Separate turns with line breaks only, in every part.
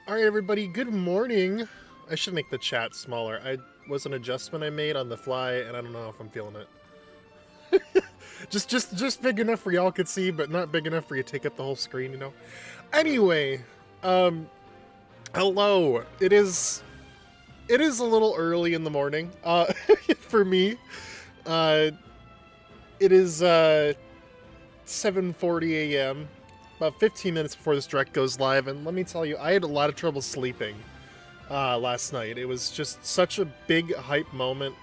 All right, everybody. Good morning. I should make the chat smaller. I was an adjustment I made on the fly, and I don't know if I'm feeling it. just big enough for y'all could see, but not big enough for you to take up the whole screen. Anyway, um, hello. It is a little early in the morning. For me. Uh, it is 7:40 a.m. About 15 minutes before this direct goes live, and let me tell you, I had a lot of trouble sleeping last night. It was just such a big hype moment.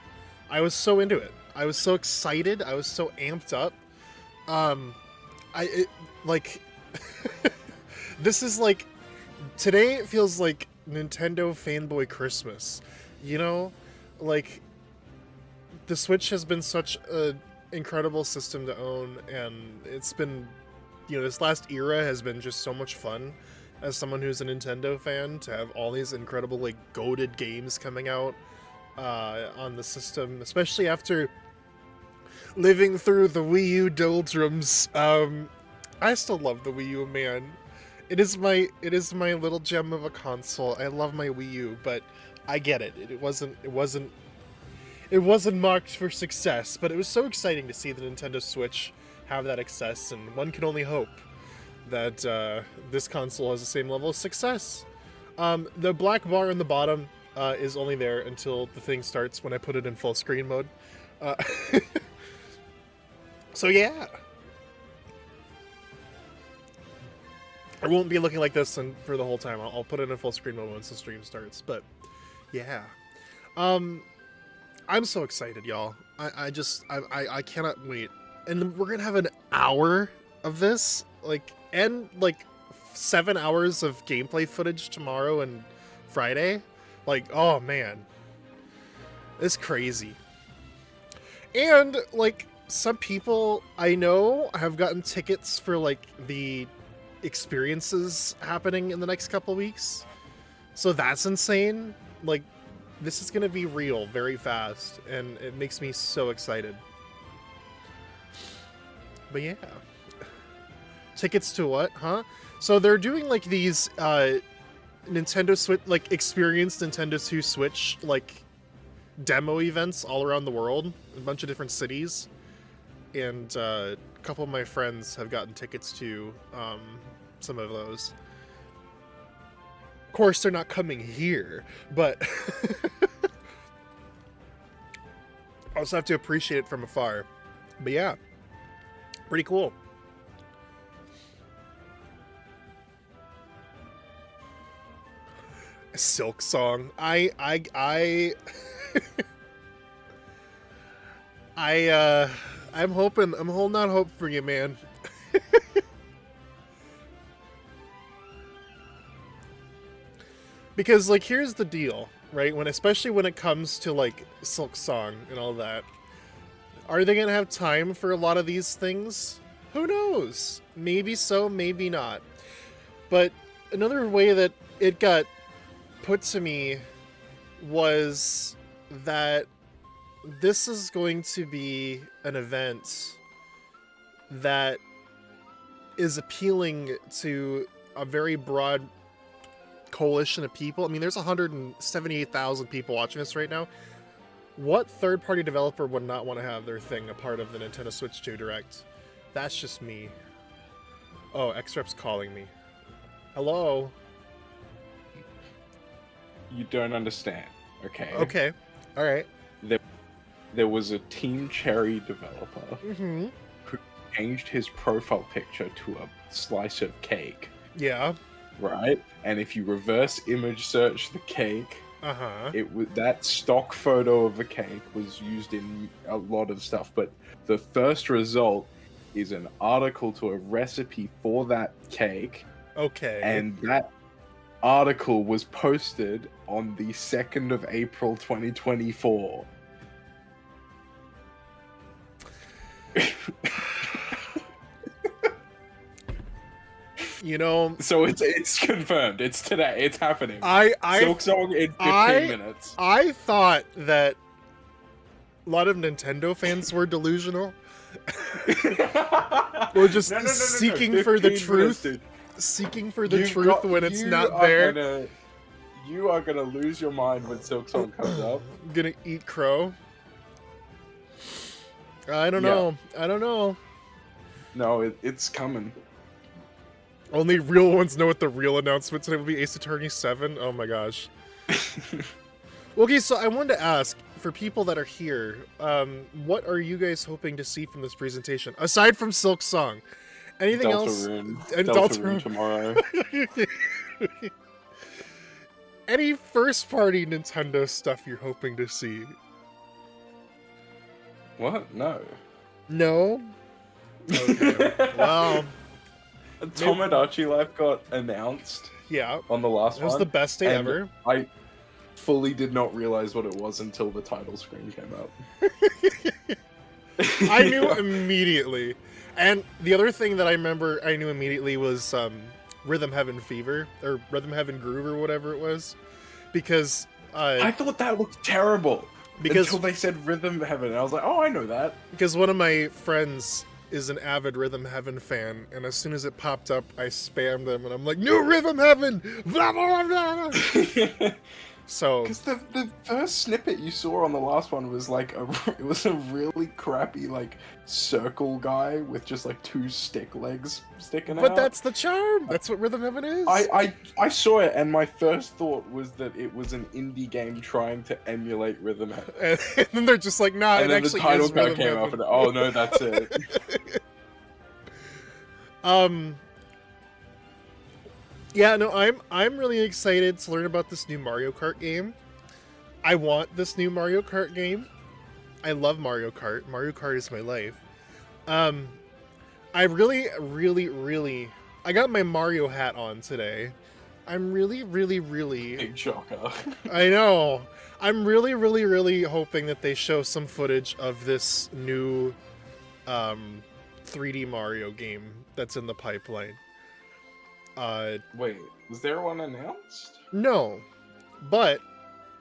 I was so into it. I was so excited. I was so amped up. Um, like this is like today. It feels like Nintendo fanboy Christmas. You know, like the Switch has been such a incredible system to own, and it's been, this last era has been just so much fun as someone who's a Nintendo fan, to have all these incredible, like, goated games coming out on the system, especially after living through the Wii U doldrums. I still love the Wii U, man. It is my little gem of a console. I love my Wii U, but I get it. It wasn't marked for success, but it was so exciting to see the Nintendo Switch have that access, and one can only hope that this console has the same level of success. The black bar in the bottom is only there until the thing starts when I put it in full screen mode. So yeah. I won't be looking like this for the whole time. I'll put it in full screen mode once the stream starts, but yeah. I'm so excited, y'all. I cannot wait. And we're gonna have an hour of this, and 7 hours of gameplay footage tomorrow and Friday. Oh man, it's crazy. And some people I know have gotten tickets for the experiences happening in the next couple weeks, so that's insane. This is gonna be real very fast, and it makes me so excited. But yeah. Tickets to what, huh? So they're doing these Nintendo Switch, experienced Nintendo 2 Switch demo events all around the world, in a bunch of different cities. And a couple of my friends have gotten tickets to some of those. Of course, they're not coming here, but I also have to appreciate it from afar. But yeah, pretty cool. Silk Song. I'm holding out hope for you, man. Because here's the deal, right? Especially when it comes to Silk Song and all that, are they gonna have time for a lot of these things? Who knows? Maybe so, maybe not. But another way that it got put to me was that this is going to be an event that is appealing to a very broad coalition of people. I mean, there's 178,000 people watching this right now. What third-party developer would not want to have their thing a part of the Nintendo Switch 2 Direct? That's just me. Oh, X-Rep's calling me. Hello?
You don't understand, okay?
Okay. Alright.
There was a Team Cherry developer
Mm-hmm.
who changed his profile picture to a slice of cake.
Yeah.
Right? And if you reverse image search the cake, that stock photo of the cake was used in a lot of stuff, but the first result is an article to a recipe for that cake.
Okay.
And that article was posted on the 2nd of April 2024. So it's confirmed. It's today. It's happening. Silk Song in 15 minutes.
I thought that a lot of Nintendo fans were delusional. We're just seeking for the truth. Seeking for the truth when it's not there.
You are gonna lose your mind when Silksong comes up.
Gonna eat crow. I don't know. I don't know.
No, it's coming.
Only real ones know what the real announcement today will be. Ace Attorney 7. Oh my gosh. Okay, so I wanted to ask, for people that are here, what are you guys hoping to see from this presentation? Aside from Silksong. Anything else?
And
Deltarune
tomorrow.
Any first-party Nintendo stuff you're hoping to see?
What? No.
No? Okay. Well...
Tomodachi Life got announced.
Yeah.
On the last one.
It was the best day ever.
I fully did not realize what it was until the title screen came up.
I knew immediately. And the other thing that I remember I knew immediately was Rhythm Heaven Fever, or Rhythm Heaven Groove, or whatever it was. Because...
I thought that looked terrible. Until they said Rhythm Heaven, and I was like, oh, I know that.
Because one of my friends is an avid Rhythm Heaven fan, and as soon as it popped up, I spammed them, and I'm like, New Rhythm Heaven! Blah, blah, blah, blah. So...
Because the first snippet you saw on the last one was like, it was a really crappy, like, circle guy with just, like, 2 stick legs sticking out.
But that's the charm! That's what Rhythm Heaven is!
I saw it, and my first thought was that it was an indie game trying to emulate Rhythm Heaven.
And then they're just like, nah,
and
it actually
the title
is Rhythm
came
Heaven.
up, and oh no, that's it.
Yeah, no, I'm really excited to learn about this new Mario Kart game. I want this new Mario Kart game. I love Mario Kart. Mario Kart is my life. I really, really, really... I got my Mario hat on today. I'm really, really, really...
Big shocker.
I know. I'm really, really, really hoping that they show some footage of this new 3D Mario game that's in the pipeline.
Wait, was there one announced?
No, but...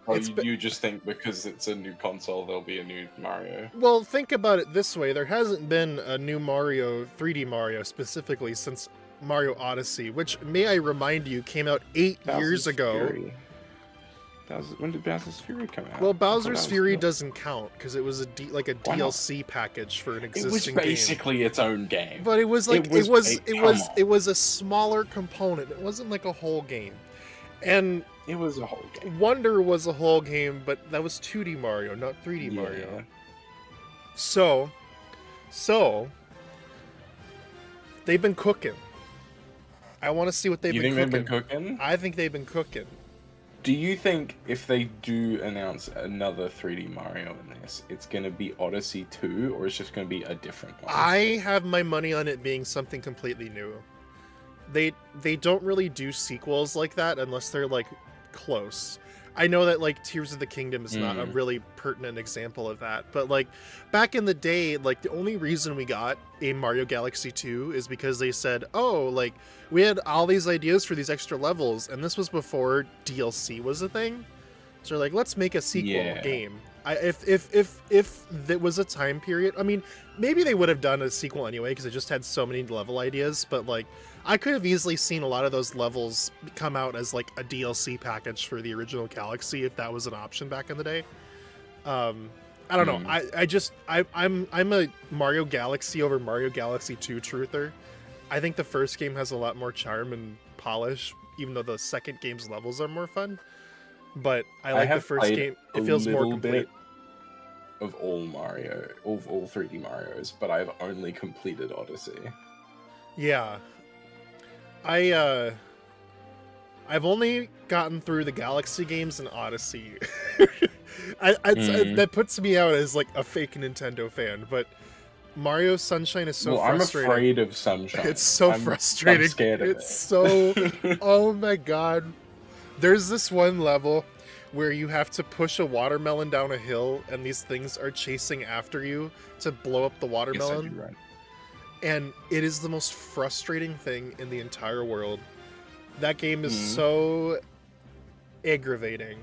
Oh, you just think because it's a new console, there'll be a new Mario?
Well, think about it this way. There hasn't been a new Mario, 3D Mario specifically, since Mario Odyssey, which, may I remind you, came out 8 years ago.
When did Bowser's Fury come out?
Well, Bowser's Fury doesn't count, because it was a DLC package for an existing game.
It was basically its own game.
But it was like, it was a smaller component. It wasn't like a whole game. And
it was a whole game.
Wonder was a whole game, but that was 2D Mario, not 3D Mario. So they've been cooking. I want to see what they've been cooking.
You think they've been cooking?
I think they've been cooking.
Do you think if they do announce another 3D Mario in this, it's going to be Odyssey 2, or it's just going to be a different one?
I have my money on it being something completely new. They don't really do sequels like that unless they're, like, close. I know that, like, Tears of the Kingdom is not a really pertinent example of that, but, like, back in the day, like, the only reason we got a Mario Galaxy 2 is because they said, oh, like, we had all these ideas for these extra levels, and this was before DLC was a thing. So, like, let's make a sequel game. If there was a time period, I mean, maybe they would have done a sequel anyway, because it just had so many level ideas, but, like, I could have easily seen a lot of those levels come out as, like, a DLC package for the original Galaxy if that was an option back in the day. I don't know. I'm a Mario Galaxy over Mario Galaxy 2 truther. I think the first game has a lot more charm and polish, even though the second game's levels are more fun. But I like the first game. It feels more complete.
Of all 3D Marios, but I've only completed Odyssey.
Yeah. I've only gotten through the Galaxy games and Odyssey. That puts me out as, like, a fake Nintendo fan, but Mario Sunshine is so frustrating.
I'm afraid of Sunshine.
It's so frustrating.
I'm scared of it.
It's so... Oh my god. There's this one level where you have to push a watermelon down a hill, and these things are chasing after you to blow up the watermelon.
Yes, I do, right.
And it is the most frustrating thing in the entire world. That game is so aggravating.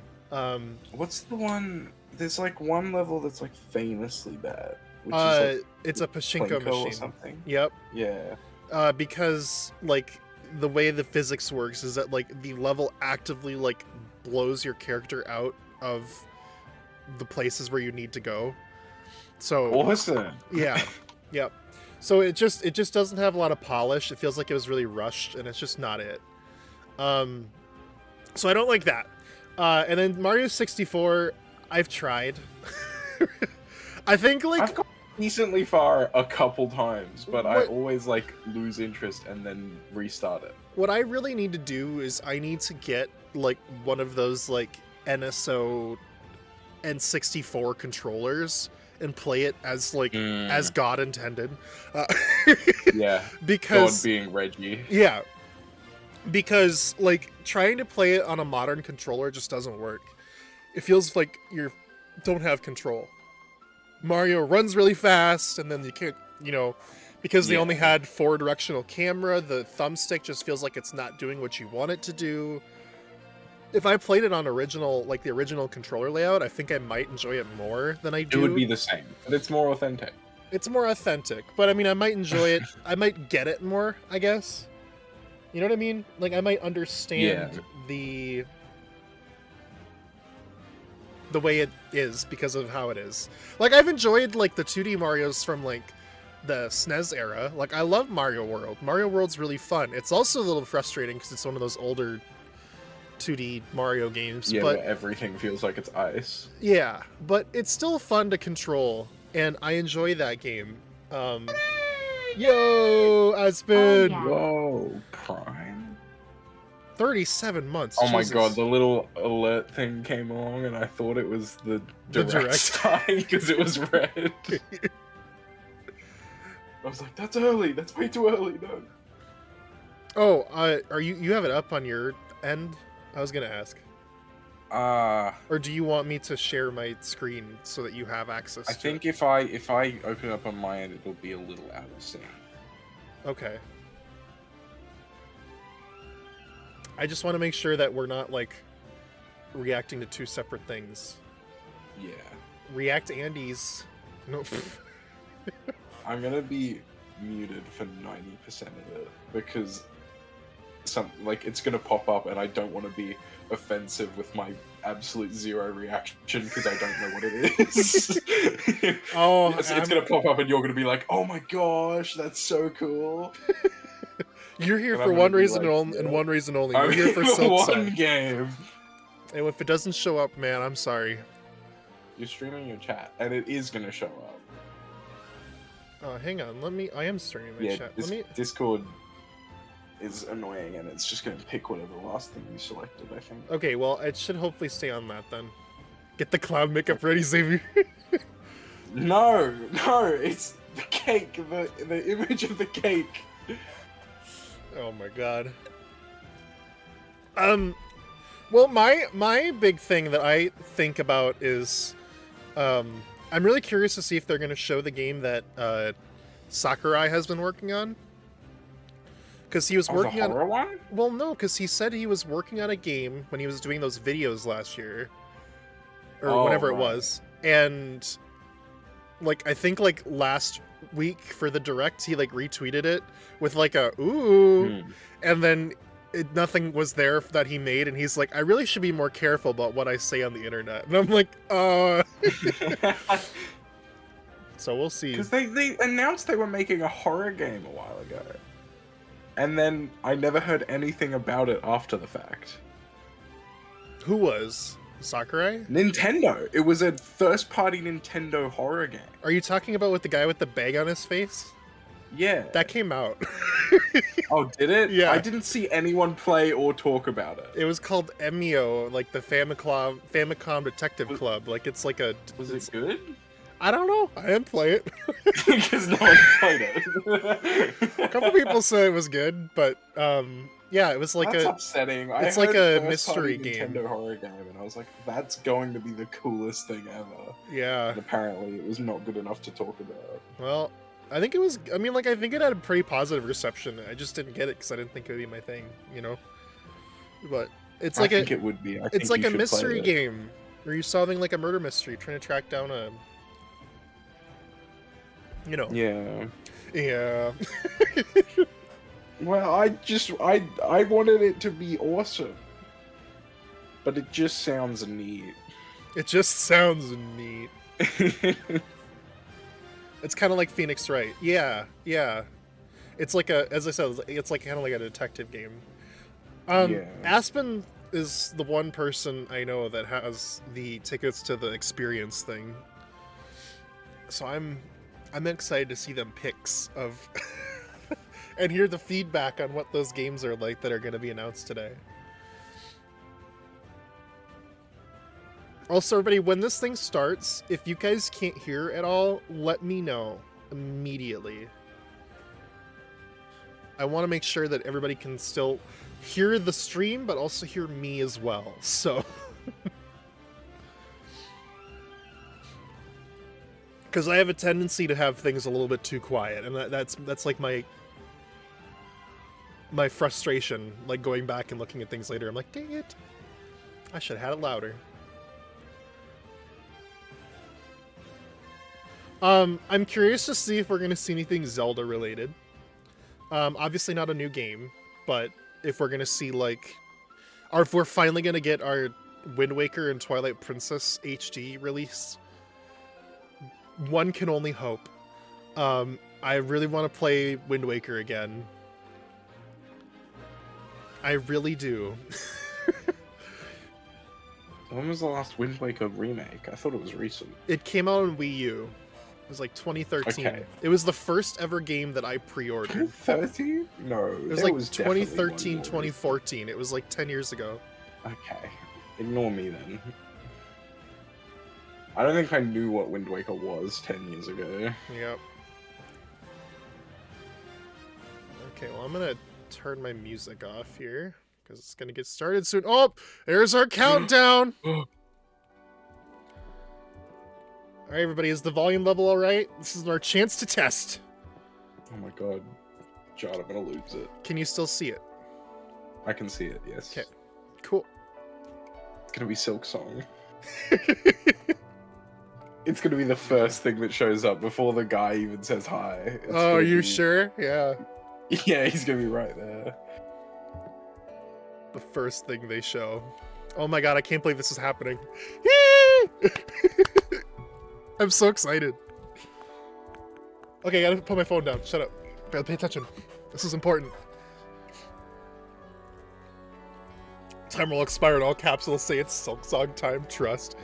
What's the one? There's like one level that's like famously bad. Which is like
it's a pachinko machine.
Or something.
Yep.
Yeah.
Because like the way the physics works is that like the level actively like blows your character out of the places where you need to go. So
awesome.
Yeah. Yep. So it just doesn't have a lot of polish. It feels like it was really rushed, and it's just not it. So I don't like that. And then Mario 64, I've tried. I think like
I've got decently far a couple times, but I always like lose interest and then restart it.
What I really need to do is I need to get like one of those like NSO N64 controllers and play it as like as God intended.
Yeah.
Because
God being Reggie.
Yeah. Because like trying to play it on a modern controller just doesn't work. It feels like you don't have control. Mario runs really fast, and then you can't, because they only had 4-directional camera, the thumbstick just feels like it's not doing what you want it to do. If I played it on the original controller layout, I think I might enjoy it more than I do.
It would be the same, but it's more authentic.
It's more authentic, but I mean, I might enjoy it. I might get it more, I guess. You know what I mean? Like, I might understand the way it is because of how it is. Like, I've enjoyed like the 2D Marios from like the SNES era. Like, I love Mario World. Mario World's really fun. It's also a little frustrating because it's one of those older 2D Mario games.
Yeah,
but
where everything feels like it's ice.
Yeah, but it's still fun to control, and I enjoy that game. Yo, Aspen!
Whoa, Prime.
37 months.
Oh my
Jesus.
god, the little alert thing came along and I thought it was the direct starting because it was red. I was like, that's early, that's way too early, no.
Oh, are you have it up on your end? I was gonna ask. Or do you want me to share my screen so that you have access to
I think
it?
if I open it up on my end, it'll be a little out of sync.
Okay. I just want to make sure that we're not, like, reacting to two separate things.
Yeah.
React Andes. No.
I'm gonna be muted for 90% of it because it's gonna pop up and I don't want to be offensive with my absolute zero reaction because I don't know what it is. It's gonna pop up and you're gonna be like, oh my gosh, that's so cool.
You're here for one reason and one reason only. You're here for
one game.
And if it doesn't show up, man, I'm sorry.
You're streaming your chat, and it is gonna show up.
Oh, hang on. I am streaming my chat.
Discord is annoying, and it's just gonna pick whatever last thing you selected, I think.
Okay, well, it should hopefully stay on that then. Get the cloud makeup ready, Xavier.
No, it's the cake, the image of the cake.
Oh my god. Well, my big thing that I think about is, I'm really curious to see if they're going to show the game that Sakurai has been working on. Because he was working on...
the horror one?
Well, no, because he said he was working on a game when he was doing those videos last year. Or whenever it was. And, like, I think, like, last week for the Direct, he, like, retweeted it with, like, a, ooh, and then nothing was there that he made, and he's like, I really should be more careful about what I say on the internet. And I'm like, So we'll see.
Because they announced they were making a horror game a while ago. And then I never heard anything about it after the fact.
Who was? Sakurai?
Nintendo. It was a first-party Nintendo horror game.
Are you talking about with the guy with the bag on his face?
Yeah.
That came out.
Oh, did it?
Yeah.
I didn't see anyone play or talk about it.
It was called Emio, like the Famicom Detective Club. Like, it's like a...
Was it good?
I don't know. I didn't play it.
Because no one played it.
A couple people said it was good, but yeah, it was like
that's upsetting.
It's like a mystery game.
Nintendo horror game, and I was like, that's going to be the coolest thing ever.
Yeah.
And apparently, it was not good enough to talk about.
Well, I think it was. I mean, like, I think it had a pretty positive reception. I just didn't get it because I didn't think it would be my thing, you know. But it's like
I think it would be.
It's like a mystery game where you're solving like a murder mystery, trying to track down a. You know.
Yeah.
Yeah.
Well, I wanted it to be awesome. but it just sounds neat.
It just sounds neat. It's kind of like Phoenix Wright. Yeah, yeah. It's like as I said, it's like kind of like a detective game.
Yeah.
Aspen is the one person I know that has the tickets to the experience thing. So I'm excited to see them pics of and hear the feedback on what those games are like that are going to be announced today. Also, everybody, when this thing starts, if you guys can't hear at all, let me know immediately. I want to make sure that everybody can still hear the stream, but also hear me as well. So, because I have a tendency to have things a little bit too quiet, and that's like my frustration. Like going back and looking at things later, I'm like, dang it, I should have had it louder. I'm curious to see if we're going to see anything Zelda related. Obviously not a new game, but if we're going to see like, or if we're finally going to get our Wind Waker and Twilight Princess HD release. One can only hope. I really want to play Wind Waker again. I really do.
When was the last Wind Waker remake? I thought it was recent.
It came out on Wii U. It was like 2013. Okay. It was the first ever game that I pre-ordered.
2013? No.
It was like 2013, 2014. It was like 10 years ago.
Okay. Ignore me then. I don't think I knew what Wind Waker was 10 years ago.
Yep. Okay, well I'm gonna turn my music off here, because it's gonna get started soon. Oh! There's our countdown! Alright, everybody, is the volume level alright? This is our chance to test.
Oh my god. John, I'm gonna lose it.
Can you still see it?
I can see it, yes.
Okay, cool.
It's gonna be Silk Song. It's gonna be the first thing that shows up before the guy even says hi.
Oh, are you sure? Yeah.
Yeah, he's gonna be right there.
The first thing they show. Oh my god, I can't believe this is happening. I'm so excited. Okay, I gotta put my phone down. Shut up. Gotta pay attention. This is important. Timer will expire in all caps. It'll say it's Silk Song time. Trust.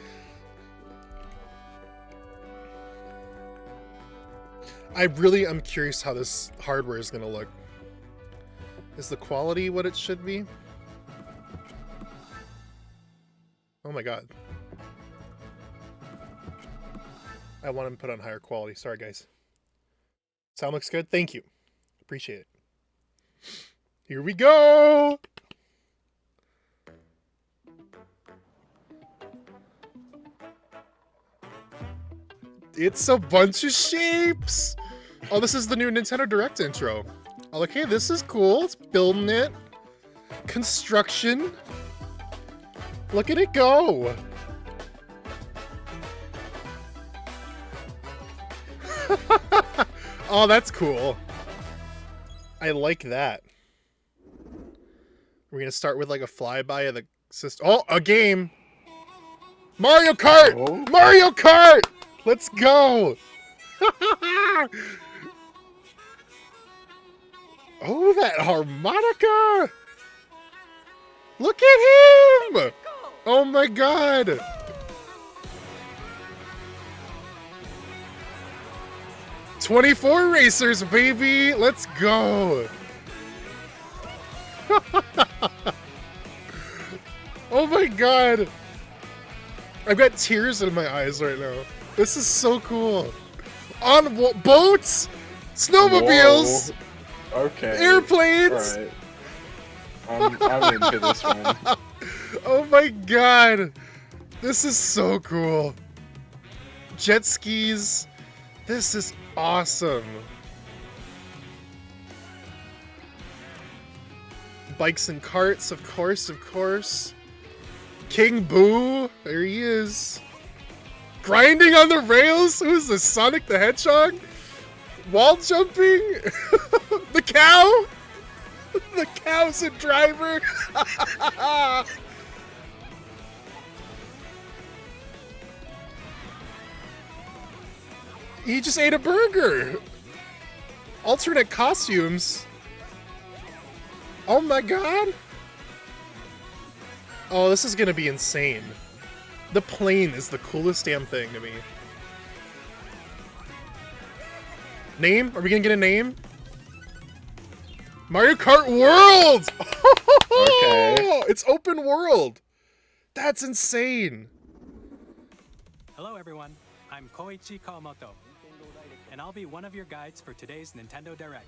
I really am curious how this hardware is gonna look. Is the quality what it should be? Oh my god. I want to put on higher quality. Sorry, guys. Sound looks good? Thank you. Appreciate it. Here we go! It's a bunch of shapes! Oh, this is the new Nintendo Direct intro. Oh, okay, this is cool. It's building it. Construction. Look at it go! Oh, that's cool. I like that. We're gonna start with like a flyby of the system. Oh, a game! Mario Kart! Oh. Mario Kart! Let's go! Oh, that harmonica! Look at him! Oh my god! '24 racers, baby! Let's go! Oh my god! I've got tears in my eyes right now. This is so cool. On boats, snowmobiles,
whoa. Okay,
airplanes.
Right. I'm into this one.
Oh my god, this is so cool. Jet skis. This is awesome. Bikes and carts, of course, of course. King Boo, there he is. Grinding on the rails? Who's this, Sonic the Hedgehog? Wall jumping? The cow? The cow's a driver? He just ate a burger! Alternate costumes? Oh my god! Oh, this is gonna be insane. The plane is the coolest damn thing to me. Name? Are we gonna get a name? Mario Kart World!
Okay.
It's open world! That's insane!
Hello everyone, I'm Koichi Kawamoto, and I'll be one of your guides for today's Nintendo Direct.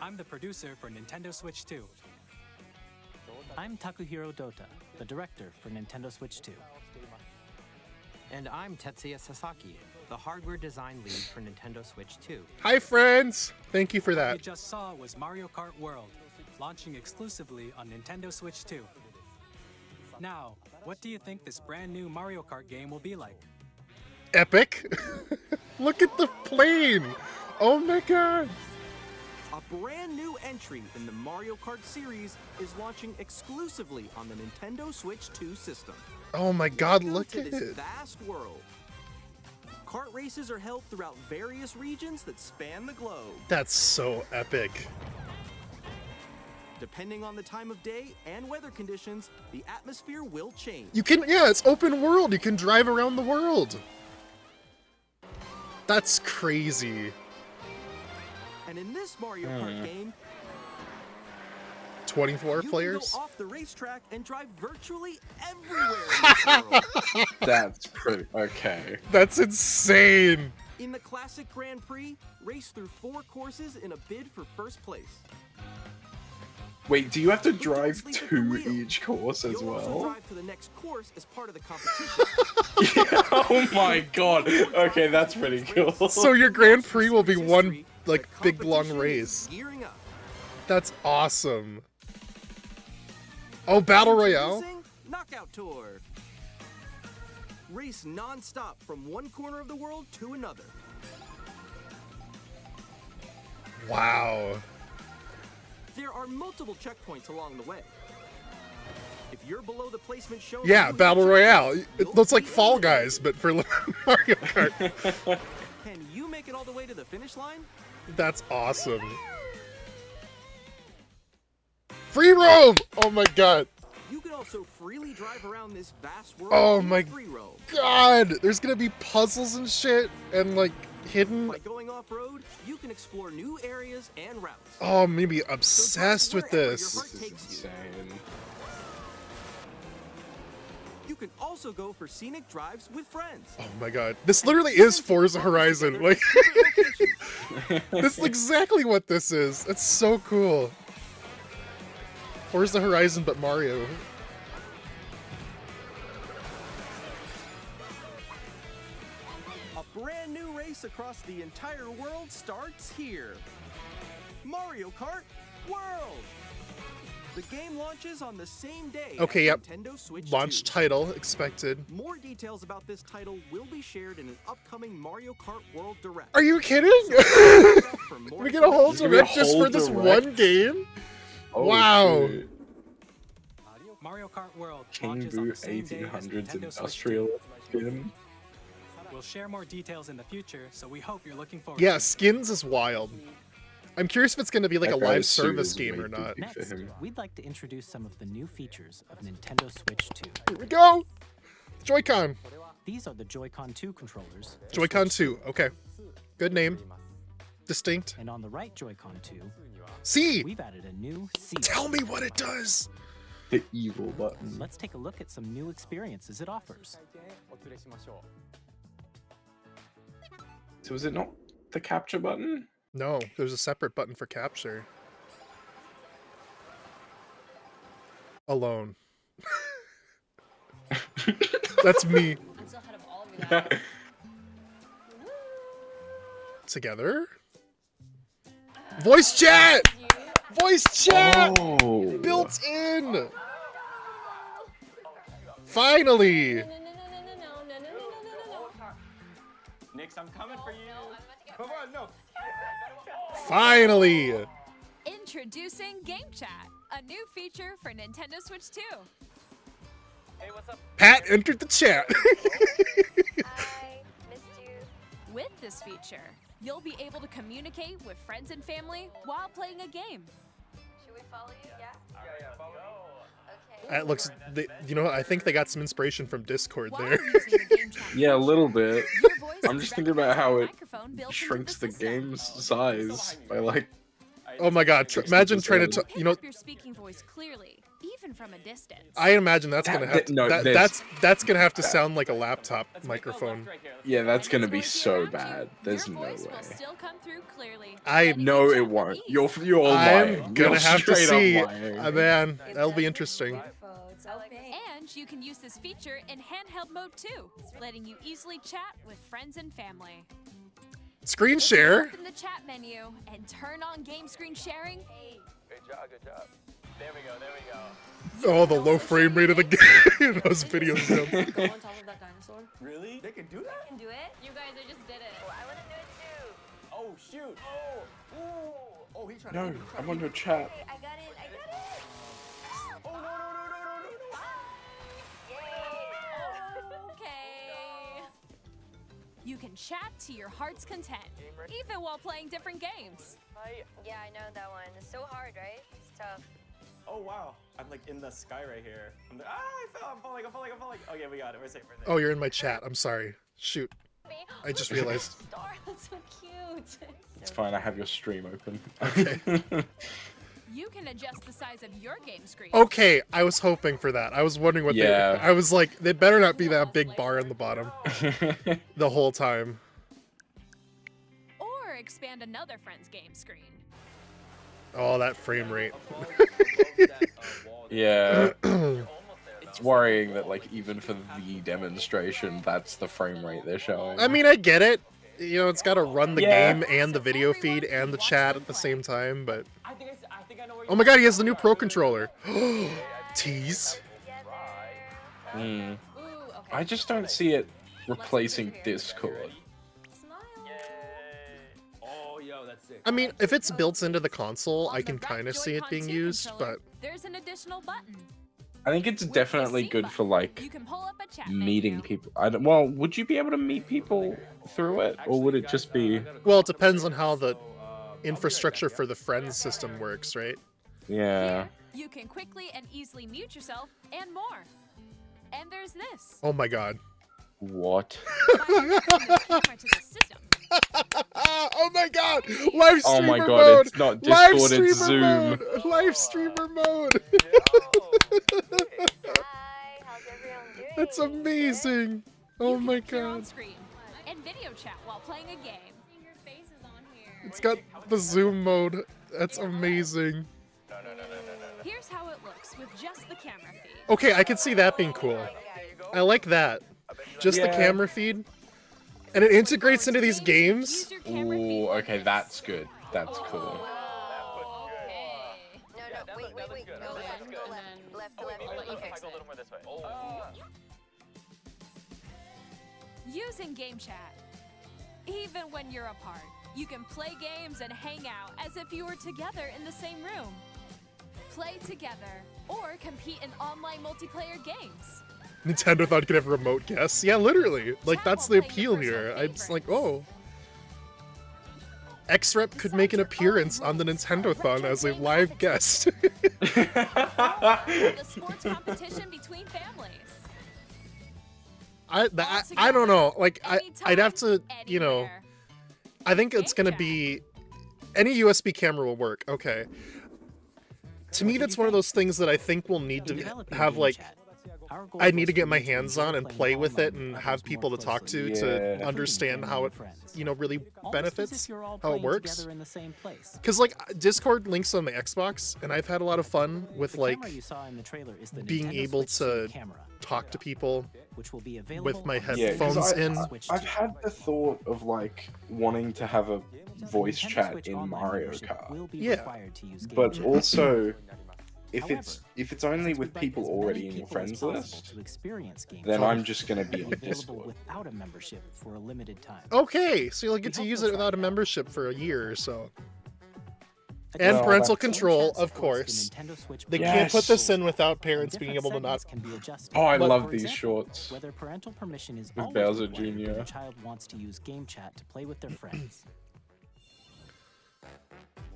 I'm the producer for Nintendo Switch 2.
I'm Takuhiro Dota, the director for Nintendo Switch 2.
And I'm Tetsuya Sasaki, the hardware design lead for Nintendo Switch 2.
Hi friends! Thank you for
What you
that.
just saw was Mario Kart World, launching exclusively on Nintendo Switch 2. Now, what do you think this brand new Mario Kart game will be like?
Epic! Look at the plane! Oh my god!
A brand new entry in the Mario Kart series is launching exclusively on the Nintendo Switch 2 system.
Oh my god,
Welcome
look
to
at
this
it!
vast world. Kart races are held throughout various regions that span the globe.
That's so epic.
Depending on the time of day and weather conditions, the atmosphere will change.
You can, yeah, it's open world. You can drive around the world. That's crazy.
And in this Mario Kart game,
24
you
players?
can go off the racetrack and drive virtually everywhere in this world.
That's pretty okay.
That's insane.
In the classic Grand Prix, race through 4 courses in a bid for first place.
Wait, do you have to
Who
drive
didn't sleep at the
2
wheel?
each course as
You'll also
well?
drive to the next course as part of the competition.
Oh my god. Okay, that's pretty cool.
So your Grand Prix will be one,
History,
like,
the
big long
competition
race.
is gearing up.
That's awesome. Oh, Battle Royale?
Introducing Knockout Tour. Race non-stop from one corner of the world to another.
Wow.
There are multiple checkpoints along the way. If you're below the placement shown,
Yeah,
on the
Battle
checkpoint,
Royale. It
you'll
looks like
be
Fall
eliminated.
Guys, but for Mario Kart.
Can you make it all the way to the finish line?
That's awesome. Free roam! Oh my god.
You can also freely drive around this vast world
Oh
in
my
free roam.
God! There's gonna be puzzles and shit, and like hidden.
By going off-road, you can explore new areas and routes.
Oh, I'm gonna be obsessed with
wherever your
this.
heart
This is
takes you.
insane.
You can also go for scenic drives with friends.
Oh my god. This literally is Forza Horizon. Like, this is exactly what this is. It's so cool. Forza Horizon, but Mario.
A brand new race across the entire world starts here. Mario Kart World. The game launches on the same day
Okay,
as
yep.
Nintendo Switch
Launch
2.
title expected.
More details about this title will be shared in an upcoming Mario Kart World Direct.
Are you kidding?
For more
We get a whole
There's gonna be a
direct just
whole
for this
direct?
one game?
Oh,
Wow.
shit.
Mario Kart World
King
launches on
Boo
the same day as
1800s
Nintendo Switch
industrial
2.
skin.
We'll share more details in the future, so we hope you're looking forward
Yeah,
to it.
skins is wild. I'm curious if it's gonna be like a
That
live
guy's suit
service
is
game
way
or
too
not.
big for
Next,
him.
we'd like to introduce some of the new features of Nintendo Switch 2.
Here we go! Joy-Con.
These are the Joy-Con 2 controllers. for
Joy-Con
Switch
2. Okay. Good name. Distinct.
And on the right Joy-Con 2,
C!
we've added a new C.
Tell me what it does!
The evil button.
Let's take a look at some new experiences it offers.
So is it not the capture button?
No, there's a separate button for capture. Alone. That's me.
I'm still ahead of all of you guys.
Together? Voice chat!
You.
Voice chat!
Oh.
Built in! Finally!
No, no, no, no, no, no, no, no, no, no.
Nix, I'm coming for you.
No, I'm about to get
Come on, no.
Finally!
Introducing Game Chat, a new feature for Nintendo Switch 2.
Hey, what's up?
Pat entered the chat.
I missed you.
With this feature, you'll be able to communicate with friends and family while playing a game.
Should we follow you? Yeah?
Yeah, follow me.
Okay.
It looks, you know, I think they got some inspiration from Discord
While
there.
using the game chat
Yeah, a little bit.
your voice
I'm
is
just thinking about how it
microphone built into
shrinks the
system.
game's size by like.
Oh my god, imagine trying to,
Pick
you know,
up your speaking voice clearly, even from a distance.
I imagine that's gonna have to,
No,
that's gonna have to sound like a laptop microphone.
Yeah, that's gonna be
Voice
so
around you,
bad. There's
your
no
voice
way.
will still come through clearly,
I
letting you
No,
chat
it
with
won't.
ease.
You're lying.
I'm gonna
You're
have to
straight
see.
up lying.
Man, that'll be interesting.
It's okay.
And you can use this feature in handheld mode too, letting you easily chat with friends and family.
Screen share?
Open the chat menu and turn on game screen sharing.
Good job, good job. There we go, there we go.
Oh, the low frame rate of the game. Those videos.
Go on top of that dinosaur.
Really? They can do that?
Can do it? You guys are just did it. Oh, I want to do it too.
Oh, shoot. Oh, ooh. Oh, he's trying
No,
to.
I'm on your chat.
Okay, I got it. I got it.
Oh, no.
Okay. You can chat to your heart's content, even while playing different games.
Yeah, I know that one. It's so hard, right? It's tough.
Oh, wow. I'm like in the sky right here. I fell. I'm falling. Okay, we got it. We're safe.
Oh, you're in my chat. I'm sorry. Shoot. I just realized.
Star, that's so cute.
It's fine. I have your stream open.
Okay.
You can adjust the size of your game screen.
Okay, I was hoping for that. I was wondering what
Yeah.
I was like, they better not be that big bar in the bottom the whole time.
Or expand another friend's game screen.
Oh, that frame rate.
Yeah. It's worrying that like even for the demonstration, that's the frame rate they're showing.
I mean, I get it. You know, it's got to run the
Yeah.
game and the video feed and the chat at the same time, but...
I think I know where
Oh my god, he has the new Pro Controller. Tease.
Hmm.
Ooh, okay.
I just don't see it replacing Discord.
Smile.
Oh, yo, that's sick.
I mean, if it's built into the console,
On
I
the
can
right
kind of see it
Joy-Con
being
2
used,
controller,
but...
there's an additional button.
I think it's
With
definitely
the C
good
button,
for like
you can pull up a chat
meeting
menu.
people. Well, would you be able to meet people through it, or would it just be?
Well, it depends on how the infrastructure for the friends system works, right?
Yeah.
Here, you can quickly and easily mute yourself and more. And there's this.
Oh my god.
What?
By connecting this camera to the system,
Oh my god! Live
Oh
streamer
my god!
mode!
It's not
Live
Discord, it's
streamer
Zoom.
mode! Live streamer mode!
Hi, how's everyone doing?
That's amazing! Oh
you can
my
appear on
god.
screen and video chat while playing a game.
Your face is on here.
It's got the zoom mode. That's amazing.
Here's how it looks with just the camera feed.
Okay, I can see that being cool. I like that. Just the
Yeah.
camera feed. And it integrates into these games.
Use your camera feed
Ooh,
like
okay,
this.
that's good. That's cool.
Oh, okay. No, wait. No, left. Okay.
Go a little more this way.
Using game chat. Even when you're apart, you can play games and hang out as if you were together in the same room. Play together or compete in online multiplayer games.
Nintendo thought it could have remote guests. Yeah, literally. Like,
Chat
that's
while
the
playing your
appeal here.
personal
I'm just like,
favorites.
oh. X-Rep could make an appearance on the Nintendo-thon as a live guest.
The sports competition between families.
I don't know. Like, I'd have to, you know,
Anywhere.
I think it's
Game
gonna
chat.
be any USB camera will work. Okay. To me, that's one of those things that I think we'll need to
Developing
have
game
like.
chat. Our goal
I need
was
to get
for
my
you to
hands
enjoy
on and
playing
play with it
online
and
with
have
others
people
more
to talk
closely,
to
Yeah.
understand how it,
Friends.
you know, really
Almost as if
benefits
you're all
how it
playing
works.
together in the same place.
Because like Discord links on the Xbox, and I've had a lot of fun with
The
like
camera you saw in the trailer is the
being
Nintendo
able
Switch 2
to
camera,
talk to people.
which will be available
with my
on the
Yeah, 'cause
headphones
Nintendo
in.
Switch
I've
2.
had the thought of like wanting to have a voice
Nintendo
chat
Switch
in
Online
Mario
membership
Kart,
will be
Yeah.
required to use game
but
chat.
also if
However,
it's only
since
with
we'd like
people
as many
already in your
people as
friends
possible
list,
to experience game
then
chat,
I'm just gonna be
it'll
on
be available
Discord.
without a membership for a limited time.
Okay, so you'll get
We
to
hope
use
you'll
it
try
without a
it out.
membership for a year or so. And
Well,
parental
that's-
control,
Game Chat
of
supports the
course.
Nintendo Switch
They
Yes.
can't put this in without
and
parents being
different
able to not.
segments can be adjusted.
Oh, I
But-
love
For
these
example,
shorts.
Whether parental permission is
With
always
Bowser
required
Jr..
if a child wants to use Game Chat to play with their friends.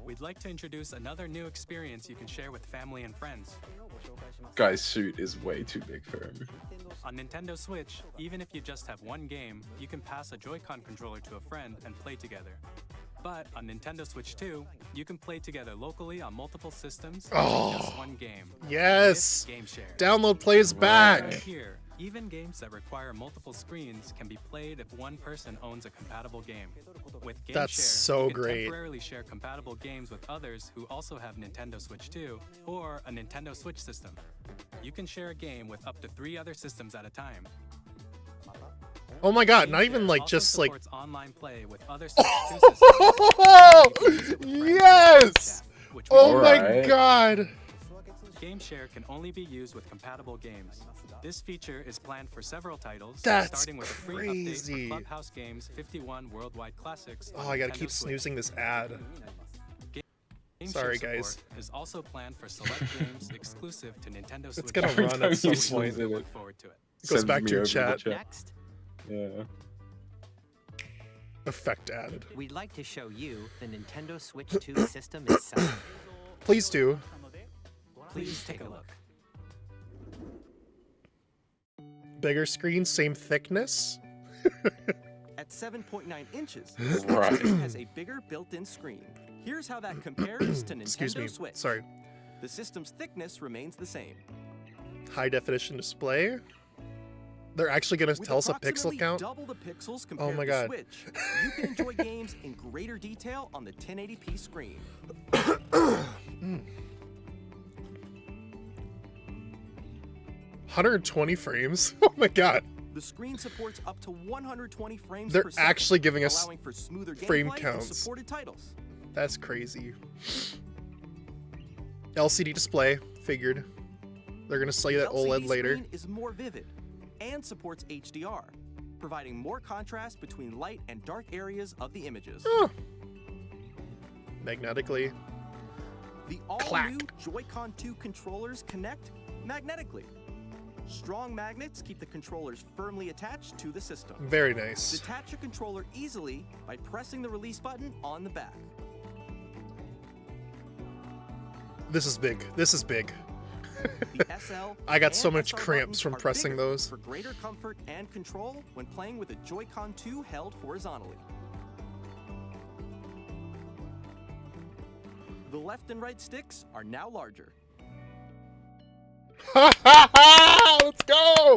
We'd like to introduce another new experience you can share with family and friends.
Guy's suit is way too big for him.
On Nintendo Switch, even if you just have one game, you can pass a Joy-Con controller to a friend and play together. But on Nintendo Switch 2, you can play together locally on multiple systems using just one game.
Yes!
With Game Share.
Download plays back!
Here, even games that require multiple screens can be played if one person owns a compatible game. With Game
That's
Share,
so
you can
great.
temporarily share compatible games with others who also have Nintendo Switch 2 or a Nintendo Switch system. You can share a game with up to 3 other systems at a time.
Oh my god,
Game
not even
Share
like
also
just like.
supports online play with other Switch 2 systems. You can use it with friends in
Yes!
Game Chat, which we
Oh
love.
my
Alright.
god!
Game Share can only be used with compatible games. This feature is planned for several titles,
That's
starting with a free
crazy.
update for Clubhouse Games 51 Worldwide Classics.
Oh,
on
I gotta
Nintendo
keep
Switch.
snoozing this ad.
Game
Sorry,
Share
guys.
support is also planned for select games exclusive to Nintendo Switch.
It's gonna
Every
run
time
at some
you snooze
point.
it,
Look forward to it.
Goes
sends
back
me
to
over
chat.
the
Next,
Yeah.
Effect added.
we'd like to show you the Nintendo Switch 2 system itself.
Please do.
Please take a look.
Bigger screen, same thickness.
At 7.9 inches,
Right.
the Switch has a bigger built-in screen. Here's how that compares to Nintendo
Excuse me.
Switch.
Sorry.
The system's thickness remains the same.
High definition display. They're actually gonna
With
tell us a pixel
approximately
count.
double the pixels compared
my
to
God.
Switch, you can enjoy games in greater detail on the 1080p screen.
120 frames. Oh my god.
The screen supports up to 120 frames
They're
per second,
actually giving us
allowing for smoother
frame
gameplay and
counts.
supported titles.
That's crazy. LCD display. Figured. They're gonna sell you that
The
OLED
LCD
later.
screen is more vivid and supports HDR, providing more contrast between light and dark areas of the images.
Oh. Magnetically.
The all-new
Clack.
Joy-Con 2 controllers connect magnetically. Strong magnets keep the controllers firmly attached to the system.
Very nice.
Detach a controller easily by pressing the release button on the back.
This is big. This is big.
The SL
I got so
and
much
SR
cramps
buttons
from
are
pressing
bigger
those.
for greater comfort and control when playing with a Joy-Con 2 held horizontally. The left and right sticks are now larger.
Let's go!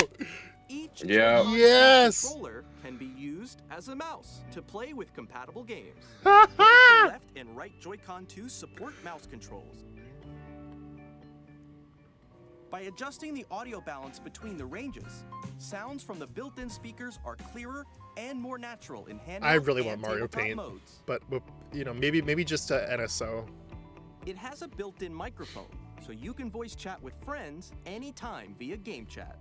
Each
Yeah.
Joy-Con
Yes!
controller can be used as a mouse to play with compatible games. Both the left and right Joy-Con 2 support mouse controls. By adjusting the audio balance between the ranges, sounds from the built-in speakers are clearer and more natural in handheld
I really want
and
Mario
tabletop
Paint.
modes.
But you know, maybe just a NSO.
It has a built-in microphone, so you can voice chat with friends anytime via Game Chat.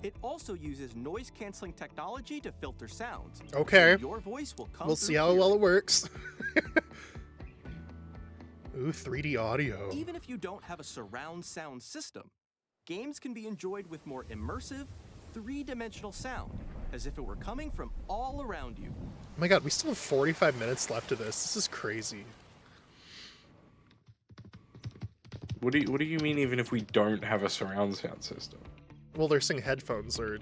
It also uses noise-canceling technology to filter sounds.
Okay.
So your voice will come
We'll
through
see how
clearly.
well it works. Ooh, 3D audio.
Even if you don't have a surround sound system, games can be enjoyed with more immersive, three-dimensional sound, as if it were coming from all around you.
Oh my god, we still have 45 minutes left of this. This is crazy.
What do you mean even if we don't have a surround sound system?
Well, they're saying headphones or...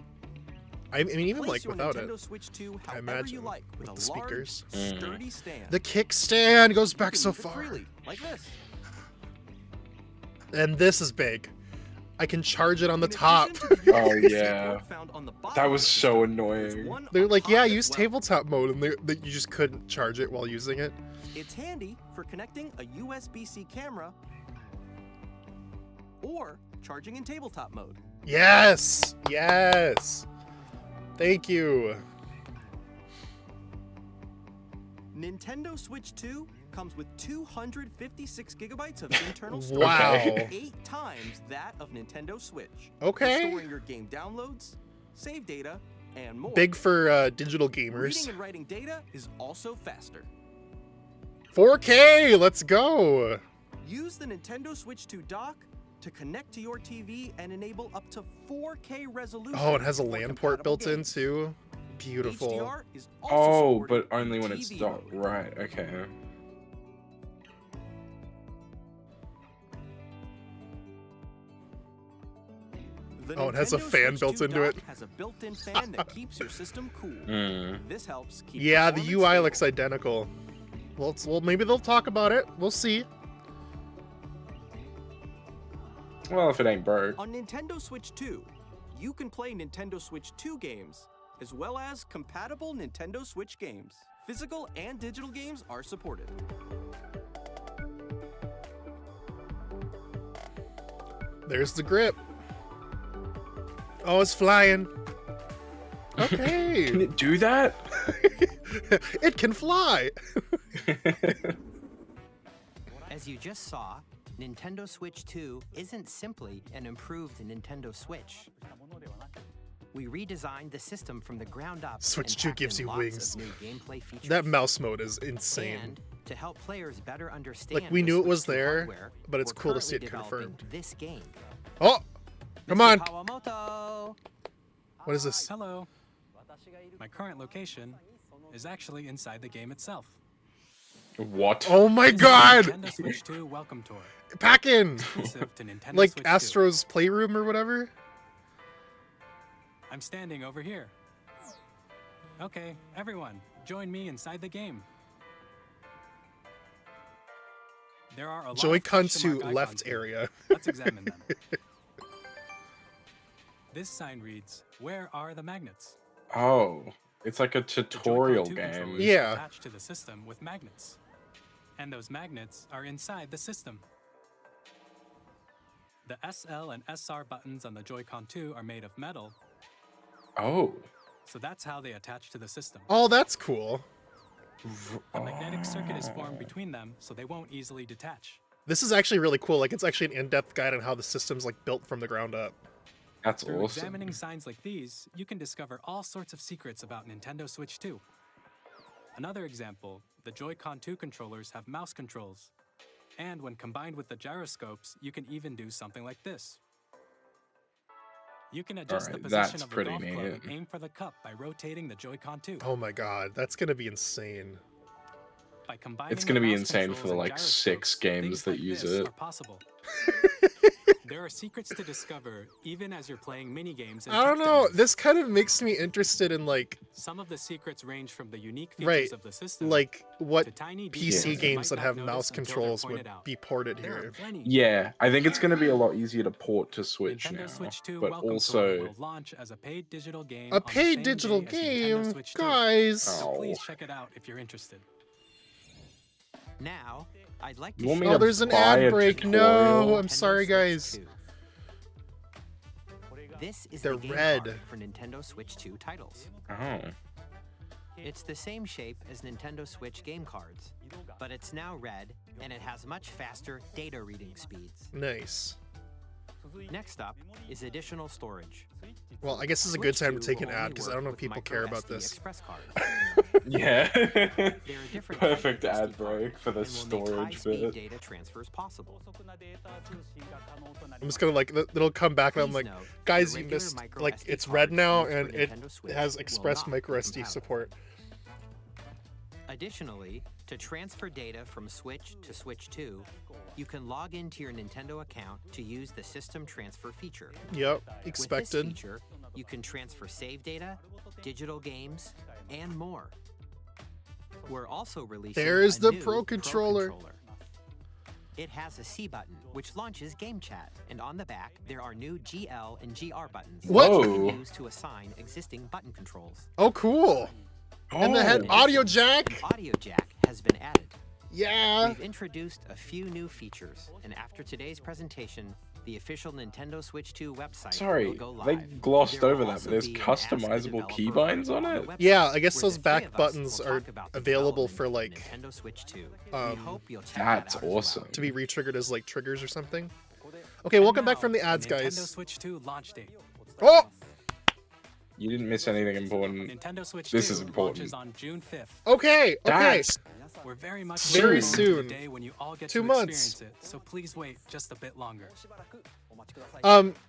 I mean, even
Place
like
your
without
Nintendo
it.
Switch 2
I
however
imagine,
you like, with
with
a
the speakers.
large, sturdy stand.
The kickstand goes
You
back
can
so
move it
far.
freely, like this.
And this is big. I can charge it on the
In
top.
addition to the
Oh,
USB-C
yeah.
port found on the bottom
That
of
was
the
so
system, there's
annoying.
one
They're
on
like,
top
yeah,
as
use
well.
tabletop mode, and you just couldn't charge it while using it.
It's handy for connecting a USB-C camera or charging in tabletop mode.
Yes! Yes! Thank you.
Nintendo Switch 2 comes with 256 gigabytes of internal
Wow.
storage, 8 times that of Nintendo Switch.
Okay.
For storing your game downloads, save data, and more.
Big for digital
Reading
gamers.
and writing data is also faster.
4K, let's go.
Use the Nintendo Switch 2 dock to connect to your TV and enable up to 4K resolution.
Oh, it has a
for
LAN port built in
games.
too. Beautiful.
HDR is also
Oh,
supported
but
in
only when it's
TV
docked.
mode.
Right, okay.
The
Oh, it has a
Nintendo
fan
Switch
built
2
into it.
dock has a built-in fan that keeps your system cool. This helps keep
Yeah, the
performance
UI
stable.
looks identical. Well, maybe they'll talk about it. We'll see.
Well, if it ain't broke.
On Nintendo Switch 2, you can play Nintendo Switch 2 games, as well as compatible Nintendo Switch games. Physical and digital games are supported.
There's the grip. Oh, it's flying. Okay.
Can it do that?
It can fly.
As you just saw, Nintendo Switch 2 isn't simply an improved Nintendo Switch. We redesigned the system from the ground up.
Switch
and
2
packed
gives
in
you
lots
wings.
of new gameplay features.
That mouse mode is insane.
And to help players better understand
Like, we
the
knew it
Switch
was
2
there,
hardware,
but it's
we're
cool to see
currently
it
developing
confirmed.
This game.
Oh, come
Mr.
on.
Kawamoto!
What is this?
Hello. My current location is actually inside the game itself.
What?
Oh my
This is
god!
the Nintendo Switch 2 welcome tour.
Pack in!
Exclusive to Nintendo
Like
Switch 2.
Astro's Playroom or whatever?
I'm standing over here. Okay, everyone, join me inside the game. There are a lot of
Joy-Con
question
2
mark
left
icons here.
area.
Let's examine them. This sign reads, "Where are the magnets?"
Oh, it's like a
The Joy-Con
tutorial
2
game.
controllers
Yeah.
are attached to the system with magnets. And those magnets are inside the system. The SL and SR buttons on the Joy-Con 2 are made of metal,
Oh.
so that's how they attach to the system.
Oh, that's cool.
A magnetic circuit is formed between them, so they won't easily detach.
This is actually really cool. Like, it's actually an in-depth guide on how the system's like built from the ground up.
That's
Through
awesome.
examining signs like these, you can discover all sorts of secrets about Nintendo Switch 2. Another example, the Joy-Con 2 controllers have mouse controls. And when combined with the gyroscopes, you can even do something like this. You can adjust the
Alright,
position
that's
of the
pretty
golf club and
neat.
aim for the cup by rotating the Joy-Con 2.
Oh my god, that's gonna be insane.
By combining
It's gonna
the
be
mouse
insane for
controls
the
and
like 6
gyroscopes,
games
things
that
like
use
this
it.
are possible. There are secrets to discover even as you're playing mini games.
I don't know. This kind of makes me interested in like
Some of the secrets range from the unique features
right,
of the system
like what
to tiny
PC
details you
games
might
that
not
have
notice
mouse
until they're
controls
pointed
would
out.
be ported
There are
here.
plenty.
Yeah, I think it's going to be a lot easier to port to Switch
Nintendo
now.
Switch 2
but
Welcome Tour
also,
will launch as a paid digital game
A
on the
paid
same
digital
day as Nintendo
game,
Switch 2.
guys.
So
Oh.
please check it out if you're interested.
Now, I'd like to
You want me
show
to
Oh, there's an
buy
ad
a
break. No,
tutorial?
I'm sorry, guys.
2. This is
They're
the game
red.
art for Nintendo Switch 2 titles.
oh,
It's the same shape as Nintendo Switch game cards, but it's now red and it has much faster data reading speeds.
Nice.
Next up is additional storage.
Well, I guess it's a good
Switch
time to
2
take an
will
ad
only
because I
work
don't know if
with
people care about
microSD
this.
Express cards.
yeah.
There are different
Perfect
types of
ad
SD cards
break for the
and will make
storage
high-speed
bit.
data transfers possible.
I'm just gonna like it'll come back and I'm
Please
like,
note,
guys,
the
you
regular
missed
micro
like
SD
it's red
cards
now
used for
and it
Nintendo Switch
has
will
Express
not
micro
be
SD
compatible.
support.
Additionally, to transfer data from Switch to Switch 2, you can log into your Nintendo account to use the System Transfer feature.
Yep,
With this
expected.
feature, you can transfer save data, digital games, and more. We're also releasing
There's
a
the
new
Pro Controller.
It has a C button, which launches Game Chat, and on the back, there are new GL and GR buttons
What?
that you
Whoa.
can use to assign existing button controls.
Oh, cool. And the head
Oh.
audio
An
jack.
audio jack has been added.
Yeah.
We've introduced a few new features, and after today's presentation, the official Nintendo Switch 2 website will
Sorry,
go live.
they glossed
There will
over that,
also
but there's
be an Ask the
customizable
Developer
keybinds on
button
it?
the website,
Yeah, I guess
where
those
the three
back
of us
buttons
will
are
talk about the
available
development
for,
of
like,
Nintendo Switch 2. We hope you'll check
That's
that out as well.
awesome.
To be re-triggered as like triggers or something. Okay, welcome back
Now,
from the ads,
Nintendo
guys.
Switch 2 launch date.
Oh!
You didn't miss anything important.
Nintendo Switch
This
2
is important.
launches on June 5th.
Okay.
We're very much
Very
looking forward to
soon.
the day when you all get
2
to
months.
experience it. So please wait just a bit longer.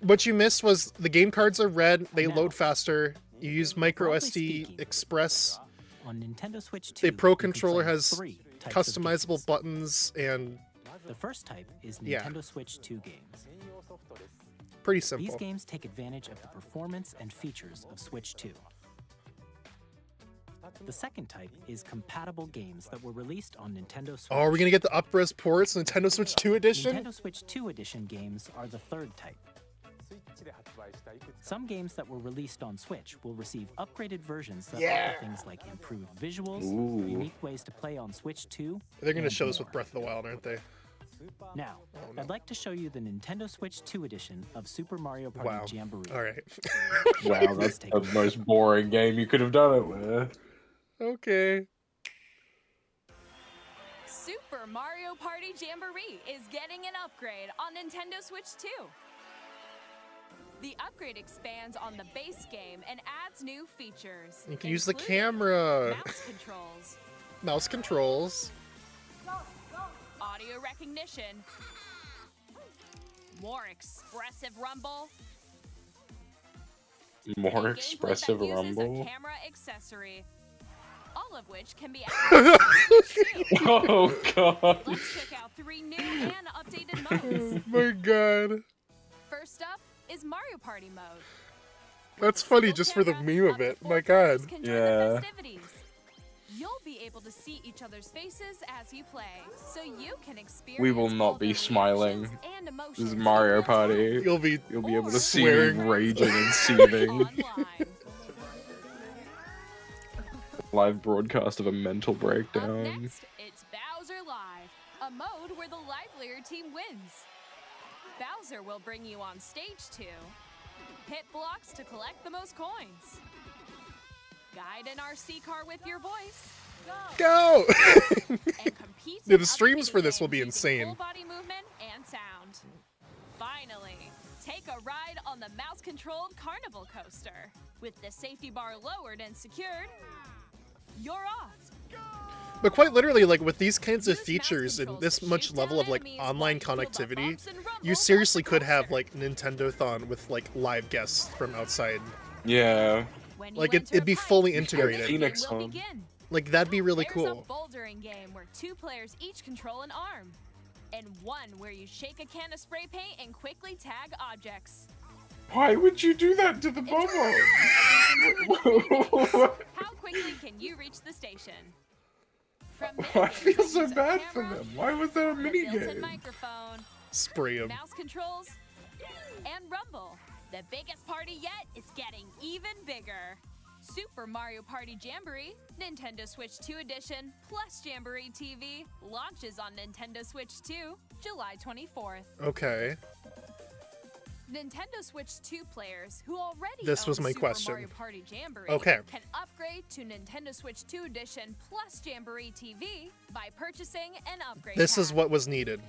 What you missed was the game cards are red. They
Now,
load faster. You use micro
broadly
SD
speaking,
Express.
On Nintendo Switch 2,
The Pro
you can
controller
play
has
3 types of
customizable
games.
buttons and
The first type is
Yeah.
Nintendo Switch 2 games.
pretty
These
simple.
games take advantage of the performance and features of Switch 2. The second type is compatible games that were released on Nintendo Switch.
Oh, are we gonna get the up-res ports Nintendo Switch 2 edition?
Nintendo Switch 2 edition games are the third type. Some games that were released on Switch will receive upgraded versions that
Yeah.
offer things like improved visuals,
Ooh.
unique ways to play on Switch 2.
They're gonna
and
show us with
more.
Breath of the Wild, aren't they?
Now, I'd like to show you the Nintendo Switch 2 edition of Super Mario Party
Wow.
Jamboree.
All right.
Wow, that's the most boring game you could have done it with.
Okay.
Super Mario Party Jamboree is getting an upgrade on Nintendo Switch 2. The upgrade expands on the base game and adds new features.
You can use the
including
camera.
mouse controls,
Mouse controls.
audio recognition, more expressive rumble,
More
and gameplay
expressive
that uses
rumble.
a camera accessory. All of which can be accessed on Switch 2.
Oh god.
Let's check out 3 new and updated modes.
Oh my god.
First up is Mario Party mode.
That's funny just for the meme of it. My god.
Can join
Yeah.
the festivities. You'll be able to see each other's faces as you play, so you can experience
We will
all
not
the
be smiling.
reactions and emotions
This is
in
Mario
real time.
Party.
You'll be
able to see
swearing.
me raging and seething.
Online.
Live broadcast of a mental
Up
breakdown.
next, it's Bowser Live, a mode where the livelier team wins. Bowser will bring you on stage 2. Hit blocks to collect the most coins. Guide an RC car with your voice.
Go!
And compete
Yeah,
in
the
other
streams for this will
minigames
be
using
insane.
Full body movement and sound. Finally, take a ride on the mouse-controlled carnival coaster. With the safety bar lowered and secured, you're off.
But quite literally, like with these kinds of
Use mouse
features and
controls
this
to
much
shoot
level
down
of like
enemies while
online
you feel the
connectivity,
bumps and rumbles
you
of
seriously
the
could have
coaster.
like Nintendo-thon with like live guests from outside.
Yeah.
When you
Like
enter
it'd
a
be
pipe,
fully
the
integrated.
game
Phoenix
will
on.
begin.
Like that'd be really
There's
cool.
a bouldering game where 2 players each control an arm, and one where you shake a can of spray paint and quickly tag objects.
Why would you do that to the bubble?
How quickly can you reach the station? From
I
minigames
feel
that
so
use a
bad for
camera,
them. Why was there a
a built-in
minigame?
microphone,
Spray them.
mouse controls, and rumble. The biggest party yet is getting even bigger. Super Mario Party Jamboree, Nintendo Switch 2 Edition, plus Jamboree TV, launches on Nintendo Switch 2, July 24th.
Okay.
Nintendo Switch 2 players who already
This was
own
my
Super
question.
Mario Party Jamboree
Okay.
can upgrade to Nintendo Switch 2 Edition plus Jamboree TV by purchasing an upgrade
This is
pack.
what was needed.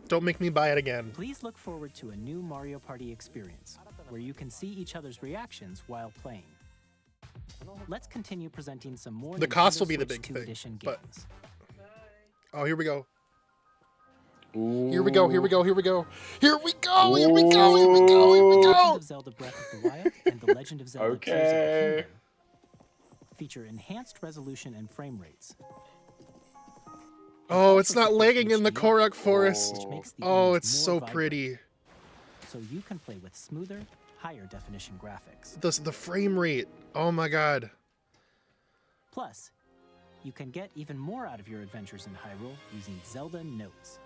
Don't make me buy it again.
Please look forward to a new Mario Party experience, where you can see each other's reactions while playing. Let's continue presenting some more
The cost
Nintendo
will be the
Switch
big
2
thing,
edition
but-
games.
Oh, here we go.
Ooh.
Here we go. Here we go. Here we go. Here we go. Here we go. Here we go. Here we
Legend
go.
of Zelda Breath of the Wild and The Legend of Zelda Tears of the
Okay.
Kingdom feature enhanced resolution and frame rates.
Oh, it's not
Also
lagging in the
HDR,
Korok Forest.
which makes the
Oh,
image
it's
more
so
vibrant,
pretty.
So you can play with smoother, higher definition graphics.
The frame rate. Oh my god.
Plus, you can get even more out of your adventures in Hyrule using Zelda Notes.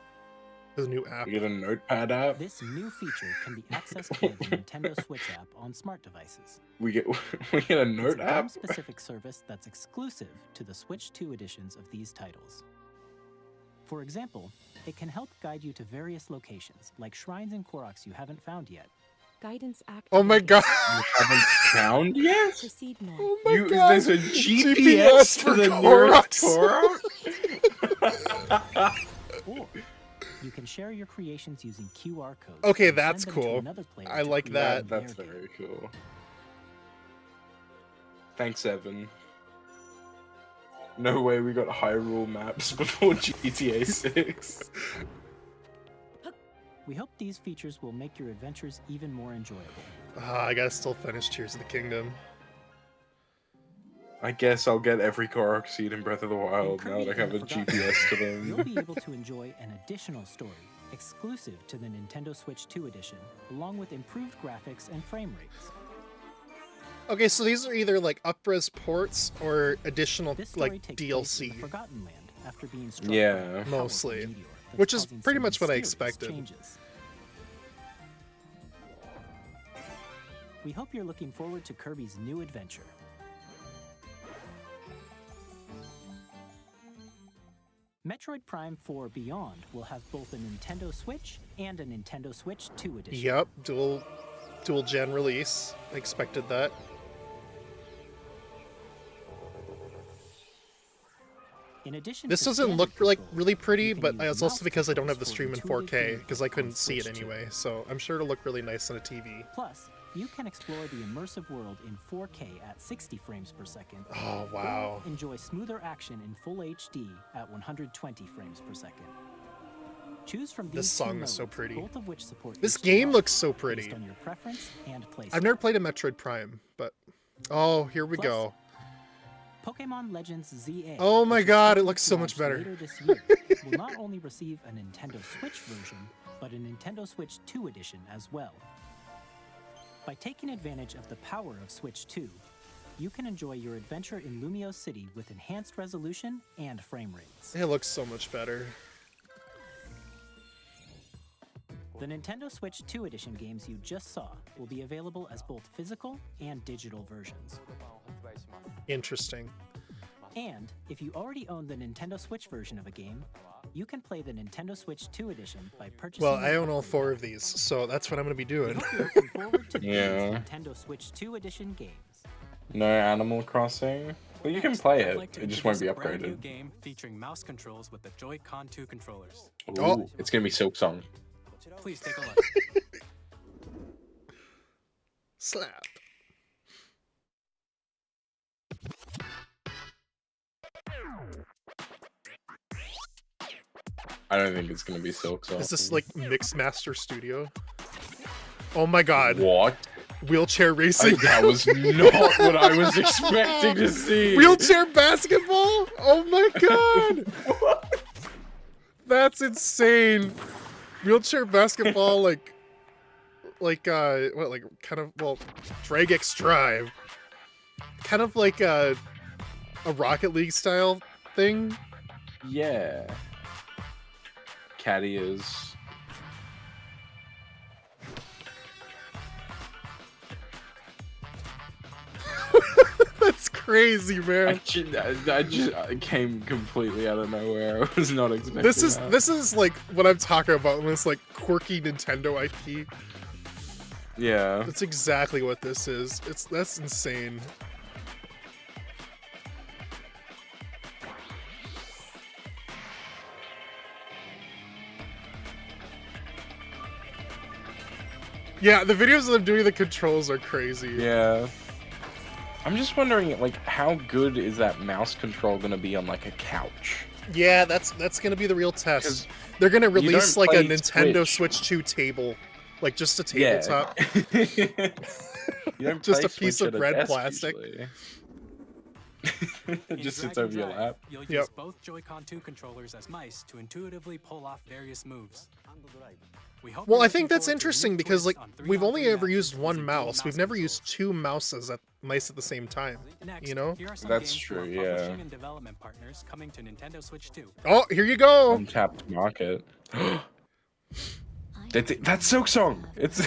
There's a new app.
We get a notepad app.
This new feature can be accessed via the Nintendo Switch app on smart devices.
We get we get a
It's
note
a
app.
game-specific service that's exclusive to the Switch 2 editions of these titles. For example, it can help guide you to various locations, like shrines and Koroks you haven't found yet.
Guidance activated.
Oh my god.
You haven't found yet?
Proceed now.
Oh my
You,
god.
there's a GPS to the nearest Korok?
Or you can share your creations using QR codes.
Okay,
and
that's
send them to
cool.
another player
I
to
like
create
that.
their
That's
game.
very cool. Thanks, Evan. No way we got Hyrule maps before GTA 6.
We hope these features will make your adventures even more enjoyable.
I gotta still finish Tears of the Kingdom.
I guess I'll get every Korok seed in Breath of the Wild now that I have a GPS to
You'll
them.
be able to enjoy an additional story exclusive to the Nintendo Switch 2 edition, along with improved graphics and frame rates.
Okay, so these are either like up-res ports or additional
This story
like
takes place in
DLC.
the Forgotten Land after being struck
Yeah.
by a powerful
Mostly.
meteor that's
Which is
causing
pretty
some
much what I
mysterious
expected.
changes. We hope you're looking forward to Kirby's new adventure. Metroid Prime 4 Beyond will have both a Nintendo Switch and a Nintendo Switch 2 edition.
Yep, dual gen release. I expected that.
In addition
This
to
doesn't
standard
look like
controls,
really pretty,
you can
but
use
it's
mouse
also because I don't have the
controls
stream in
for intuitive
4K because I
gameplay
couldn't
on
see it
Switch 2.
anyway. So I'm sure it'll look really nice on a TV.
Plus, you can explore the immersive world in 4K at 60 frames per second.
Oh wow!
Or enjoy smoother action in full HD at 120 frames per second. Choose from these
This song
two
is so
modes,
pretty.
both of which support
This
HDR,
game looks so
based
pretty.
on your preference and play
I've never played a Metroid Prime, but oh, here we
Plus,
go.
Pokemon Legends ZA.
Oh my
which is
god, it
scheduled
looks
to
so much
launch
better.
later this year, will not only receive a Nintendo Switch version, but a Nintendo Switch 2 edition as well. By taking advantage of the power of Switch 2, you can enjoy your adventure in Lumio City with enhanced resolution and frame rates.
It looks so much better.
The Nintendo Switch 2 edition games you just saw will be available as both physical and digital versions.
Interesting.
And if you already own the Nintendo Switch version of a game, you can play the Nintendo Switch 2 edition by purchasing.
Well, I
the
own all
upgrade
4 of these, so that's what I'm gonna be
We
doing.
hope you're looking forward to these
Yeah.
Nintendo Switch 2 edition games.
No Animal Crossing? Well, you can
Next,
play
I'd
it.
like to
It just won't be
introduce a brand new
upgraded.
game featuring mouse controls with the Joy-Con 2 controllers.
Ooh,
Oh.
it's gonna be Silksong.
Please take a look.
Slap.
I don't think it's gonna be Silksong.
Is this like Mixmaster Studio? Oh my god.
What?
Wheelchair racing.
That was not what I was expecting to see.
Wheelchair basketball? Oh my god. That's insane. Wheelchair basketball like kind of, well, Drag X Drive. Kind of like a Rocket League style thing.
Yeah. Caddy is.
That's crazy, man.
I came completely out of nowhere. I was not expecting
This
that.
is like what I'm talking about when it's like quirky Nintendo IP.
Yeah.
That's exactly what this is. That's insane. Yeah, the videos of them doing the controls are crazy.
Yeah. I'm just wondering, like, how good is that mouse control gonna be on like a couch?
Yeah, that's gonna be the real test.
'Cause
They're gonna
you
release
don't
like a
play
Nintendo
Switch.
Switch 2 table, like just a
Yeah.
tabletop.
You don't
Just
play
a piece
Switch
of
at
red
desk
plastic.
usually.
In
It just sits
Drag and
over your
Drive,
lap.
You'll use
Yep.
both Joy-Con 2 controllers as mice to intuitively pull off various moves. We hope
Well,
you're
I think
looking
that's
forward to a
interesting
new
because
twist
like
on
we've only
3-on-3
ever used
matches
one
using dual
mouse. We've never
controls.
used two mice at the same time.
Next,
You know?
here are some
That's
games from our
true, yeah.
publishing and development partners coming to Nintendo Switch 2.
Oh, here you go.
Untapped market. That's Silksong. It's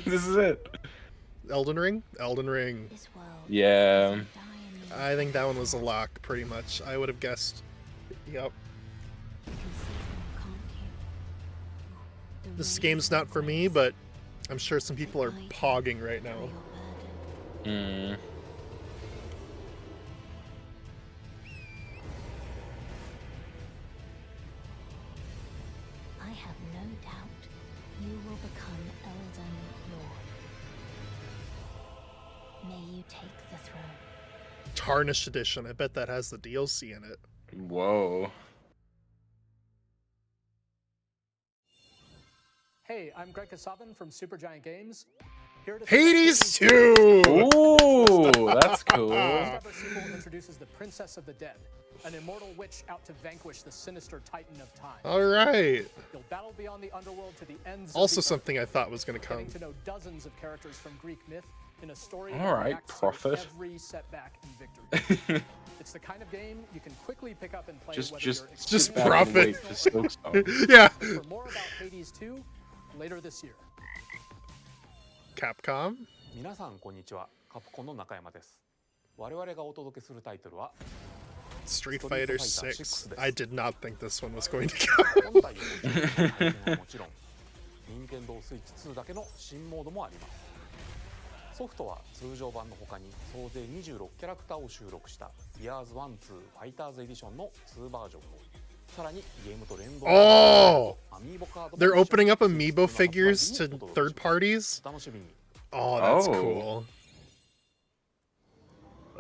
this is it.
Elden Ring? Elden Ring.
Yeah.
I think that one was a lock, pretty much. I would have guessed. Yep. This game's not for me, but I'm sure some people are pogging right now.
Mm.
I have no doubt you will become Elden Lord. May you take the throne.
Tarnished Edition. I bet that has the DLC in it.
Whoa.
Hey, I'm Greg Kasavin from Supergiant Games. Here to
Hades 2!
Ooh, that's cool.
The sequel introduces the Princess of the Dead, an immortal witch out to vanquish the sinister Titan of Time.
Alright.
You'll battle beyond the underworld to the ends
Also
of the
something I thought was going to come.
Getting to know dozens of characters from Greek myth in a story
Alright,
that
Prophet.
every setback and victory. It's the kind of game you can quickly pick up and play
Just
Prophet.
For Silksong.
Yeah.
For more about Hades 2, later this year.
Capcom?
皆さんこんにちは。カプコンの中山です。我々がお届けするタイトルは
Street Fighter 6. I did not think this one was going to
本体をもちろん、任天堂スイッチ2だけの新モードもあります。ソフトは通常版の他に総勢26キャラクターを収録した Years 1-2 Fighters Edition の2バージョンを。
Oh! They're opening up amiibo figures to third parties? Oh, that's cool.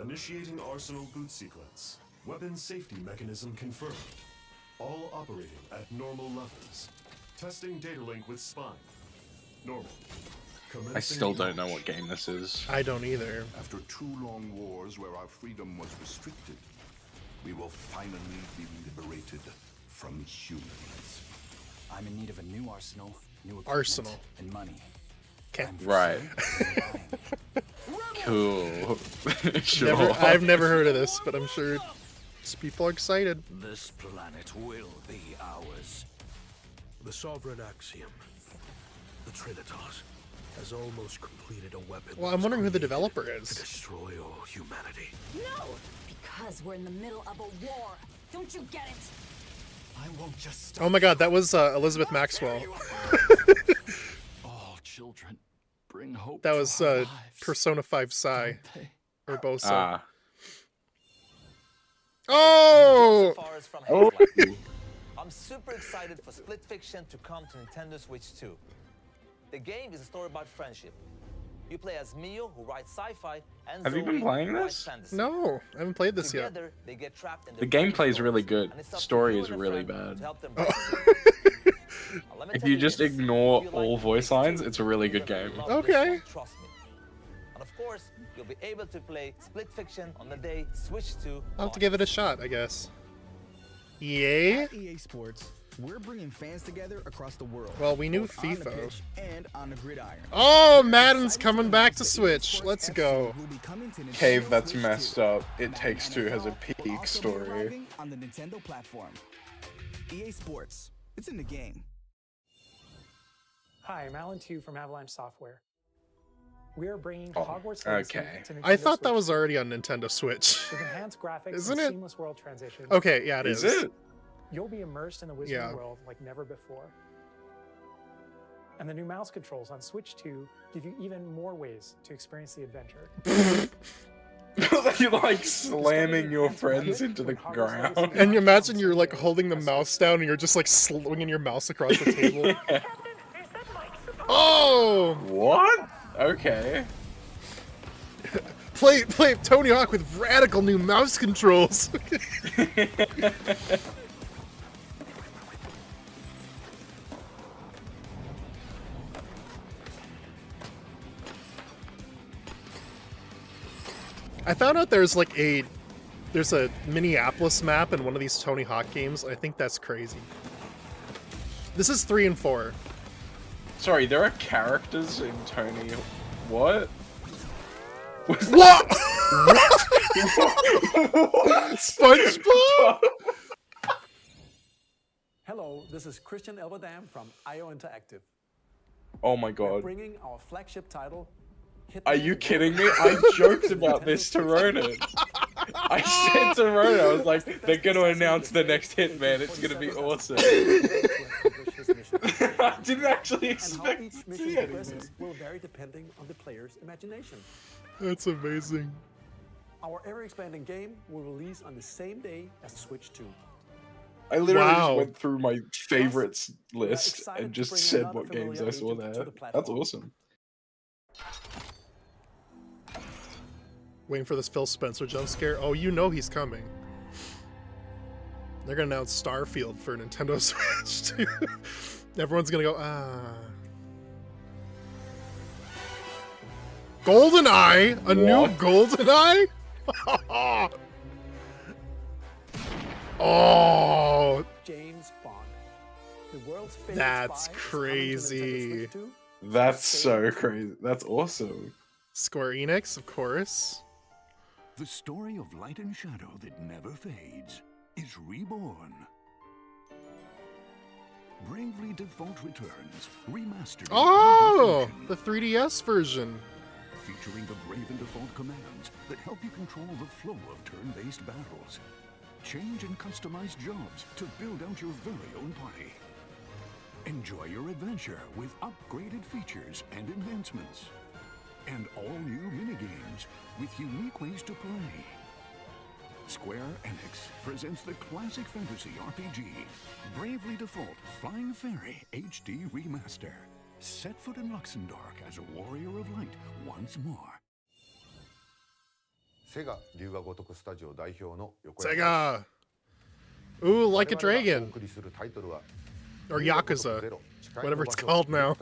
Initiating Arsenal boot sequence. Weapon safety mechanism confirmed. All operating at normal levels. Testing data link with spine. Normal.
I still don't know what game this is.
I don't either.
After 2 long wars where our freedom was restricted, we will finally be liberated from humans.
I'm in need of a new arsenal, new
Arsenal
and money.
Okay.
Right. Cool. Sure.
I've never heard of this, but I'm sure people are excited.
This planet will be ours. The Sovereign Axiom, the Trinitas, has almost completed a weapon.
Well, I'm wondering who the developer is.
To destroy all humanity.
No! Because we're in the middle of a war. Don't you get it?
I won't just
Oh my god, that was Elizabeth Maxwell.
All children bring hope.
That was Persona 5 Psy. Or Bosa.
Ah.
Oh!
Oh! I'm super excited for Split Fiction to come to Nintendo Switch 2. The game is a story about friendship. You play as Mio, who writes sci-fi, and
Have you been
Zoe,
playing
who writes
this?
fantasy.
No, I haven't played this yet.
Together, they get trapped in
The gameplay is really good. The story is really bad. If you just ignore all voice lines, it's a really good game.
Okay.
Trust me. And of course, you'll be able to play Split Fiction on the day Switch 2.
I'll have to give it a shot, I guess. EA?
At EA Sports, we're bringing fans together across the world.
Well, we knew
both on the
FIFA.
pitch and on the gridiron.
Oh, Madden's coming back to Switch. Let's go.
Cave, that's messed up. It Takes Two has a peak story.
On the Nintendo platform. EA Sports, it's in the game.
Hi, I'm Alan Tu from Avalanche Software. We are bringing
Oh,
Hogwarts Legacy
okay.
to Nintendo
I thought that
Switch
was already on Nintendo Switch.
with enhanced graphics
Isn't
and
it?
seamless world transition.
Okay, yeah, it is.
Is it?
You'll be immersed in the Wizarding
Yeah.
world like never before. And the new mouse controls on Switch 2 give you even more ways to experience the adventure.
You like slamming your friends into the ground.
And you imagine you're like holding the mouse down and you're just like swinging your mouse across the table. Oh!
What? Okay.
Play Tony Hawk with radical new mouse controls. I found out there's a Minneapolis map in one of these Tony Hawk games. I think that's crazy. This is 3 and 4.
Sorry, there are characters in Tony. What?
What? SpongeBob?
Hello, this is Christian Elverdam from IO Interactive.
Oh my
We're
god.
bringing our flagship title.
Are you kidding me? I joked about this to Ronan. I said to Ronan, I was like, they're gonna announce the next Hitman, it's gonna be awesome. I didn't actually expect
and how each
to
mission
see
progresses
anything.
will vary depending on the player's imagination.
That's amazing.
Our ever-expanding game will release on the same day as Switch 2.
I literally
Wow.
just went through my favorites list
excited
and
to
just
bring
said
another
what games I
familiar
saw
agent to
there.
the
That's
platform.
awesome.
Waiting for this Phil Spencer jump scare. Oh, you know he's coming. They're gonna announce Starfield for Nintendo Switch too. Everyone's gonna go, GoldenEye? A new GoldenEye? Oh,
James Bond. The world's favorite
that's
spy is
crazy.
That's so crazy. That's awesome.
Square Enix, of course.
The story of light and shadow that never fades is reborn. Bravely Default returns, remastered.
Oh, the 3DS version.
Featuring the Brave and Default commands that help you control the flow of turn-based battles. Change and customize jobs to build out your very own party. Enjoy your adventure with upgraded features and enhancements. And all new minigames with unique ways to play. Square Enix presents the classic fantasy RPG, Bravely Default Flying Fairy HD Remaster. Set foot in Luxembourg as a warrior of light once more.
Sega! Ooh, Like a Dragon! Or Yakuza. Whatever it's called now.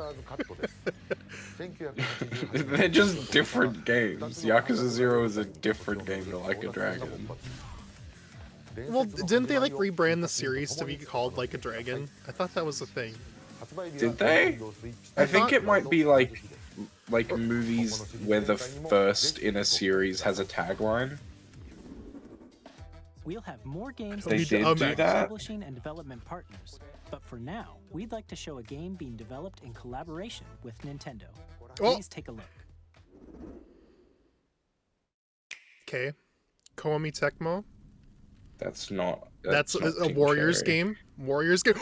They're just different games. Yakuza 0 is a different game to Like a Dragon.
Well, didn't they like rebrand the series to be called Like a Dragon? I thought that was the thing.
Did they? I think it might be like movies where the first in a series has a tagline.
We'll have more games
They
and
did do that?
publishing and development partners. But for now, we'd like to show a game being developed in collaboration with Nintendo. Please take a look.
Okay. Koami Tecmo.
That's not
a Warriors game. Warriors game.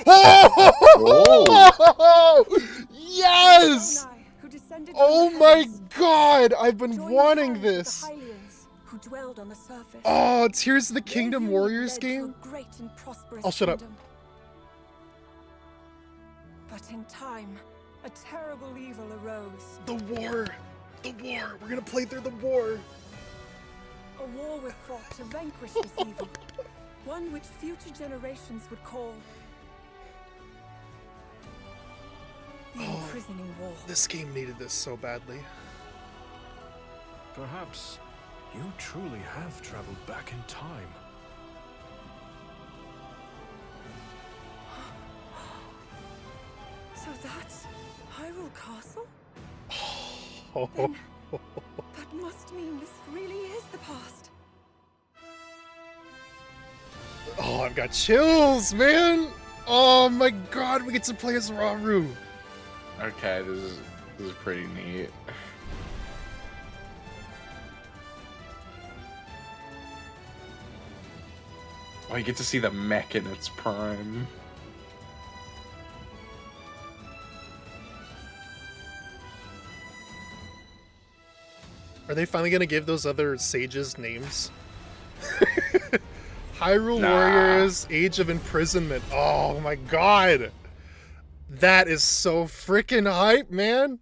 Yes! Oh my god! I've been wanting this.
Who dwelled on the surface.
Oh, Tears of the Kingdom Warriors game? I'll shut up.
But in time, a terrible evil arose.
The war! The war! We're gonna play through the war!
A war was fought to vanquish this evil. One which future generations would call the Imprisoning War.
This game needed this so badly.
Perhaps you truly have traveled back in time.
So that's Hyrule Castle?
Oh.
That must mean this really is the past.
Oh, I've got chills, man! Oh my god, we get to play as Rauru!
Okay, this is pretty neat. Oh, you get to see the mech in its prime.
Are they finally gonna give those other sages names? Hyrule Warriors, Age of Imprisonment. Oh my god! That is so freaking hype, man!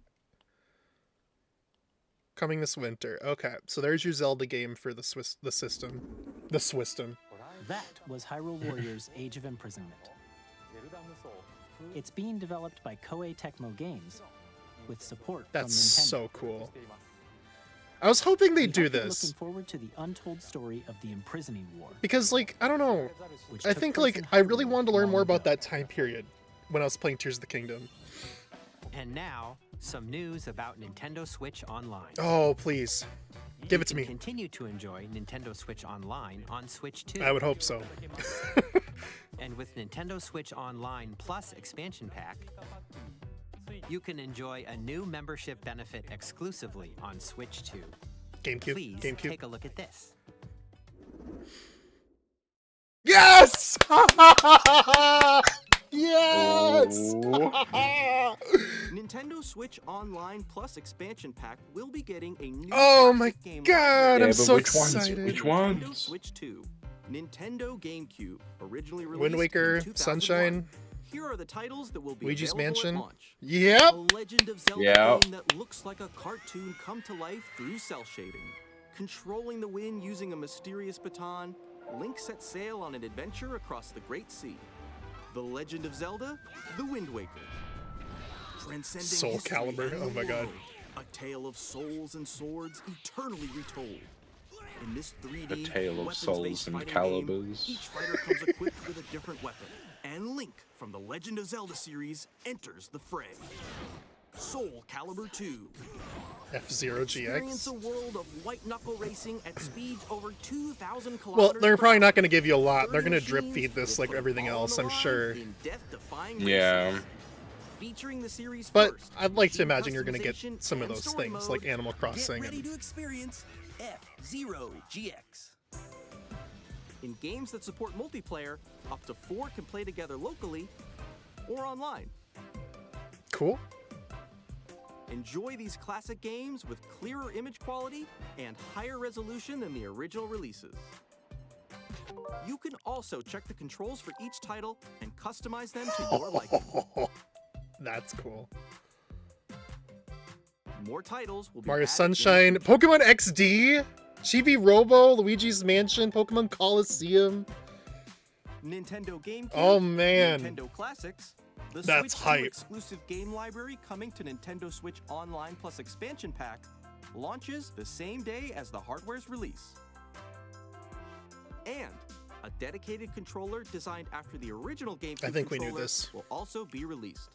Coming this winter. Okay, so there's your Zelda game for the system. The Swistom.
That was Hyrule Warriors Age of Imprisonment. It's being developed by Koei Tecmo Games with support from Nintendo.
That's so cool. I was hoping they'd do this.
Looking forward to the untold story of the Imprisoning War.
Because, like, I don't know. I think, like, I really wanted to learn more about that time period when I was playing Tears of the Kingdom.
And now, some news about Nintendo Switch Online.
Oh, please. Give it to me.
Continue to enjoy Nintendo Switch Online on Switch 2.
I would hope so.
And with Nintendo Switch Online Plus expansion pack, you can enjoy a new membership benefit exclusively on Switch 2.
GameCube.
Please
GameCube.
take a look at this.
Yes! Yes!
Nintendo Switch Online Plus expansion pack will be getting a new
Oh my
game
god, I'm so
excited.
Nintendo
ones?
Switch 2, Nintendo GameCube, originally released
Wind Waker,
in 2001.
Sunshine.
Here are the titles that will be
Luigi's
available
Mansion.
at launch.
Yep.
A Legend of Zelda
Yep.
game that looks like a cartoon come to life through cell shading. Controlling the wind using a mysterious baton, Link sets sail on an adventure across the Great Sea. The Legend of Zelda: The Wind Waker. Transcending
Soul
history
Calibur,
and
oh my god.
world, a tale of souls and swords eternally retold. In this 3D
A tale of
weapons-based
souls and
fighting game,
calibers.
each fighter comes equipped with a different weapon, and Link from the Legend of Zelda series enters the fray. Soul Calibur 2.
F-Zero
Experience
GX.
a world of white knuckle racing at speeds over 2,000
Well,
kilometers
they're
per
probably
hour.
not going to give you a lot. They're going to drip feed this like everything else, I'm sure.
In death-defying
Yeah.
races. Featuring the series
But
first,
I'd like to
team
imagine you're going to get
customization
some of
and
those
story
things,
mode.
like Animal Crossing.
Get ready
And
to experience F-Zero GX. In games that support multiplayer, up to 4 can play together locally or online.
cool.
Enjoy these classic games with clearer image quality and higher resolution than the original releases. You can also check the controls for each title and customize them to your liking.
That's cool.
More titles will be
Mario
added
Sunshine, Pokemon XD, Chibi Robo, Luigi's Mansion, Pokemon Coliseum.
Nintendo GameCube.
Oh, man.
Nintendo Classics. The
That's
Switch 2
hype.
exclusive game library coming to Nintendo Switch Online Plus expansion pack launches the same day as the hardware's release. And a dedicated controller designed after the original GameCube
I think we knew
controller
this.
will also be released.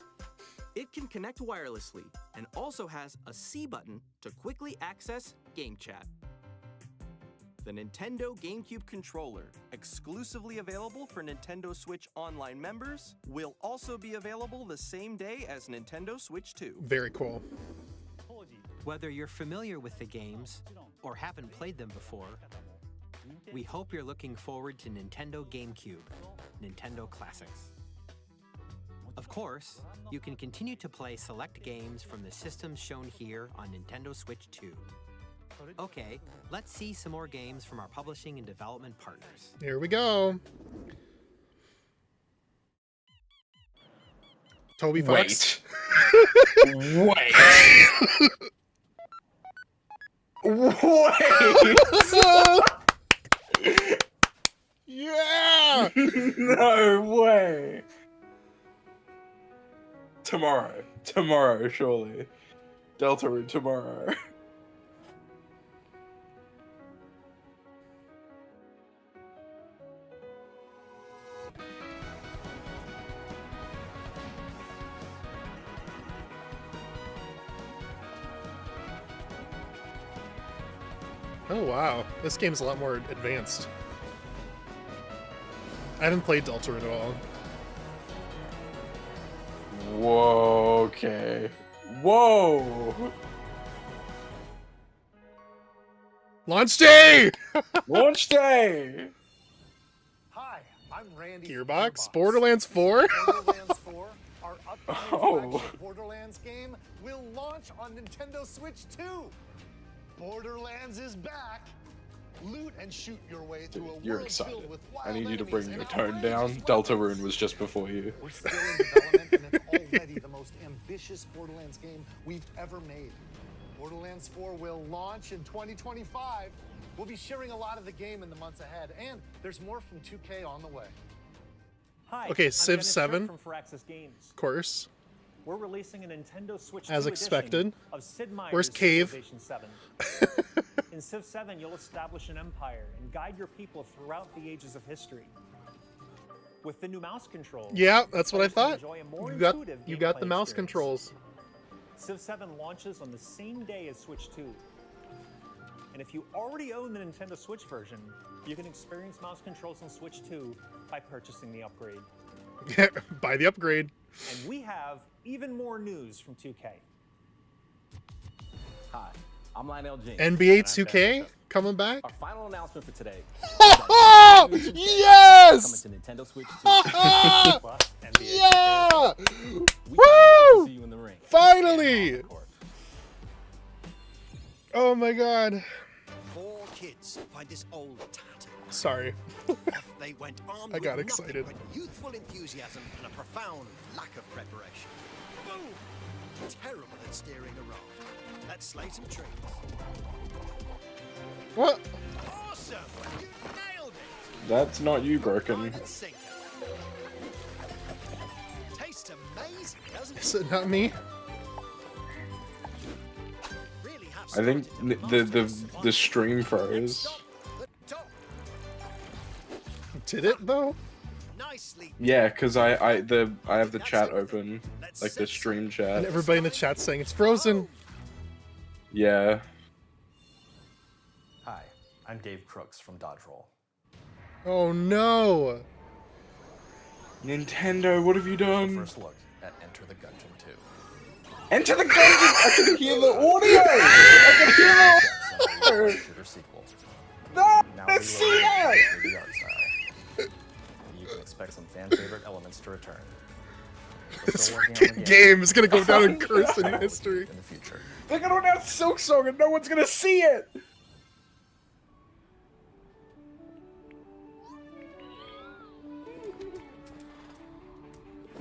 It can connect wirelessly and also has a C button to quickly access Game Chat. The Nintendo GameCube controller, exclusively available for Nintendo Switch Online members, will also be available the same day as Nintendo Switch 2.
Very cool.
Whether you're familiar with the games or haven't played them before, we hope you're looking forward to Nintendo GameCube, Nintendo Classics. Of course, you can continue to play select games from the systems shown here on Nintendo Switch 2. Okay, let's see some more games from our publishing and development partners.
Here we go. Toby Fox.
Wait.
Yeah!
No way. Tomorrow, surely. Deltarune tomorrow.
Oh wow, this game's a lot more advanced. I haven't played Deltarune at all.
Whoa, okay. Whoa!
Launch day!
Launch day!
Hi, I'm Randy.
Gearbox? Borderlands 4?
Borderlands 4, our upcoming
Oh.
flagship Borderlands game, will launch on Nintendo Switch 2. Borderlands is back. Loot and shoot your way through a
You're
world
excited.
filled with wild
I need you to
enemies
bring
and
your tone down.
outrageous weapons.
Deltarune was just before you.
We're still in development, and it's already the most ambitious Borderlands game we've ever made. Borderlands 4 will launch in 2025. We'll be sharing a lot of the game in the months ahead, and there's more from 2K on the way.
Hi,
Okay,
I'm
Civ
Dennis
7.
Tripp from Firaxis Games.
Of course.
We're releasing a Nintendo Switch 2
As
edition
expected.
of Sid Meier's
Where's Cave?
Civilization 7. In Civ 7, you'll establish an empire and guide your people throughout the ages of history. With the new mouse controls,
Yeah, that's what I
players can
thought.
enjoy a more
You got
intuitive
the
gameplay
mouse
experience.
controls.
Civ 7 launches on the same day as Switch 2. And if you already own the Nintendo Switch version, you can experience mouse controls on Switch 2 by purchasing the upgrade.
Buy the upgrade.
And we have even more news from 2K.
Hi, I'm Lionel James.
NBA
and I'm Ben
2K
Bishop.
coming back.
Our final announcement for today.
Oh, yes!
Coming to Nintendo Switch 2.
Plus, NBA
Yeah!
2K. We can't wait to
Woo!
see you in the ring.
Finally! Oh my god.
4 kids find this old tattoo.
Sorry.
Off they went armed
I got
with nothing
excited.
but youthful enthusiasm and a profound lack of preparation. Boom! Terrible at steering a raft. Let's slay some trees.
What?
Awesome! You nailed it!
That's not you, Broken.
Tastes amazing, doesn't it?
Is it not me?
I think the stream froze.
Did it though?
Yeah, because I have the chat open, like the stream chat.
And everybody in the chat saying it's frozen.
Yeah.
Hi, I'm Dave Crooks from Dodge Roll.
Oh no!
Nintendo, what have you done?
First look at Enter the Gungeon 2.
Enter the Gungeon! I can hear the audio! I can hear the audio!
Shooter sequel.
No!
Now
Let's see
reloaded
that!
in 3D art style. You can expect some fan favorite elements to return. We're
This
still working on the
freaking game is gonna go down in curse in history.
in the future.
They're gonna announce Silk Song and no one's gonna see it!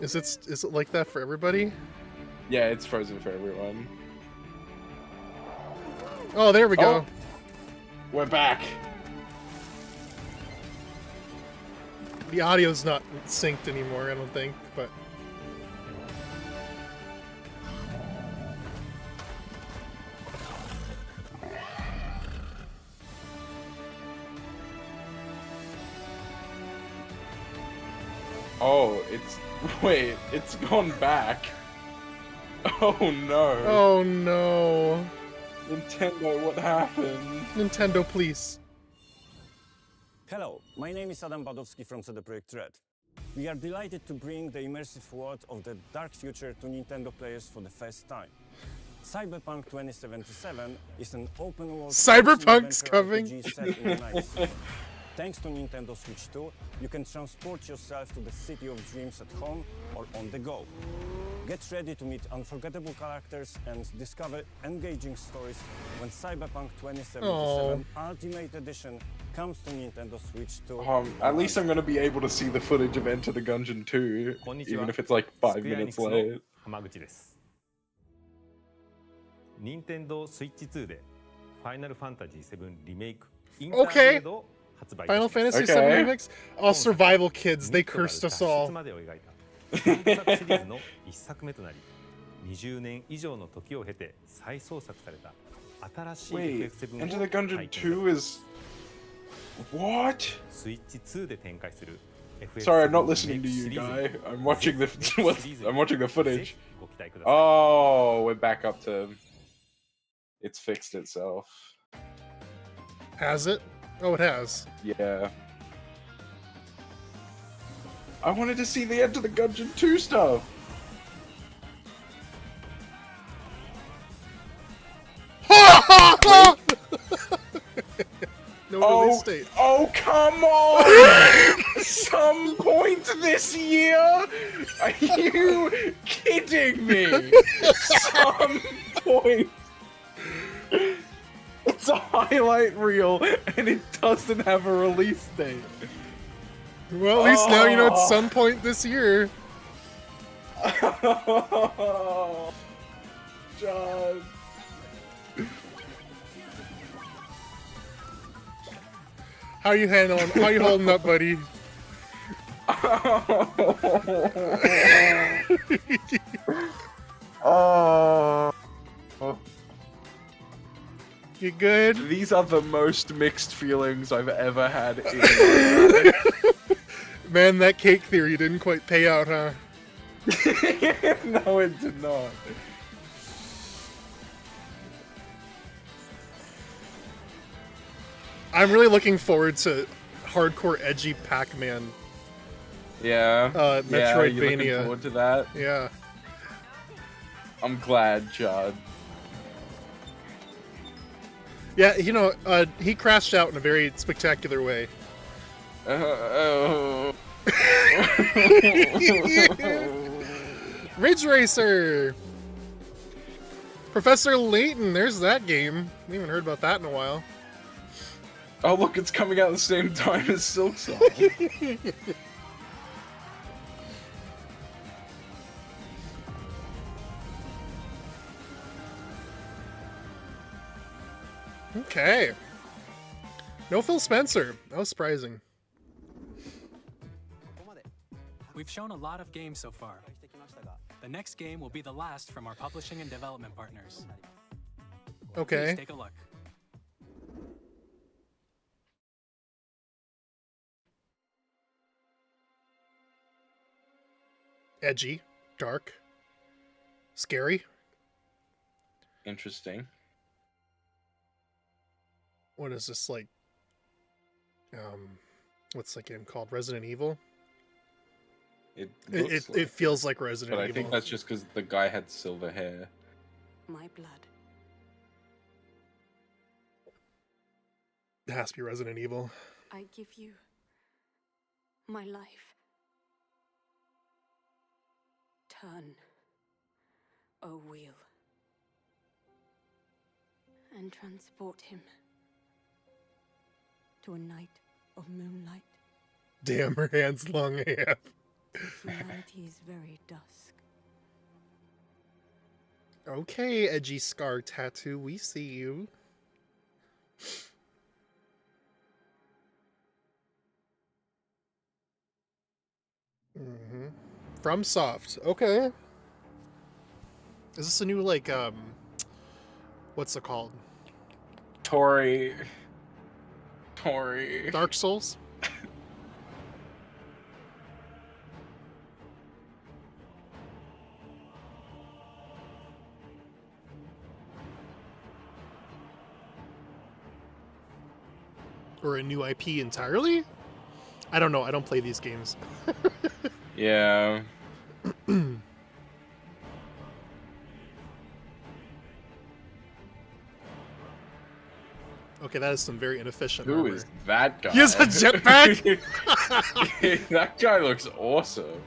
Is it like that for everybody?
Yeah, it's frozen for everyone.
Oh, there we go.
Oh, we're back.
The audio's not synced anymore, I don't think, but...
Oh, it's... Wait, it's gone back. Oh no.
Oh no.
Nintendo, what happened?
Nintendo, please.
Hello, my name is Adam Badowski from CD Projekt Red. We are delighted to bring the immersive world of the dark future to Nintendo players for the first time. Cyberpunk 2077 is an open-world
Cyberpunk's coming.
RPG set in the Night City. Thanks to Nintendo Switch 2, you can transport yourself to the city of dreams at home or on the go. Get ready to meet unforgettable characters and discover engaging stories when Cyberpunk 2077 Ultimate Edition comes to Nintendo Switch 2.
At least I'm gonna be able to see the footage of Enter the Gungeon 2, even if it's like 5 minutes late.
浜口です。任天堂スイッチ2でファイナルファンタジー7リメイクインターグレードを発売いたします。
Final Fantasy VII Remix? All survival kids, they cursed us all.
までを描いた本作シリーズの1作目となり、20年以上の時を経て再創作された新しい
Wait,
FF7 を
Enter the Gungeon 2 is... What?
スイッチ2で展開する
Sorry, I'm not listening to you, guy. I'm watching the I'm watching the footage. Oh, we're back up to. It's fixed itself.
Has it? Oh, it has.
Yeah. I wanted to see the Enter the Gungeon 2 stuff.
No release date.
Oh, come on! Some point this year? Are you kidding me? Some point. It's a highlight reel and it doesn't have a release date.
Well, at least now you know at some point this year.
John.
How you handling? How you holding up, buddy? You good?
These are the most mixed feelings I've ever had in my life.
Man, that cake theory didn't quite pay out, huh?
No, it did not.
I'm really looking forward to hardcore edgy Pac-Man.
Yeah.
Metroidvania.
Yeah, you're looking forward to that?
Yeah.
I'm glad, Judd.
Yeah, you know, he crashed out in a very spectacular way. Ridge Racer! Professor Layton, there's that game. We haven't heard about that in a while.
Oh look, it's coming out at the same time as Silk Song.
Okay. No Phil Spencer. That was surprising.
We've shown a lot of games so far. The next game will be the last from our publishing and development partners.
Okay.
Please take a look.
Edgy, dark, scary.
Interesting.
What is this, like, what's that game called? Resident Evil? It feels like Resident
But
Evil.
I think that's just because the guy had silver hair.
My blood.
It has to be Resident Evil.
I give you my life. Turn, O wheel, and transport him to a night of moonlight.
Damn, her hand's long AF.
Humanity's very dusk.
Okay, edgy scar tattoo, we see you. From Soft. Okay. Is this a new, like, what's it called?
Tory.
Dark Souls? Or a new IP entirely? I don't know. I don't play these games.
Yeah.
Okay, that is some very inefficient
Who
armor.
is that guy?
He has a jetpack?
That guy looks awesome.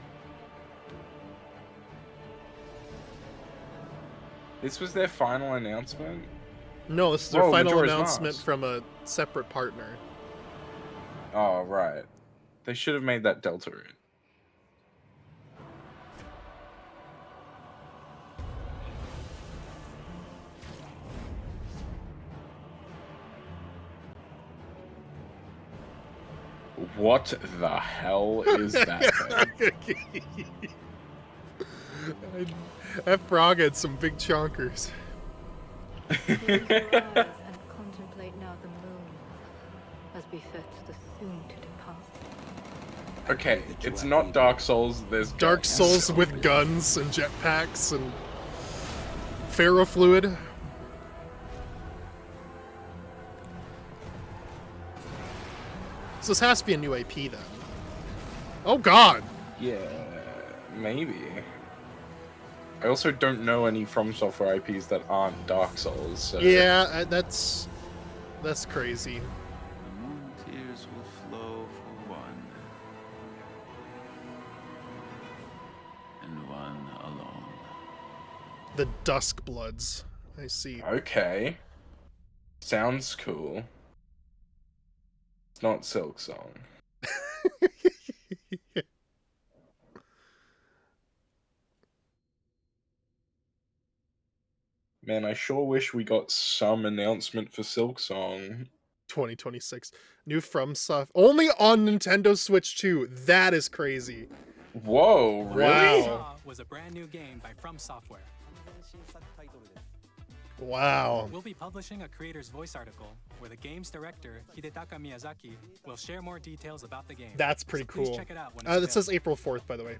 This was their final announcement?
No, this is their
Whoa,
final
Majora's
announcement
Mask.
from a separate partner.
Oh, right. They should have made that Deltarune. What the hell is that thing?
That frog had some big chonkers.
Close your eyes and contemplate now the moon, as befits the soon to depart.
Okay, it's not Dark Souls, there's
Dark
guns.
Souls with guns and jetpacks and ferrofluid. So this has to be a new IP then. Oh god!
Yeah, maybe. I also don't know any From Software IPs that aren't Dark Souls, so...
Yeah, that's crazy.
The moon tears will flow for one, and one alone.
The Dusk Bloods. I see.
Okay. Sounds cool. It's not Silk Song. Man, I sure wish we got some announcement for Silk Song.
2026. New FromSoft. Only on Nintendo Switch 2. That is crazy.
Whoa, really?
Wow.
Was a brand new game by From Software.
Wow.
We'll be publishing a creator's voice article where the game's director, Hidetaka Miyazaki, will share more details about the game.
That's pretty
So please
cool.
check it out when
That
it's
says
available.
April 4th, by the way,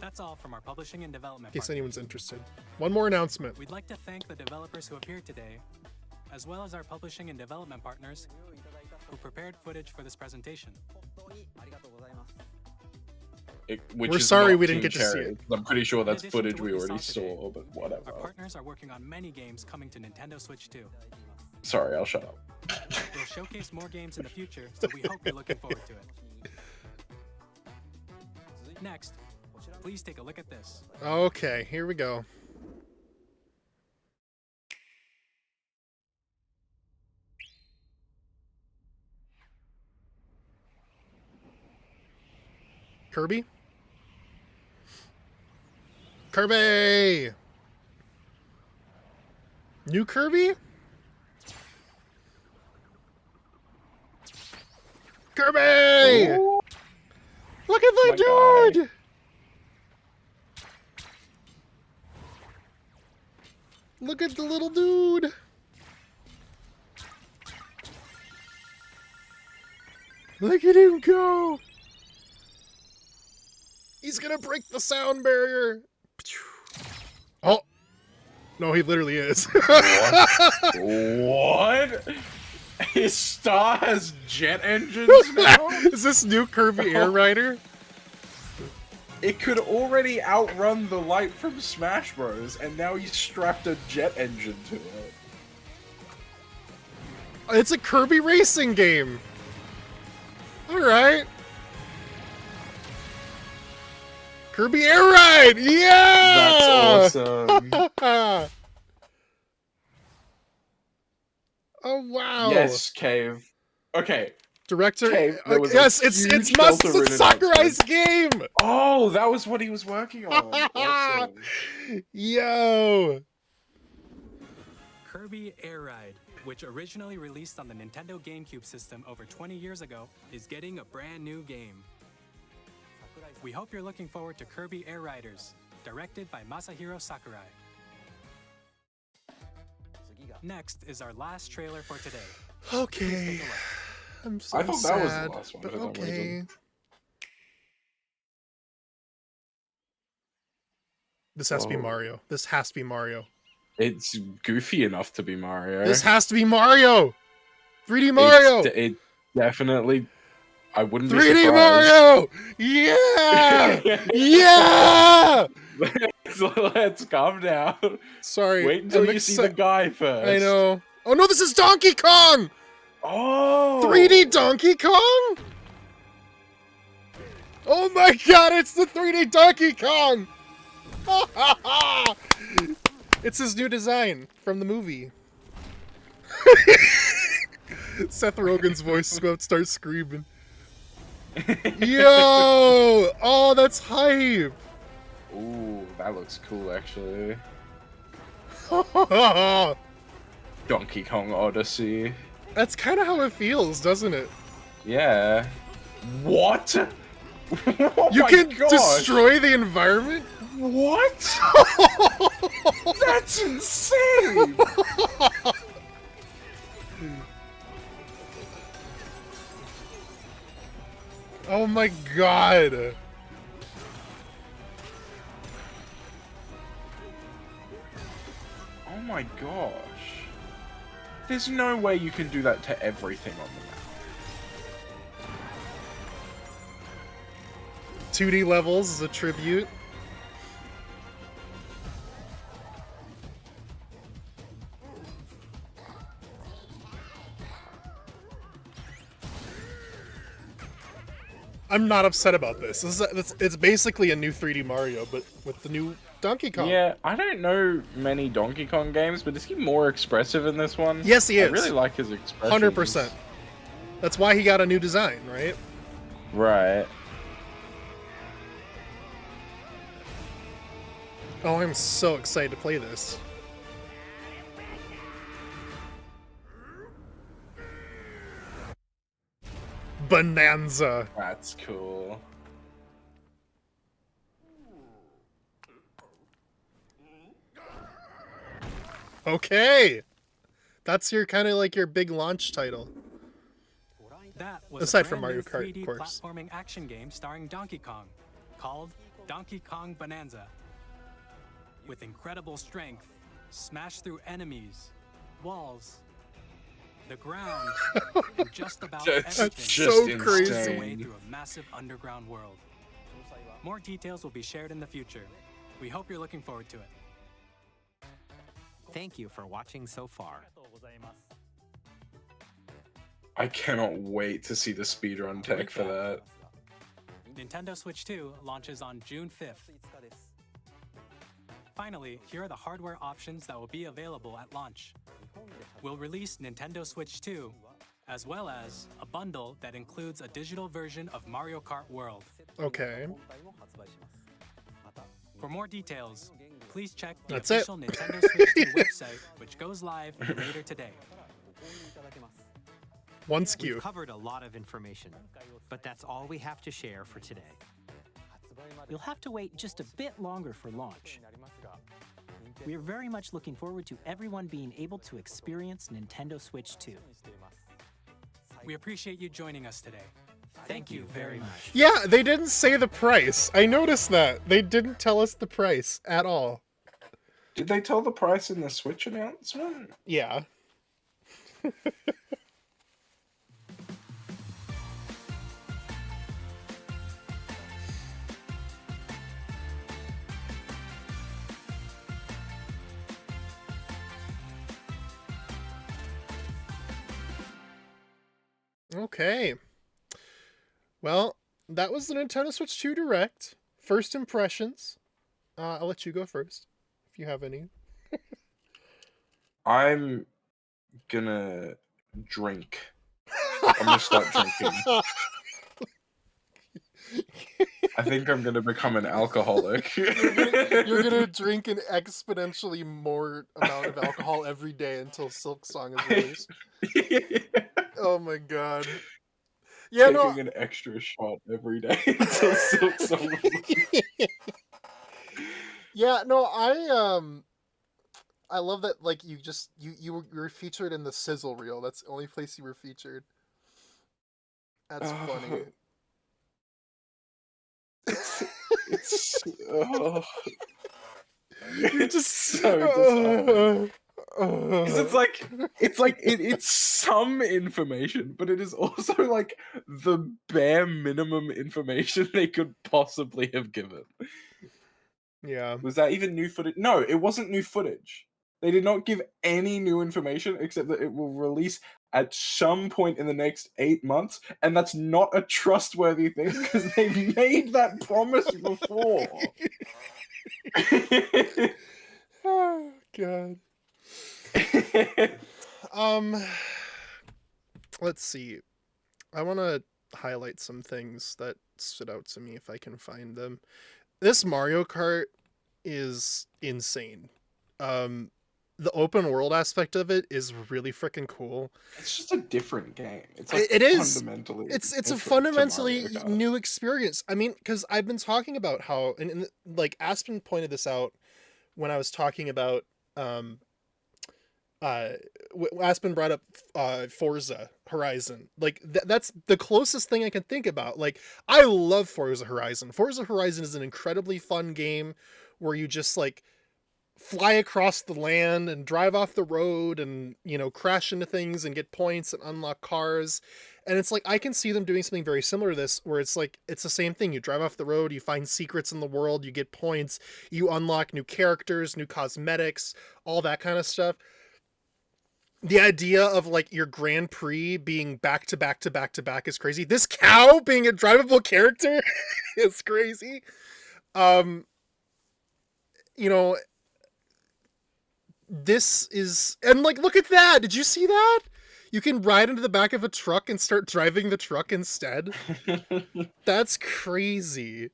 That's all from our publishing and development
in case
partners.
anyone's interested. One more announcement.
We'd like to thank the developers who appeared today, as well as our publishing and development partners who prepared footage for this presentation.
Which
We're
is
sorry
not
we didn't
Team
get to see
Cherry.
it.
I'm pretty sure that's
In addition to
footage
what
we
you
already
saw today,
saw, but whatever.
Our partners are working on many games coming to Nintendo Switch 2.
Sorry, I'll shut up.
We'll showcase more games in the future, so we hope you're looking forward to it. Next, please take a look at this.
Okay, here we go. Kirby? Kirby! New Kirby? Kirby!
Ooh.
Look at that
My
dude! Look at the little dude! Look at him go! He's gonna break the sound barrier! Oh! No, he literally is.
What? His star has jet engines now?
Is this new Kirby Air Rider?
It could already outrun the light from Smash Bros, and now he's strapped a jet engine to it.
It's a Kirby racing game. Alright. Kirby Air Ride! Yeah!
That's awesome.
Oh wow!
Yes, Cave. Okay.
Director.
Cave,
Yes, it's Sakurai's game.
Oh, that was what he was working on. Awesome.
Yo.
Kirby Air Ride, which originally released on the Nintendo GameCube system over 20 years ago, is getting a brand new game. We hope you're looking forward to Kirby Air Riders, directed by Masahiro Sakurai. Next is our last trailer for today.
Okay. I'm so
I thought
sad,
that was the last one.
but
for some
okay.
reason.
This has to be
Whoa.
Mario. This has to be Mario.
It's goofy enough to be Mario.
This has to be Mario. 3D Mario.
It definitely. I wouldn't be
3D
surprised.
Mario. Yeah. Yeah.
Let's calm down.
Sorry.
Wait until
I'm
you see the guy first.
I know. Oh no, this is Donkey Kong.
Oh.
3D Donkey Kong. Oh my god, it's the 3D Donkey Kong. It's his new design from the movie. Seth Rogen's voice starts screaming. Yo! Oh, that's hype!
Ooh, that looks cool, actually. Donkey Kong Odyssey.
That's kind of how it feels, doesn't it?
Yeah. What? Oh
You
my
can
gosh.
destroy the environment?
What? That's insane!
Oh my god!
Oh my gosh. There's no way you can do that to everything on the map.
2D levels is a tribute. I'm not upset about this. It's basically a new 3D Mario, but with the new Donkey Kong.
Yeah, I don't know many Donkey Kong games, but is he more expressive in this one?
Yes, he is.
I really like his expression.
100%. That's why he got a new design, right?
Right.
Oh, I'm so excited to play this. Bonanza.
That's cool.
Okay. That's your kind of like your big launch title.
That was
Aside
a
from
brand
Mario
new
Kart,
3D
of course.
platforming action game starring Donkey Kong, called Donkey Kong Bonanza. With incredible strength, smash through enemies, walls, the ground, and just about
That's
everything.
just
so
Finds
crazy.
its way through a massive underground world. More details will be shared in the future. We hope you're looking forward to it.
Thank you for watching so far.
I cannot wait to see the speedrun tech for that.
Nintendo Switch 2 launches on June 5th. Finally, here are the hardware options that will be available at launch. We'll release Nintendo Switch 2, as well as a bundle that includes a digital version of Mario Kart World.
Okay.
For more details, please check the
That's it.
official Nintendo Switch 2 website, which goes live later today.
One SKU.
We've covered a lot of information, but that's all we have to share for today.
You'll have to wait just a bit longer for launch. We are very much looking forward to everyone being able to experience Nintendo Switch 2.
We appreciate you joining us today. Thank you very much.
Yeah, they didn't say the price. I noticed that. They didn't tell us the price at all.
Did they tell the price in the Switch announcement?
Yeah. Okay. Well, that was the Nintendo Switch 2 Direct. First impressions. I'll let you go first, if you have any.
I'm gonna drink. I'm gonna start drinking. I think I'm gonna become an alcoholic.
You're gonna drink an exponentially more amount of alcohol every day until Silk Song is released. Oh my god. Yeah,
Taking an extra shot every day until Silk Song.
Yeah, no, I love that. Like you were featured in the Sizzle reel. That's the only place you were featured. That's funny.
You're just so disheartening. Because it's some information, but it is also like the bare minimum information they could possibly have given.
Yeah.
Was that even new footage? No, it wasn't new footage. They did not give any new information except that it will release at some point in the next 8 months, and that's not a trustworthy thing because they've made that promise before.
Oh god. Let's see. I want to highlight some things that stood out to me if I can find them. This Mario Kart is insane. The open world aspect of it is really freaking cool.
It's just a different game. It's like
it is
fundamentally.
It's a fundamentally new experience. I mean, because I've been talking about how, and like Aspen pointed this out when I was talking about Aspen brought up Forza Horizon. Like that's the closest thing I can think about. Like I love Forza Horizon. Forza Horizon is an incredibly fun game where you just like fly across the land and drive off the road and, you know, crash into things and get points and unlock cars. And it's like I can see them doing something very similar to this, where it's like it's the same thing. You drive off the road, you find secrets in the world, you get points, you unlock new characters, new cosmetics, all that kind of stuff. The idea of like your Grand Prix being back to back to back to back is crazy. This cow being a drivable character is crazy. You know, this is, and like, look at that. Did you see that? You can ride into the back of a truck and start driving the truck instead. That's crazy.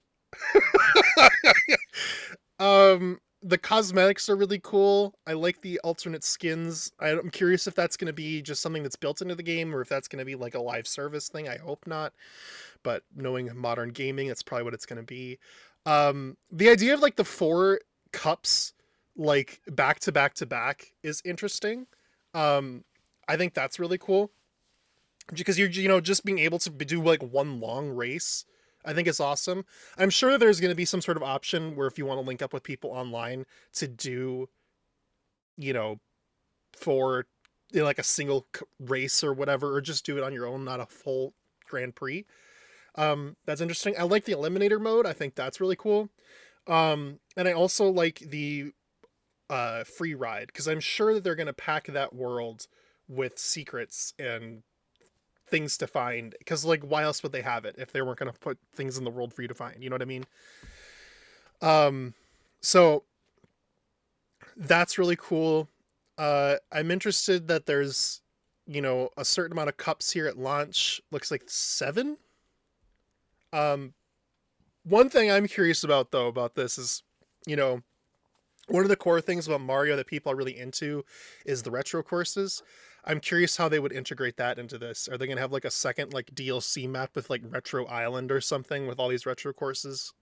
The cosmetics are really cool. I like the alternate skins. I'm curious if that's going to be just something that's built into the game or if that's going to be like a live service thing. I hope not. But knowing modern gaming, that's probably what it's going to be. The idea of like the 4 cups like back to back to back is interesting. I think that's really cool because you're, you know, just being able to do like one long race, I think it's awesome. I'm sure there's going to be some sort of option where if you want to link up with people online to do, you know, for, you know, like a single race or whatever, or just do it on your own, not a full Grand Prix. That's interesting. I like the Eliminator mode. I think that's really cool. And I also like the free ride because I'm sure that they're going to pack that world with secrets and things to find, because like why else would they have it if they weren't going to put things in the world for you to find, you know what I mean? So that's really cool. I'm interested that there's, you know, a certain amount of cups here at launch. Looks like 7. One thing I'm curious about though about this is, you know, one of the core things about Mario that people are really into is the retro courses. I'm curious how they would integrate that into this. Are they going to have like a second like DLC map with like Retro Island or something with all these retro courses?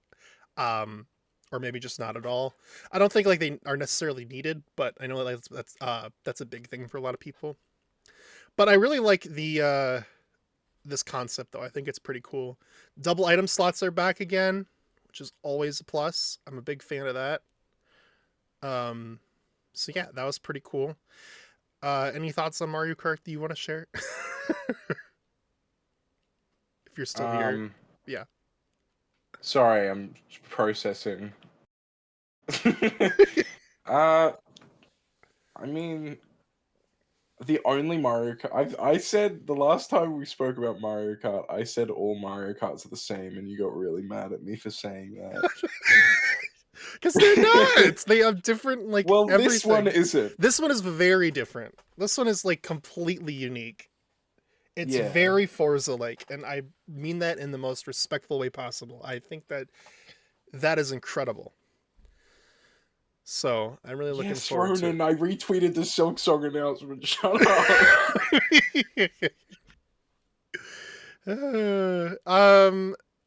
Or maybe just not at all. I don't think like they are necessarily needed, but I know that's a big thing for a lot of people. But I really like the this concept though. I think it's pretty cool. Double item slots are back again, which is always a plus. I'm a big fan of that. So yeah, that was pretty cool. Any thoughts on Mario Kart that you want to share? If you're still here. Yeah.
Sorry, I'm processing. I mean, the only Mario Kart I said the last time we spoke about Mario Kart, I said all Mario Karts are the same, and you got really mad at me for saying that.
Because they're not. They have different like.
Well,
everything.
this one isn't.
This one is very different. This one is like completely unique. It's very Forza-like, and I mean that in the most respectful way possible. I think that is incredible. So I'm really looking forward to it.
I retweeted the Silk Song announcement. Shut up.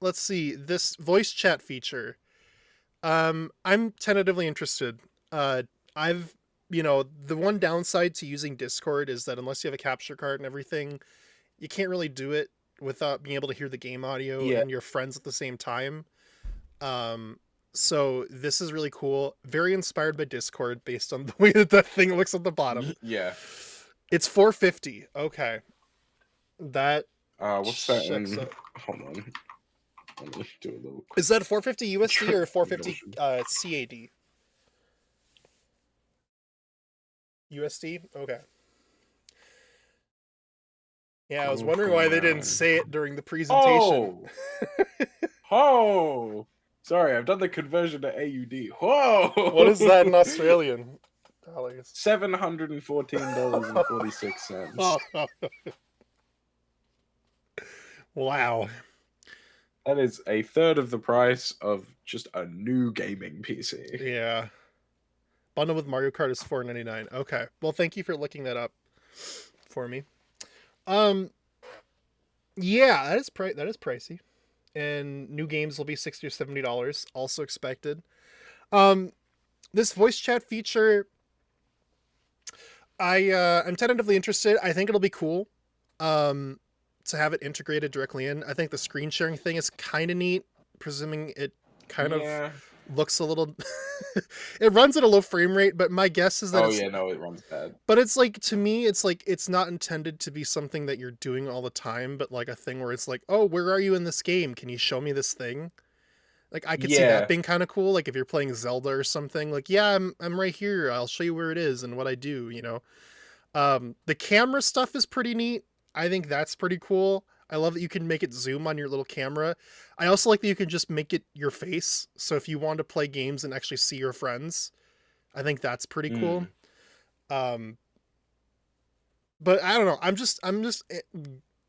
Let's see this voice chat feature. I'm tentatively interested. The one downside to using Discord is that unless you have a capture card and everything, you can't really do it without being able to hear the game audio and your friends at the same time. So this is really cool. Very inspired by Discord based on the way that thing looks at the bottom.
Yeah.
It's $4.50. Okay. That
what's that in? Hold on. Let me do a little.
Is that $4.50 USD or $4.50 CAD? USD? Okay. Yeah, I was wondering why they didn't say it during the presentation.
Oh! Sorry, I've done the conversion to AUD. Whoa!
What is that in Australian dollars?
$714.46.
Wow.
That is a third of the price of just a new gaming PC.
Yeah. Bundle with Mario Kart is $4.99. Okay. Well, thank you for looking that up for me. Yeah, that is pricey. And new games will be $60 or $70, also expected. This voice chat feature, I'm tentatively interested. I think it'll be cool to have it integrated directly in. I think the screen sharing thing is kind of neat, presuming it kind of looks a little it runs at a low frame rate, but my guess is that
it runs bad.
But it's like, to me, it's like it's not intended to be something that you're doing all the time, but like a thing where it's like, oh, where are you in this game? Can you show me this thing? Like I could see that being kind of cool. Like if you're playing Zelda or something, like, yeah, I'm right here. I'll show you where it is and what I do, you know. The camera stuff is pretty neat. I think that's pretty cool. I love that you can make it zoom on your little camera. I also like that you can just make it your face. So if you want to play games and actually see your friends, I think that's pretty cool. But I don't know. I'm just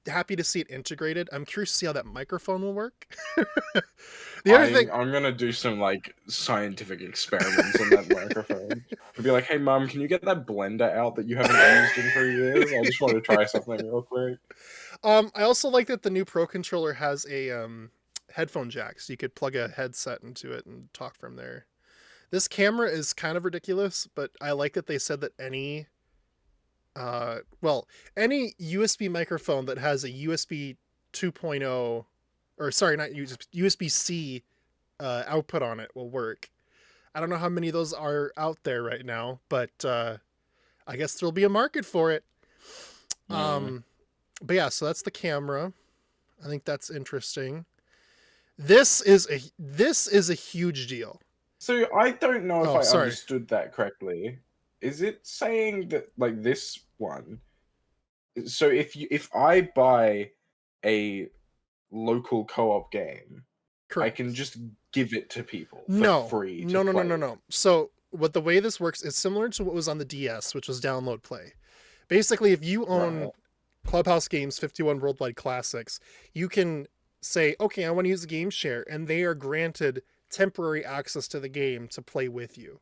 happy to see it integrated. I'm curious to see how that microphone will work. The other thing,
I'm gonna do some like scientific experiments on that microphone. I'll be like, hey mom, can you get that blender out that you haven't used in 3 years? I just want to try something real quick.
I also like that the new Pro Controller has a headphone jack, so you could plug a headset into it and talk from there. This camera is kind of ridiculous, but I like that they said that any USB microphone that has a USB 2.0, or sorry, not USB-C output on it will work. I don't know how many of those are out there right now, but I guess there'll be a market for it. But yeah, so that's the camera. I think that's interesting. This is a huge deal.
So I don't know if I understood that correctly. Is it saying that like this one? So if I buy a local co-op game, I can just give it to people for free.
No. So the way this works is similar to what was on the DS, which was download play. Basically, if you own Clubhouse Games 51 Worldwide Classics, you can say, okay, I want to use the game share, and they are granted temporary access to the game to play with you.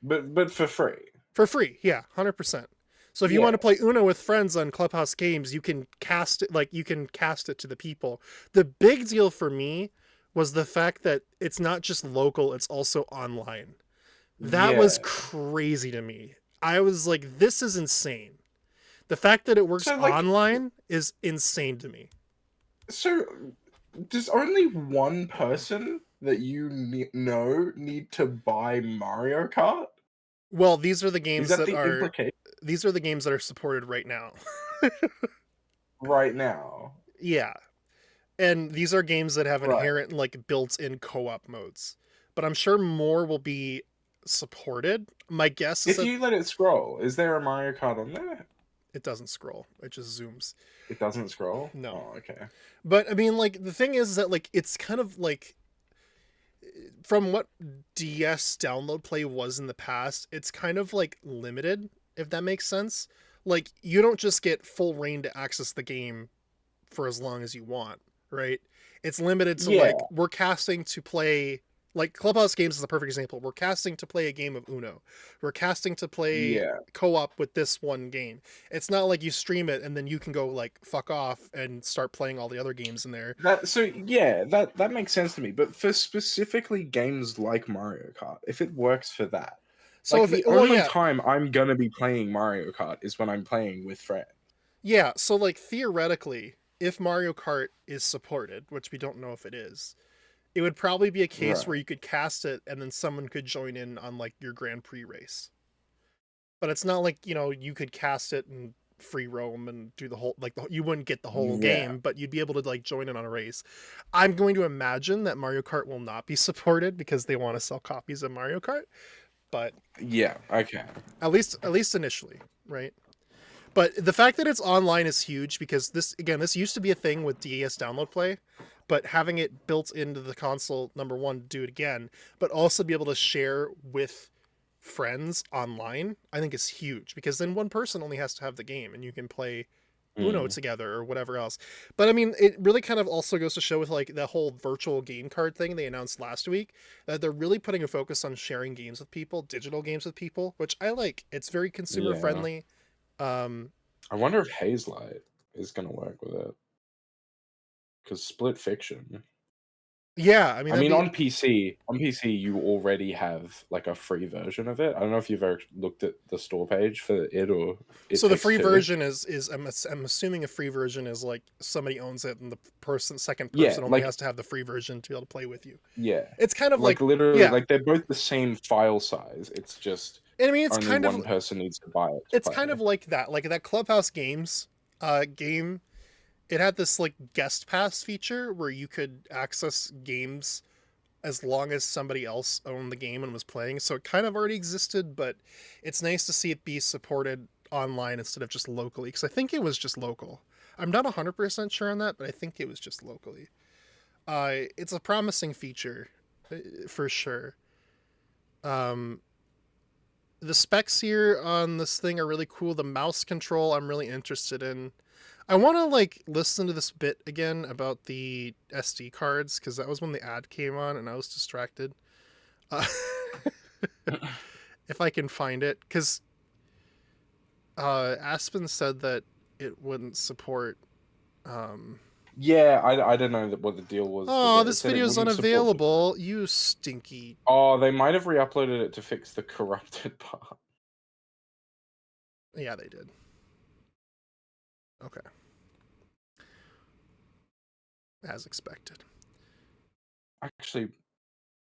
But for free.
For free, yeah, 100%. So if you want to play Uno with friends on Clubhouse Games, you can cast it to the people. The big deal for me was the fact that it's not just local, it's also online. That was crazy to me. I was like, this is insane. The fact that it works online is insane to me.
So does only one person that you know need to buy Mario Kart?
Well, these are the games
implication?
These are the games that are supported right now.
Right now.
Yeah. And these are games that have inherent built-in co-op modes. But I'm sure more will be supported. My guess is
if you let it scroll, is there a Mario Kart on there?
It doesn't scroll. It just zooms.
It doesn't scroll?
No.
Oh, okay.
But I mean, the thing is that it's kind of from what DS download play was in the past, it's kind of limited, if that makes sense. You don't just get full reign to access the game for as long as you want, right? It's limited to we're casting to play. Clubhouse Games is a perfect example. We're casting to play a game of Uno. We're casting to play co-op with this one game. It's not like you stream it and then you can go fuck off and start playing all the other games in there.
That makes sense to me. But for specifically games like Mario Kart, if it works for that, so the only time I'm gonna be playing Mario Kart is when I'm playing with friends.
Yeah. So theoretically, if Mario Kart is supported, which we don't know if it is, it would probably be a case where you could cast it and then someone could join in on your Grand Prix race. But it's not you could cast it and free roam and do the whole you wouldn't get the whole game, but you'd be able to join in on a race. I'm going to imagine that Mario Kart will not be supported because they want to sell copies of Mario Kart. But
okay.
At least initially, right? But the fact that it's online is huge because this used to be a thing with DS download play. But having it built into the console, number one, do it again, but also be able to share with friends online, I think is huge because then one person only has to have the game and you can play Uno together or whatever else. But I mean, it really kind of also goes to show with the whole virtual game card thing they announced last week that they're really putting a focus on sharing games with people, digital games with people, which I like. It's very consumer friendly.
I wonder if Hazelight is going to work with it. Because Split Fiction.
Yeah,
I mean on PC, you already have a free version of it. I don't know if you've ever looked at the store page for it or.
So the free version is I'm assuming a free version is somebody owns it and the second person only has to have the free version to be able to play with you.
Yeah,
it's kind of
literally they're both the same file size. It's just
it's
only
kind
one person needs to buy it.
It's kind of like that Clubhouse Games game. It had this guest pass feature where you could access games as long as somebody else owned the game and was playing. So it kind of already existed, but it's nice to see it be supported online instead of just locally. Because I think it was just local. I'm not 100% sure on that, but I think it was just locally. It's a promising feature for sure. The specs here on this thing are really cool. The mouse control I'm really interested in. I want to listen to this bit again about the SD cards because that was when the ad came on and I was distracted. If I can find it, because Aspen said that it wouldn't support.
Yeah, I don't know what the deal was.
Oh, this video's unavailable. You stinky.
Oh, they might have re-uploaded it to fix the corrupted part.
Yeah, they did. Okay. As expected.
Actually,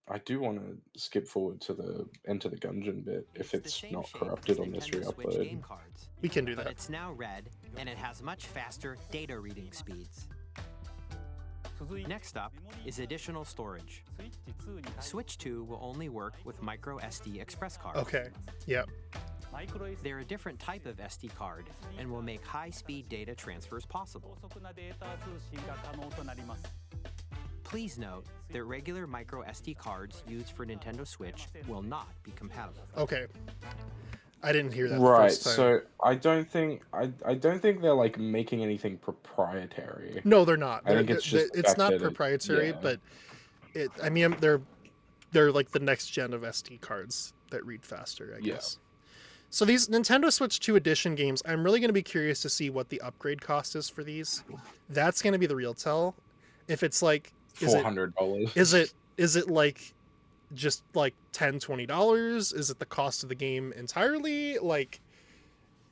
I do want to skip forward to the Enter the Gungeon bit if it's not corrupted on this re-upload.
We can do that.
But it's now red, and it has much faster data reading speeds. Next up is additional storage. Switch 2 will only work with micro SD express cards.
Okay, yep.
They're a different type of SD card and will make high-speed data transfers possible. Please note that regular micro SD cards used for Nintendo Switch will not be compatible.
Okay. I didn't hear that
Right,
the first time.
so I don't think they're making anything proprietary.
No, they're not.
I think it's just
it's not
that
proprietary, but they're the next gen of SD cards. that read faster, I guess. So these Nintendo Switch 2 Edition games, I'm really going to be curious to see what the upgrade cost is for these. That's going to be the real tell. If it's like
$400.
Is it like just like $10, $20? Is it the cost of the game entirely? Like,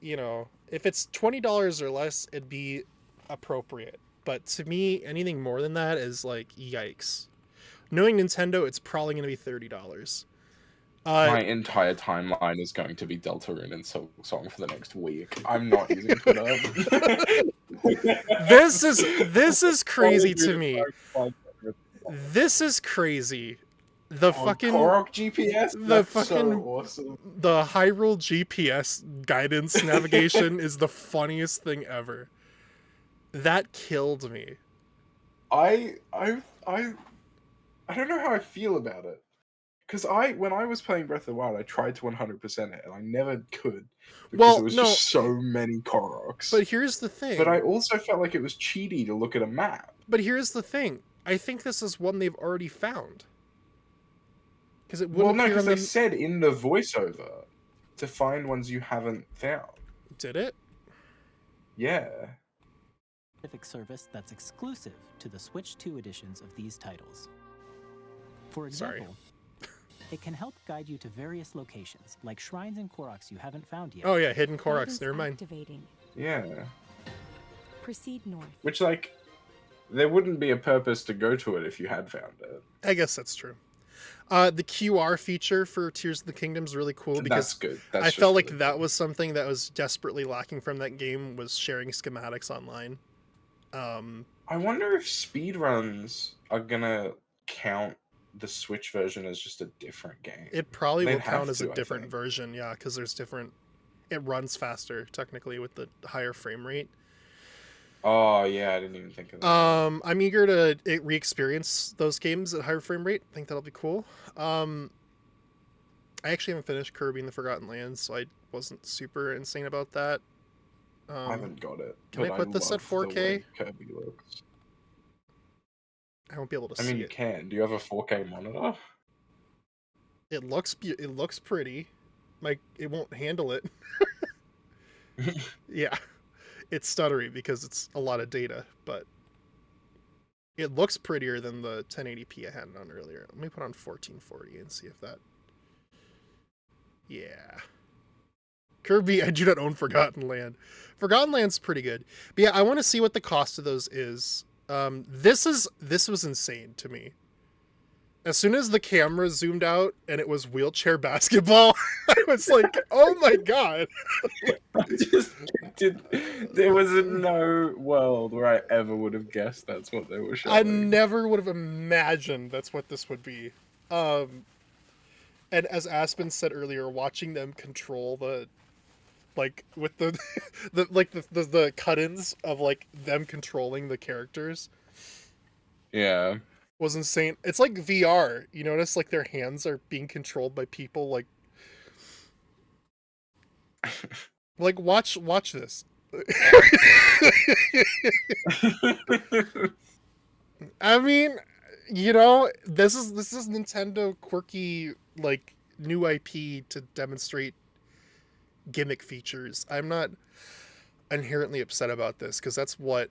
you know, if it's $20 or less, it'd be appropriate. But to me, anything more than that is like, yikes. Knowing Nintendo, it's probably going to be $30.
My entire timeline is going to be Deltarune and Silk Song for the next week. I'm not using Twitter.
This is crazy to me. This is crazy. The fucking
Korok GPS. That's so awesome.
The Hyrule GPS guidance navigation is the funniest thing ever. That killed me.
I don't know how I feel about it. Because when I was playing Breath of the Wild, I tried to 100% it, and I never could. Because there was just so many Koroks.
But here's the thing.
But I also felt like it was cheaty to look at a map.
But here's the thing. I think this is one they've already found. Because it wouldn't
because they said in the voiceover to find ones you haven't found.
Did it?
Yeah.
Specific service that's exclusive to the Switch 2 editions of these titles. For example, it can help guide you to various locations, like shrines and Koroks you haven't found yet.
Oh yeah, hidden Koroks. Never mind.
Activating.
Yeah.
Proceed north.
Which, like, there wouldn't be a purpose to go to it if you had found it.
I guess that's true. The QR feature for Tears of the Kingdom is really cool because
that's good.
I felt like that was something that was desperately lacking from that game, was sharing schematics online.
I wonder if speedruns are gonna count the Switch version as just a different game.
It probably will count as a different version, yeah, because there's different. It runs faster technically with the higher frame rate.
Oh yeah, I didn't even think of that.
I'm eager to re-experience those games at higher frame rate. I think that'll be cool. I actually haven't finished Kirby and the Forgotten Lands, so I wasn't super insane about that.
I haven't got it.
Can I put this at 4K?
Kirby looks.
I won't be able to see it.
I mean, you can. Do you have a 4K monitor?
It looks pretty. It won't handle it. Yeah. It's stuttery because it's a lot of data, but it looks prettier than the 1080p I had it on earlier. Let me put on 1440 and see if that... Yeah. Kirby, I do not own Forgotten Land. Forgotten Land's pretty good. But yeah, I want to see what the cost of those is. This was insane to me. As soon as the camera zoomed out and it was wheelchair basketball, I was like, oh my god.
There was no world where I ever would have guessed that's what they were showing.
I never would have imagined that's what this would be. And as Aspen said earlier, watching them control with the cut-ins of like them controlling the characters.
Yeah.
Was insane. It's like VR. You notice like their hands are being controlled by people like watch this. I mean, you know, this is Nintendo quirky like new IP to demonstrate gimmick features. I'm not inherently upset about this because that's what,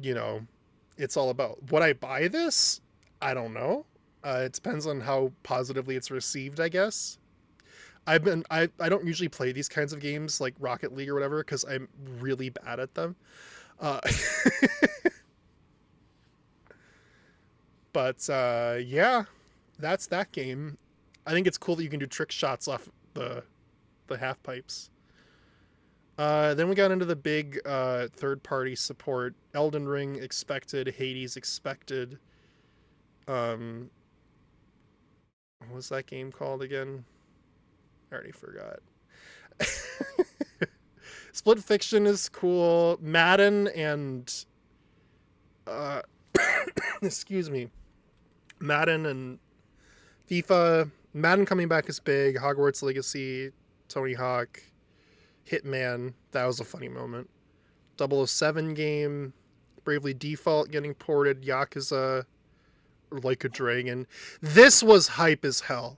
you know, it's all about. Would I buy this? I don't know. It depends on how positively it's received, I guess. I don't usually play these kinds of games like Rocket League or whatever because I'm really bad at them. But yeah, that's that game. I think it's cool that you can do trick shots off the half pipes. Then we got into the big third-party support. Elden Ring expected, Hades expected. What was that game called again? I already forgot. Split Fiction is cool. Madden and excuse me. Madden and FIFA. Madden coming back is big. Hogwarts Legacy, Tony Hawk, Hitman, that was a funny moment. 007 game, Bravely Default getting ported, Yakuza, Like a Dragon. This was hype as hell.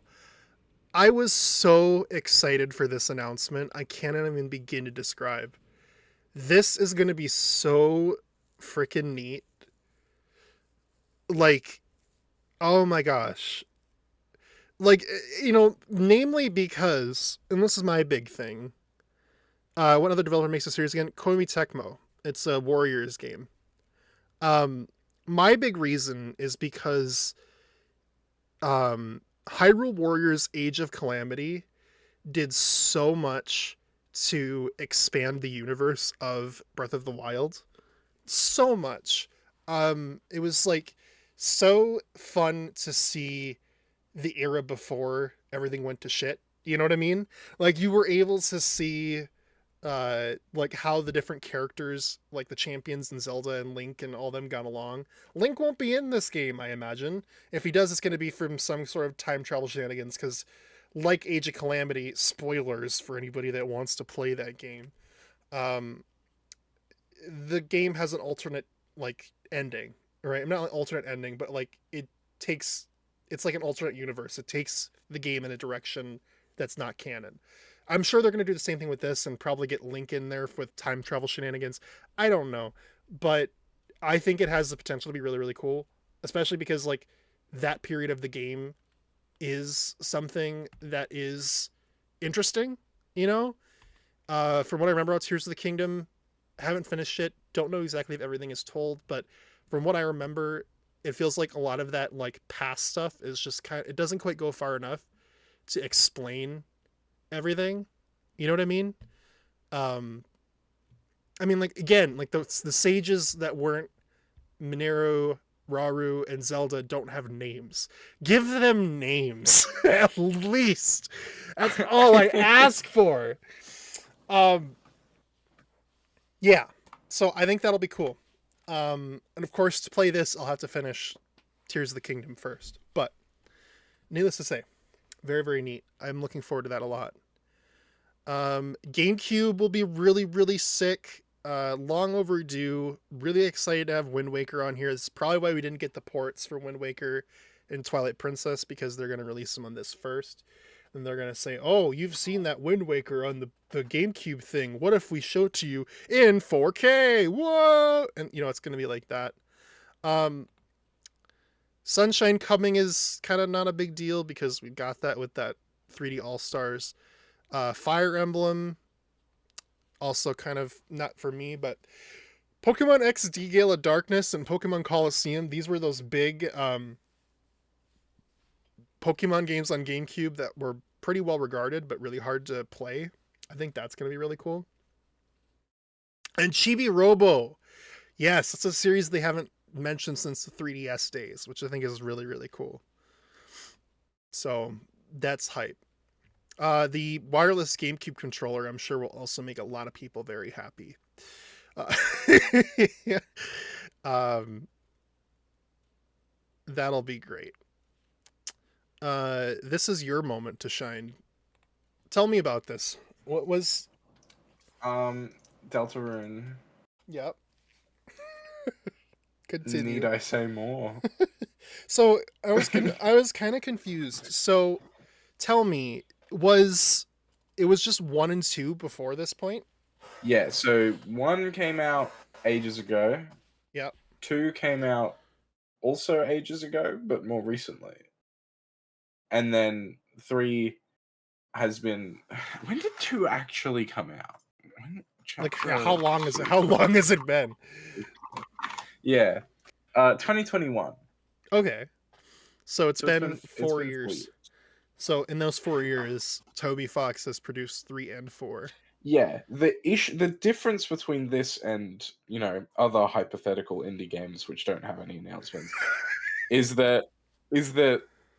I was so excited for this announcement. I can't even begin to describe. This is going to be so freaking neat. Like, oh my gosh. Like, namely because, and this is my big thing, one other developer makes a series again, Koei Tecmo. It's a Warriors game. My big reason is because Hyrule Warriors Age of Calamity did so much to expand the universe of Breath of the Wild. So much. It was like so fun to see the era before everything went to shit. You know what I mean? Like, you were able to see like how the different characters, like the champions and Zelda and Link and all them got along. Link won't be in this game, I imagine. If he does, it's going to be from some sort of time travel shenanigans, because like Age of Calamity, spoilers for anybody that wants to play that game, the game has an alternate like ending, right? Not an alternate ending, but like it's like an alternate universe. It takes the game in a direction that's not canon. I'm sure they're going to do the same thing with this and probably get Link in there with time travel shenanigans. I don't know, but I think it has the potential to be really, really cool, especially because like that period of the game is something that is interesting, From what I remember about Tears of the Kingdom, haven't finished it, don't know exactly if everything is told, but from what I remember, it feels like a lot of that like past stuff is just it doesn't quite go far enough to explain everything. You know what I mean? Like, again, like the sages that weren't Mineru, Rauru, and Zelda don't have names. Give them names, at least. That's all I ask for. Yeah, so I think that'll be cool. And of course, to play this, I'll have to finish Tears of the Kingdom first. But needless to say, very, very neat. I'm looking forward to that a lot. GameCube will be really, really sick. Long overdue. Really excited to have Wind Waker on here. This is probably why we didn't get the ports for Wind Waker and Twilight Princess, because they're going to release them on this first. And they're going to say, oh, you've seen that Wind Waker on the GameCube thing. What if we show it to you in 4K? Whoa! And, it's going to be like that. Sunshine coming is kind of not a big deal because we got that with that 3D All-Stars. Fire Emblem, also kind of not for me, but Pokemon XD Gale of Darkness and Pokemon Colosseum, these were those big Pokemon games on GameCube that were pretty well regarded, but really hard to play. I think that's going to be really cool. And Chibi Robo. Yes, it's a series they haven't mentioned since the 3DS days, which I think is really, really cool. So that's hype. The wireless GameCube controller, I'm sure, will also make a lot of people very happy. That'll be great. This is your moment to shine. Tell me about this. What was...
Deltarune.
Yep. Continue.
Need I say more?
So, I was kind of confused. So, tell me, it was just 1 and 2 before this point?
Yeah, so 1 came out ages ago.
Yep.
2 came out also ages ago, but more recently. And then 3 has been... When did 2 actually come out?
How long has it been?
Yeah. 2021.
Okay. So it's been 4
been
years. So in those 4 years, Toby Fox has produced 3 and 4.
Yeah, the difference between this and, other hypothetical indie games which don't have any announcements is that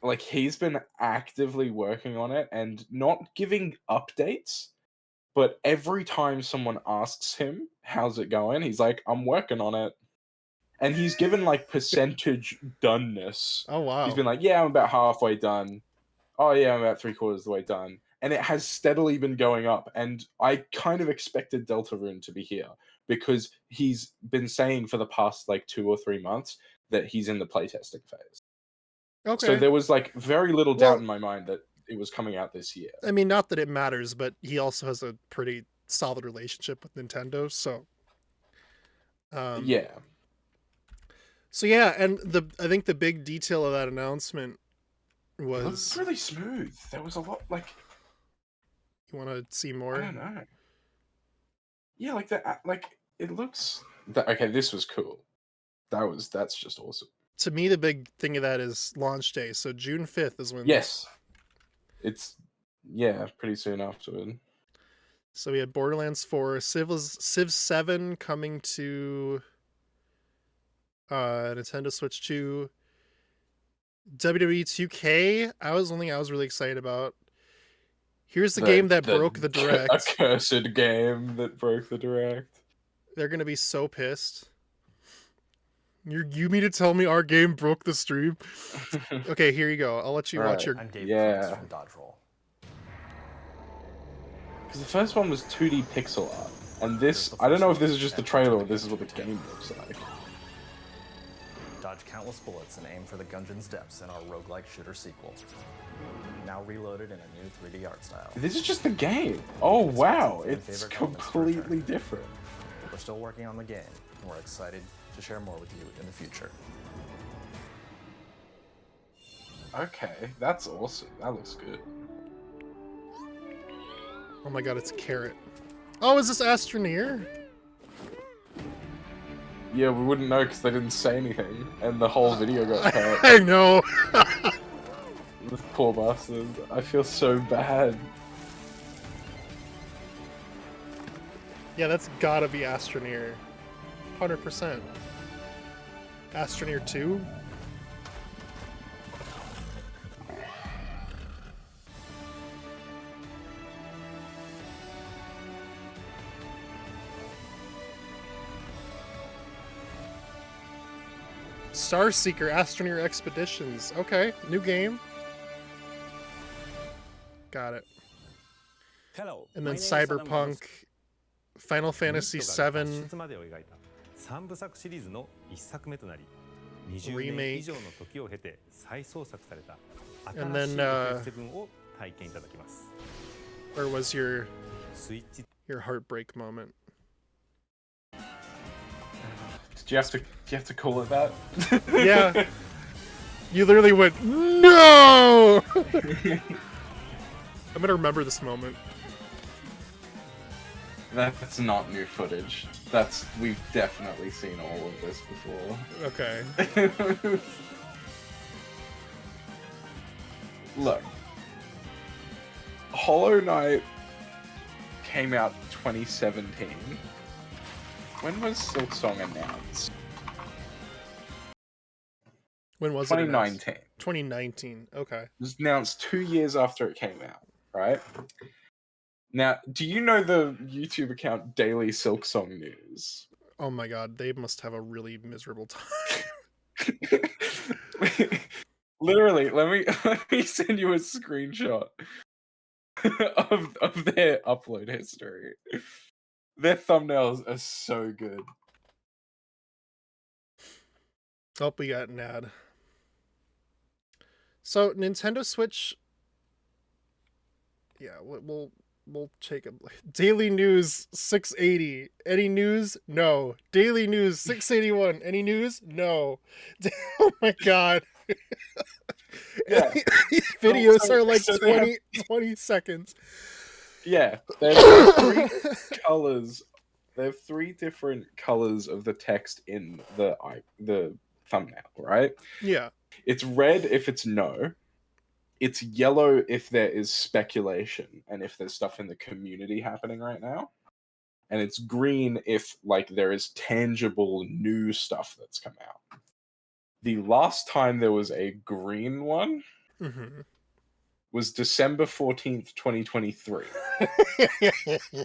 like he's been actively working on it and not giving updates, but every time someone asks him how's it going, he's like, I'm working on it. And he's given like percentage doneness.
Oh wow.
He's been like, yeah, I'm about halfway done. Oh yeah, I'm about 3/4 of the way done. And it has steadily been going up. And I kind of expected Deltarune to be here because he's been saying for the past like 2 or 3 months that he's in the playtesting phase.
Okay.
So there was like very little doubt in my mind that it was coming out this year.
I mean, not that it matters, but he also has a pretty solid relationship with Nintendo, so
yeah.
So yeah, and I think the big detail of that announcement
It
was
looks really smooth. There was a lot like.
You want to see more?
I don't know. Yeah, like that. Like it looks. Okay, this was cool. That's just awesome.
To me, the big thing of that is launch day. So June 5th is when.
Yes. It's pretty soon afterward.
So we had Borderlands 4, Civ 7 coming to Nintendo Switch 2, WWE 2K. I was really excited about. Here's the game that broke the Direct.
Accursed game that broke the Direct.
They're gonna be so pissed. You mean to tell me our game broke the stream? Okay, here you go. I'll let you watch your.
I'm Dave from Dodge Roll.
Because the first one was 2D pixel art, and this, I don't know if this is just the trailer or this is what the game looks like.
Dodge countless bullets and aim for the Gungeon's depths in our roguelike shooter sequel. Now reloaded in a new 3D art style.
This is just the game. Oh wow, it's completely different.
We're still working on the game, and we're excited to share more with you in the future.
Okay, that's awesome. That looks good.
Oh my god, it's Carrot. Oh, is this Astroneer?
Yeah, we wouldn't know because they didn't say anything, and the whole video got cut.
I know.
This poor bastard. I feel so bad.
Yeah, that's gotta be Astroneer. 100%. Astroneer 2? Starseeker Astroneer Expeditions. Okay, new game. Got it.
Hello.
And then Cyberpunk, Final Fantasy VII.
3部作シリーズの1作目となり、20
Remake.
年以上の時を経て再創作された
And
新しい
then,
FF7 を体験いただきます。
Where was your
スイッチ
your heartbreak moment?
Do you have to call it that?
Yeah. You literally went, no! I'm gonna remember this moment.
That's not new footage. We've definitely seen all of this before.
Okay.
Look. Hollow Knight came out 2017. When was Silksong announced?
When was it?
2019.
2019. Okay.
It was announced 2 years after it came out, right? Now, do you know the YouTube account Daily Silksong News?
Oh my god, they must have a really miserable time.
Literally, let me send you a screenshot of their upload history. Their thumbnails are so good.
Oh, we got an ad. So Nintendo Switch. Yeah, we'll take a Daily News 680. Any news? No. Daily News 681. Any news? No. Oh my god.
Yeah.
These videos
So
are like
they have-
20 seconds.
Yeah, they have three colors. They have three different colors of the text in the thumbnail, right?
Yeah.
It's red if it's no. It's yellow if there is speculation and if there's stuff in the community happening right now. And it's green if like there is tangible new stuff that's come out. The last time there was a green one was December 14th, 2023.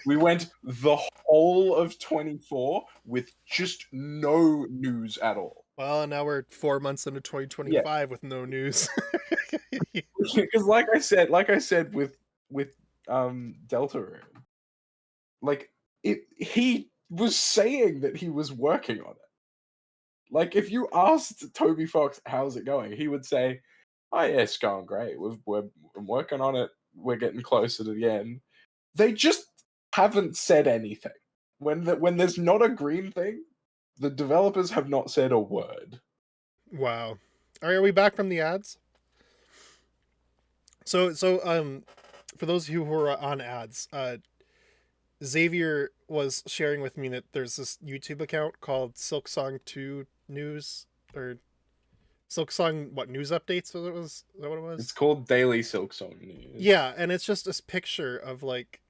We went the whole of 24 with just no news at all.
Well, now we're 4 months into 2025 with no news.
Because like I said with Deltarune, like he was saying that he was working on it. Like if you asked Toby Fox how's it going, he would say oh yeah, it's going great. We're working on it. We're getting closer to the end. They just haven't said anything. When there's not a green thing, the developers have not said a word.
Wow. Are we back from the ads? So for those of you who are on ads, Xavier was sharing with me that there's this YouTube account called Silksong 2 News, or Silksong news updates. Is that what it was?
It's called Daily Silksong News.
Yeah, and it's just this picture of like,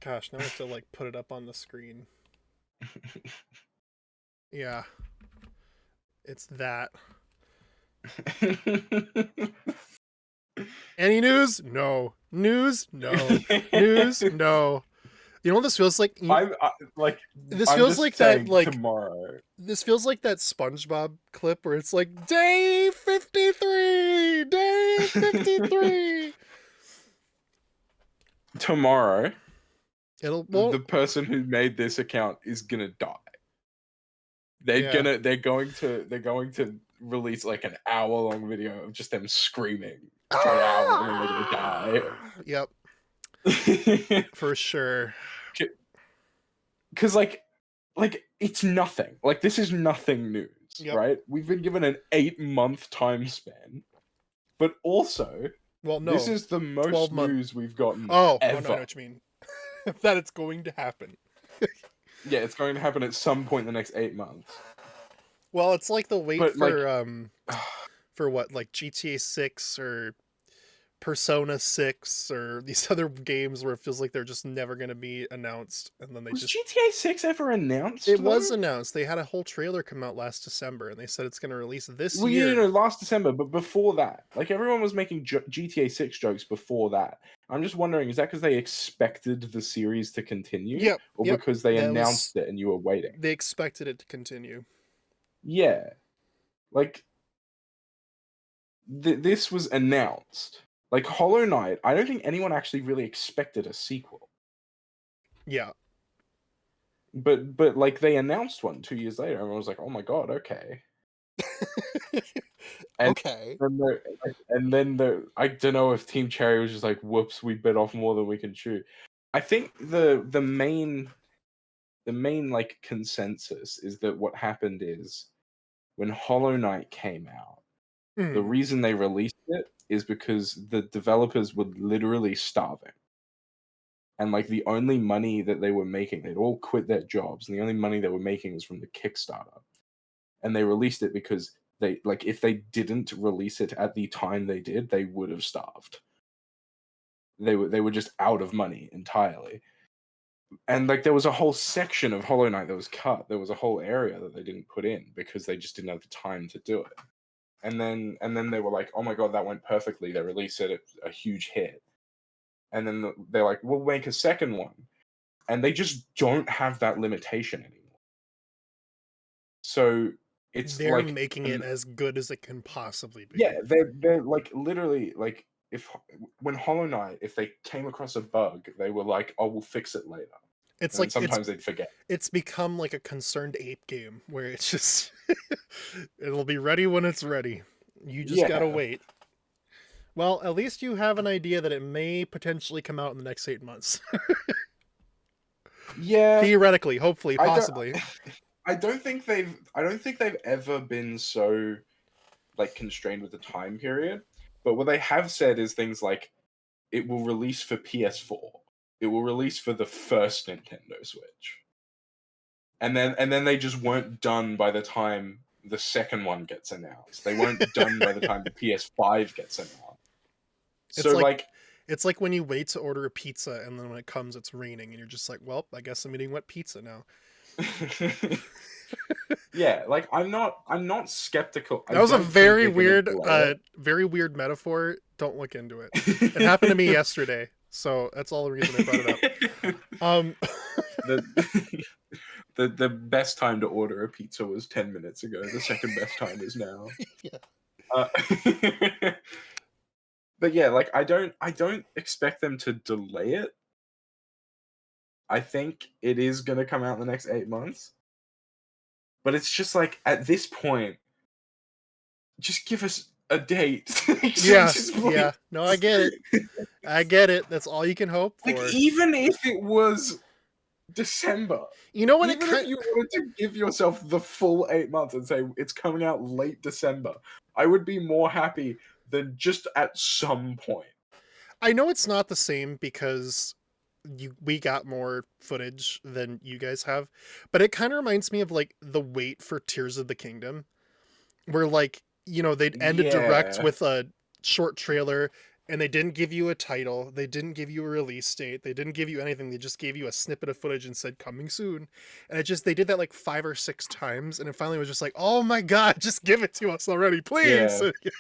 gosh, now I have to like put it up on the screen. Yeah, it's that. Any news? No. News? No. News? No. You know what this feels like? This feels like that, like
tomorrow.
This feels like that SpongeBob clip where it's like day 53, day 53.
Tomorrow,
the
person who made this account is gonna die. They're going to release like an hour-long video of just them screaming for an hour, and then they're gonna die.
Yep. For sure.
Because like it's nothing. Like, this is nothing news, right? We've been given an 8-month time span, but also, this is the most news we've gotten ever.
Oh, I know what you mean. That it's going to happen.
Yeah, it's going to happen at some point in the next 8 months.
Well, it's like the wait for what, like GTA 6 or Persona 6 or these other games where it feels like they're just never going to be announced, and then
was GTA 6 ever announced?
It was announced. They had a whole trailer come out last December, and they said it's going to release this year.
Well, yeah, last December, but before that, like, everyone was making GTA 6 jokes before that. I'm just wondering, is that because they expected the series to continue, or because they announced it and you were waiting?
They expected it to continue.
Yeah, like this was announced. Like, Hollow Knight, I don't think anyone actually really expected a sequel.
Yeah.
But like, they announced one 2 years later, and I was like, oh my god, okay.
Okay.
And then I don't know if Team Cherry was just like, whoops, we bit off more than we can chew. I think the main like consensus is that what happened is when Hollow Knight came out, the reason they released it is because the developers were literally starving. And like, the only money that they were making, they'd all quit their jobs, and the only money they were making was from the Kickstarter. And they released it because if they didn't release it at the time they did, they would have starved. They were just out of money entirely. And like, there was a whole section of Hollow Knight that was cut. There was a whole area that they didn't put in because they just didn't have the time to do it. And then they were like, oh my god, that went perfectly. They released it, it's a huge hit. And then they're like, we'll make a second one. And they just don't have that limitation anymore. So
they're
like
making it as good as it can possibly be.
Yeah, they're like, literally, like, when Hollow Knight, if they came across a bug, they were like, oh, we'll fix it later.
It's
and
like
sometimes they'd forget.
It's become like a Concerned Ape game where it's just it'll be ready when it's ready. You just gotta wait. Well, at least you have an idea that it may potentially come out in the next 8 months.
Yeah.
Theoretically, hopefully, possibly.
I don't think they've ever been so like constrained with the time period. But what they have said is things like, it will release for PS4. It will release for the first Nintendo Switch. And then they just weren't done by the time the second one gets announced. They weren't done by the time the PS5 gets announced.
It's like when you wait to order a pizza and then when it comes it's raining and you're just like, well, I guess I'm eating wet pizza now.
Yeah, like, I'm not skeptical.
That was a very weird metaphor. Don't look into it. It happened to me yesterday, so that's all the reason I brought it
up. The best time to order a pizza was 10 minutes ago. The second best time is now.
Yeah.
But yeah, like, I don't expect them to delay it. I think it is going to come out in the next 8 months. But it's just like, at this point, just give us a date.
Yeah,
Just, like,
yeah. No, I get it. I get it. That's all you can hope for.
like, even if it was December,
you know what?
Even if you wanted to give yourself the full 8 months and say it's coming out late December, I would be more happy than just at some point.
I know it's not the same because we got more footage than you guys have, but it kind of reminds me of like the wait for Tears of the Kingdom, where like, you know, they'd end a direct with a short trailer and they didn't give you a title, they didn't give you a release date, they didn't give you anything, they just gave you a snippet of footage and said coming soon. And they did that like 5 or 6 times, and it finally was just like, oh my god, just give it to us already, please.
Yeah.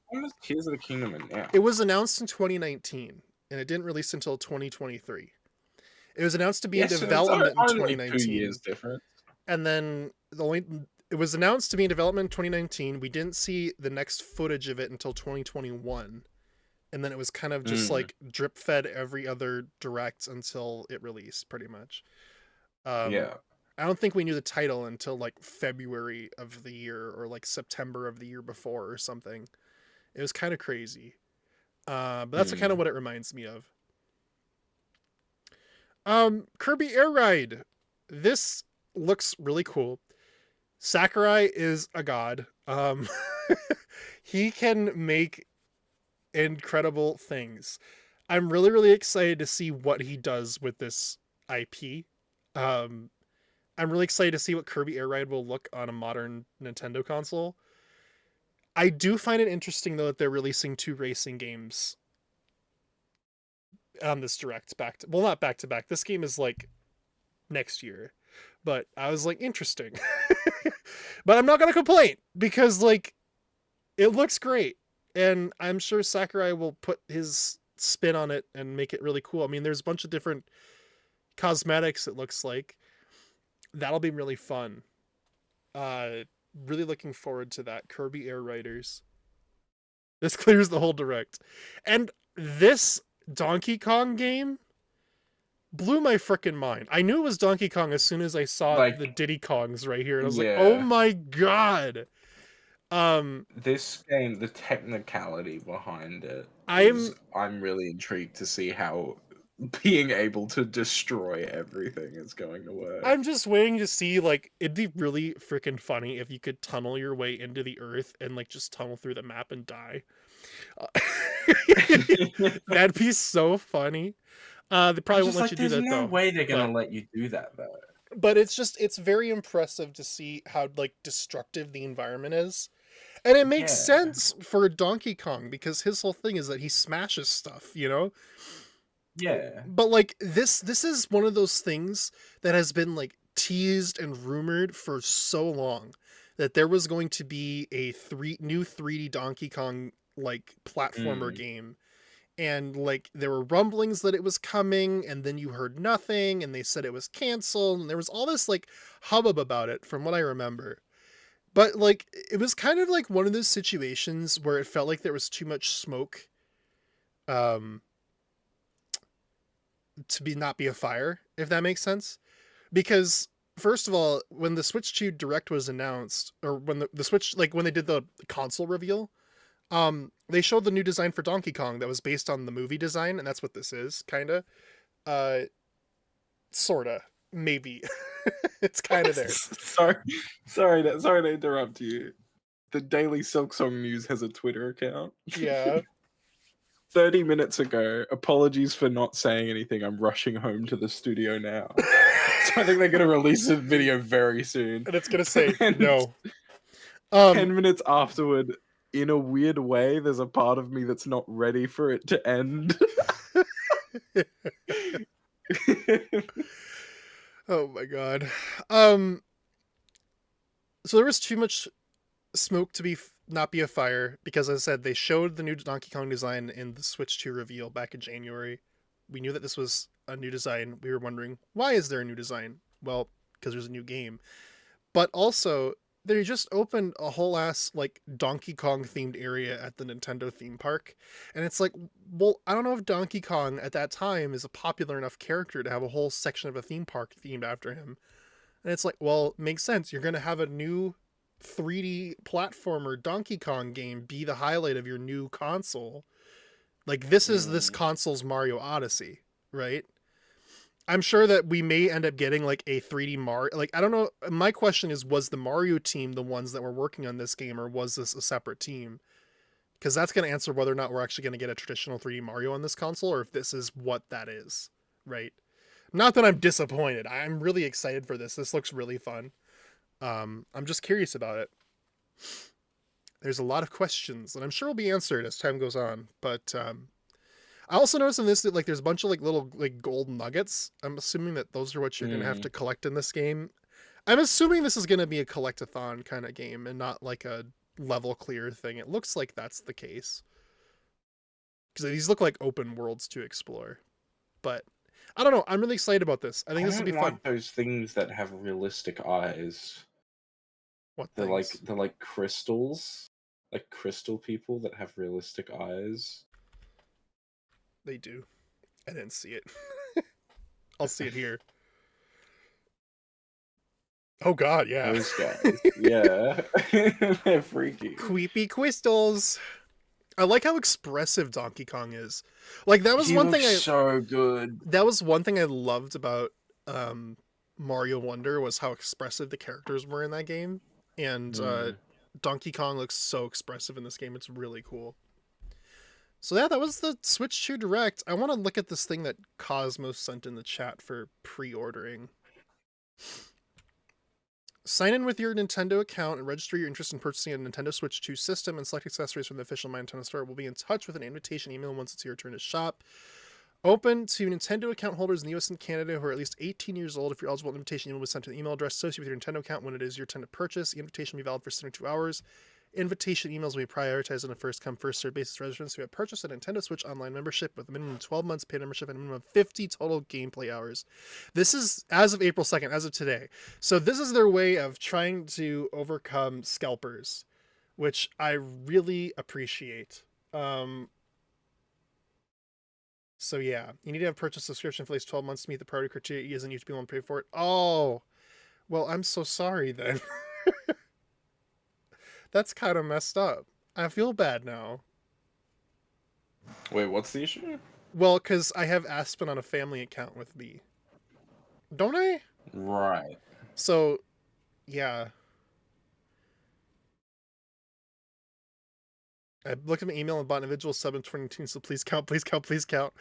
When was Tears of the Kingdom announced?
It was announced in 2019 and it didn't release until 2023. It was announced to be in development in 2019.
2 years difference.
And then it was announced to be in development in 2019. We didn't see the next footage of it until 2021. And then it was kind of just like drip fed every other direct until it released, pretty much.
Yeah.
I don't think we knew the title until like February of the year or like September of the year before or something. It was kind of crazy. But that's kind of what it reminds me of. Kirby Air Ride. This looks really cool. Sakurai is a god. He can make incredible things. I'm really, really excited to see what he does with this IP. I'm really excited to see what Kirby Air Ride will look on a modern Nintendo console. I do find it interesting, though, that they're releasing 2 racing games on this direct not back to back. This game is like next year, but I was like, interesting. But I'm not gonna complain because like it looks great, and I'm sure Sakurai will put his spin on it and make it really cool. I mean, there's a bunch of different cosmetics. It looks like that'll be really fun. Really looking forward to that. Kirby Air Riders. This clears the whole direct, and this Donkey Kong game blew my freaking mind. I knew it was Donkey Kong as soon as I saw the Diddy Kongs right here, and I was like, oh my god.
This game, the technicality behind it, I'm really intrigued to see how being able to destroy everything is going to work.
I'm just waiting to see, like, it'd be really freaking funny if you could tunnel your way into the earth and like just tunnel through the map and die. That'd be so funny. They probably won't let you do that, though.
There's no way they're gonna let you do that, though.
But it's very impressive to see how like destructive the environment is. And it makes sense for Donkey Kong because his whole thing is that he smashes stuff, you know?
Yeah.
But like this is one of those things that has been like teased and rumored for so long that there was going to be a new 3D Donkey Kong like platformer game. And like there were rumblings that it was coming, and then you heard nothing, and they said it was canceled, and there was all this like hubbub about it from what I remember. But like it was kind of like one of those situations where it felt like there was too much smoke to not be a fire, if that makes sense. Because first of all, when the Switch 2 Direct was announced, or when the Switch, like when they did the console reveal, they showed the new design for Donkey Kong that was based on the movie design, and that's what this is, kinda. Sorta. Maybe. It's kinda there.
Sorry to interrupt you. The Daily Silksong News has a Twitter account.
Yeah.
30 minutes ago, apologies for not saying anything. I'm rushing home to the studio now. So I think they're going to release a video very soon.
And it's going to say no.
10 minutes afterward, in a weird way, there's a part of me that's not ready for it to end.
Oh my god. So there was too much smoke to not be a fire, because as I said, they showed the new Donkey Kong design in the Switch 2 reveal back in January. We knew that this was a new design. We were wondering, why is there a new design? Well, because there's a new game. But also, they just opened a whole ass like Donkey Kong themed area at the Nintendo theme park. And it's like, well, I don't know if Donkey Kong at that time is a popular enough character to have a whole section of a theme park themed after him. And it's like, well, it makes sense. You're going to have a new 3D platformer Donkey Kong game be the highlight of your new console. Like, this is this console's Mario Odyssey, right? I'm sure that we may end up getting like a 3D Mario. Like, I don't know. My question is, was the Mario team the ones that were working on this game, or was this a separate team? Because that's going to answer whether or not we're actually going to get a traditional 3D Mario on this console, or if this is what that is, right? Not that I'm disappointed. I'm really excited for this. This looks really fun. I'm just curious about it. There's a lot of questions, and I'm sure will be answered as time goes on. But I also noticed in this that like there's a bunch of like little like gold nuggets. I'm assuming that those are what you're going to have to collect in this game. I'm assuming this is going to be a collect-a-thon kind of game and not like a level clear thing. It looks like that's the case, because these look like open worlds to explore. But I don't know. I'm really excited about this. I think this will be fun.
Those things that have realistic eyes.
What
they're like crystals, like crystal people that have realistic eyes.
They do. I didn't see it. I'll see it here. Oh god, yeah.
Those guys. Yeah. They're freaky.
Creepy crystals. I like how expressive Donkey Kong is. Like, that was one thing
so good.
That was one thing I loved about Mario Wonder, was how expressive the characters were in that game. And Donkey Kong looks so expressive in this game. It's really cool. So yeah, that was the Switch 2 Direct. I want to look at this thing that Cosmos sent in the chat for pre-ordering. Sign in with your Nintendo account and register your interest in purchasing a Nintendo Switch 2 system and select accessories from the official My Nintendo store. We'll be in touch with an invitation email once it's your turn to shop. Open to Nintendo account holders in the US and Canada who are at least 18 years old. If you're eligible, an invitation email will be sent to the email address associated with your Nintendo account when it is your turn to purchase. The invitation will be valid for 72 hours. Invitation emails will be prioritized on a first-come, first-served basis. Residents who have purchased a Nintendo Switch Online membership with a minimum of 12 months paid membership and a minimum of 50 total gameplay hours. This is as of April 2nd, as of today. So this is their way of trying to overcome scalpers, which I really appreciate. So yeah, you need to have purchased a subscription for at least 12 months to meet the priority criteria. Isn't you to be able to pay for it? Oh, well, I'm so sorry then. That's kind of messed up. I feel bad now.
Wait, what's the issue?
Well, because I have Aspen on a family account with me. Don't I?
Right.
So, yeah. I looked at my email and bought an individual sub in 2022, so please count, please count, please count.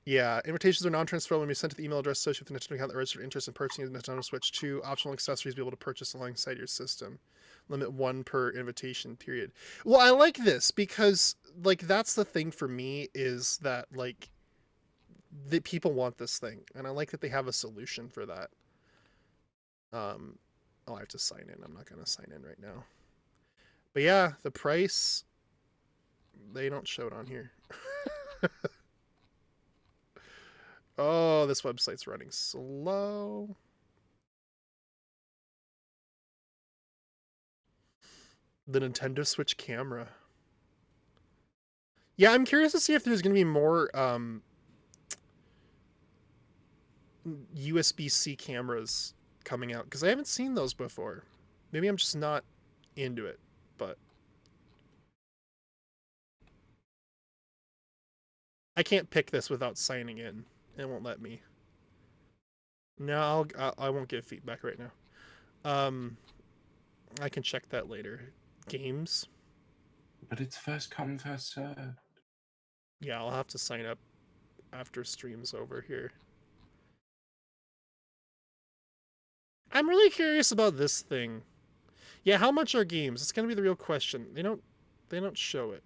Yeah, invitations are non-transferable and be sent to the email address associated with the Nintendo account that registered interest in purchasing a Nintendo Switch 2. Optional accessories be able to purchase alongside your system. Limit 1 per invitation period. Well, I like this because, like, that's the thing for me, is that, like, the people want this thing, and I like that they have a solution for that. I'll have to sign in. I'm not going to sign in right now. But yeah, the price, they don't show it on here. Oh, this website's running slow. The Nintendo Switch camera. Yeah, I'm curious to see if there's going to be more USB-C cameras coming out, because I haven't seen those before. Maybe I'm just not into it, but I can't pick this without signing in. It won't let me. No, I won't give feedback right now. I can check that later. Games.
But it's first come, first served.
Yeah, I'll have to sign up after stream's over here. I'm really curious about this thing. Yeah, how much are games? It's gonna be the real question. They don't show it.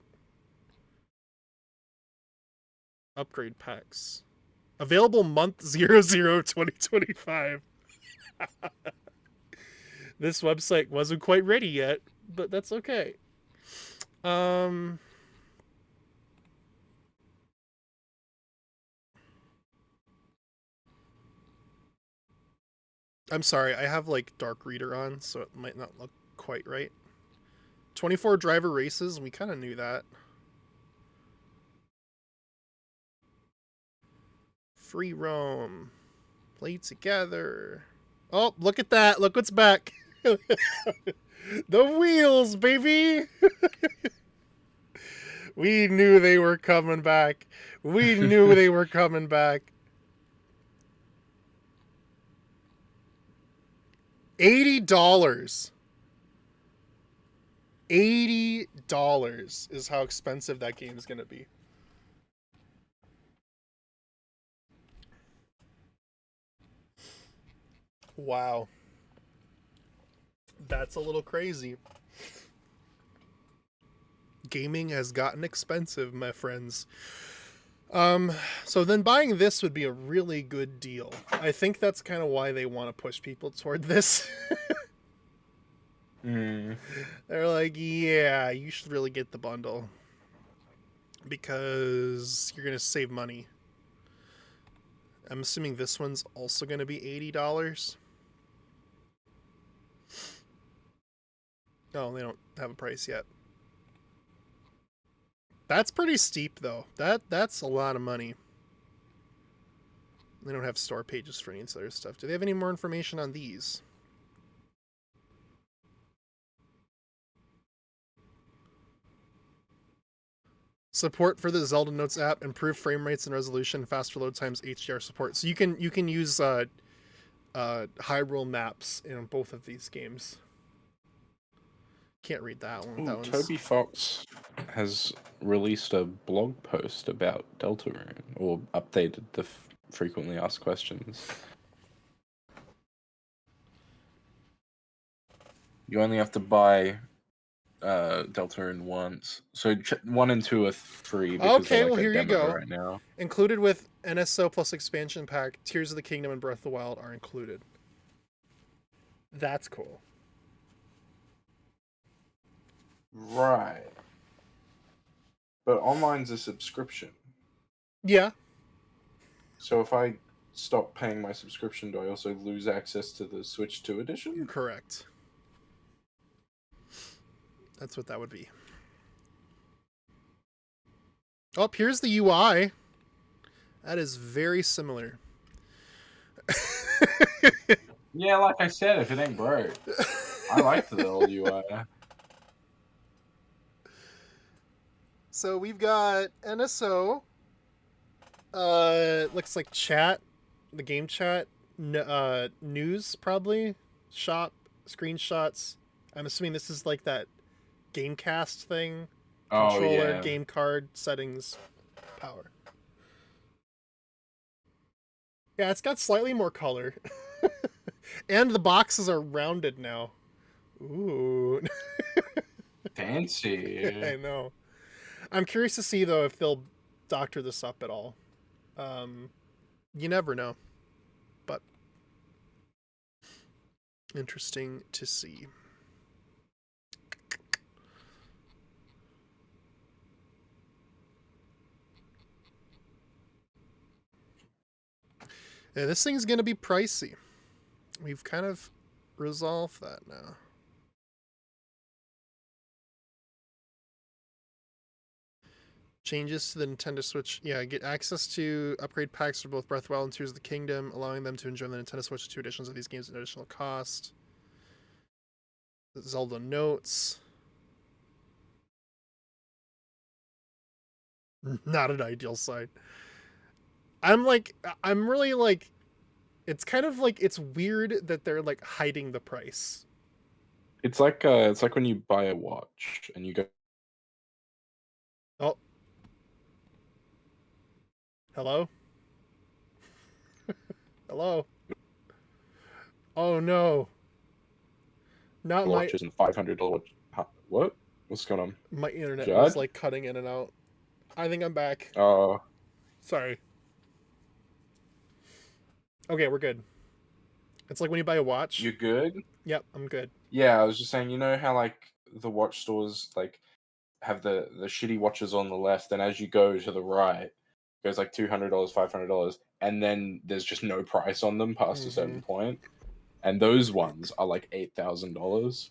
Upgrade packs. Available month 00 2025. This website wasn't quite ready yet, but that's okay. I'm sorry, I have like Dark Reader on, so it might not look quite right. 24 driver races, we kind of knew that. Free roam. Play together. Oh, look at that. Look what's back. The wheels, baby. We knew they were coming back. We knew they were coming back. $80. $80 is how expensive that game is going to be. Wow. That's a little crazy. Gaming has gotten expensive, my friends. So then buying this would be a really good deal. I think that's kind of why they want to push people toward this. They're like, yeah, you should really get the bundle because you're going to save money. I'm assuming this one's also going to be $80. No, they don't have a price yet. That's pretty steep, though. That's a lot of money. They don't have store pages for any other stuff. Do they have any more information on these? Support for the Zelda Notes app, improved frame rates and resolution, faster load times, HDR support. So you can use Hyrule maps in both of these games. Can't read that one.
Ooh, Toby Fox has released a blog post about Deltarune, or updated the frequently asked questions. You only have to buy Deltarune once, so 1 and 2 are free. Because
okay, well
like
here you go.
Right now.
Included with NSO plus expansion pack, Tears of the Kingdom and Breath of the Wild are included. That's cool.
Right. But online's a subscription.
Yeah.
So if I stop paying my subscription, do I also lose access to the Switch 2 edition?
Correct. That's what that would be. Oh, here's the UI. That is very similar.
Yeah, like I said, if it ain't broke. I like the old UI.
So we've got NSO. Looks like chat, the game chat, news probably, shop, screenshots. I'm assuming this is like that Gamecast thing. Controller,
yeah.
game card, settings, power. Yeah, it's got slightly more color. And the boxes are rounded now. Ooh.
Fancy.
I know. I'm curious to see, though, if they'll doctor this up at all. You never know. But interesting to see. Yeah, this thing's going to be pricey. We've kind of resolved that now. Changes to the Nintendo Switch. Yeah, get access to upgrade packs for both Breath of the Wild and Tears of the Kingdom, allowing them to enjoy the Nintendo Switch 2 editions of these games at additional cost. Zelda Notes. Not an ideal site. I'm really like, it's kind of like, it's weird that they're like hiding the price.
It's like when you buy a watch and you go.
Oh. Hello? Hello? Oh no. Not my
watches and $500. What? What's going on?
My internet
Judd?
was like cutting in and out. I think I'm back.
Oh.
Sorry. Okay, we're good. It's like when you buy a watch.
You good?
Yep, I'm good.
Yeah, I was just saying, you know how like the watch stores like have the shitty watches on the left, and as you go to the right, it goes like $200, $500, and then there's just no price on them past a certain point. And those ones are like $8,000.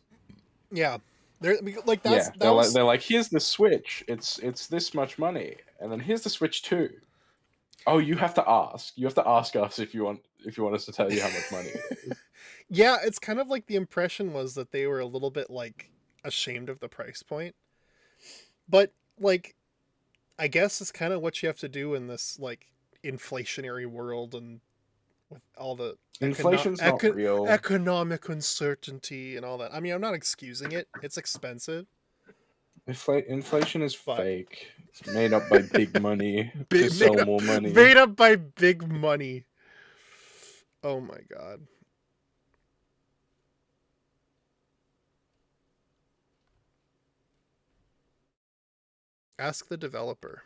Yeah, they're like that's
Yeah, they're like, here's the Switch. It's this much money, and then here's the Switch 2. Oh, you have to ask. You have to ask us if you want us to tell you how much money it is.
Yeah, it's kind of like the impression was that they were a little bit like ashamed of the price point. But like I guess it's kind of what you have to do in this like inflationary world and with all the
Inflation's not real.
economic uncertainty and all that. I mean, I'm not excusing it. It's expensive.
Inflation is fake. It's made up by big money to sell more money.
Made up by big money. Oh my god. Ask the developer.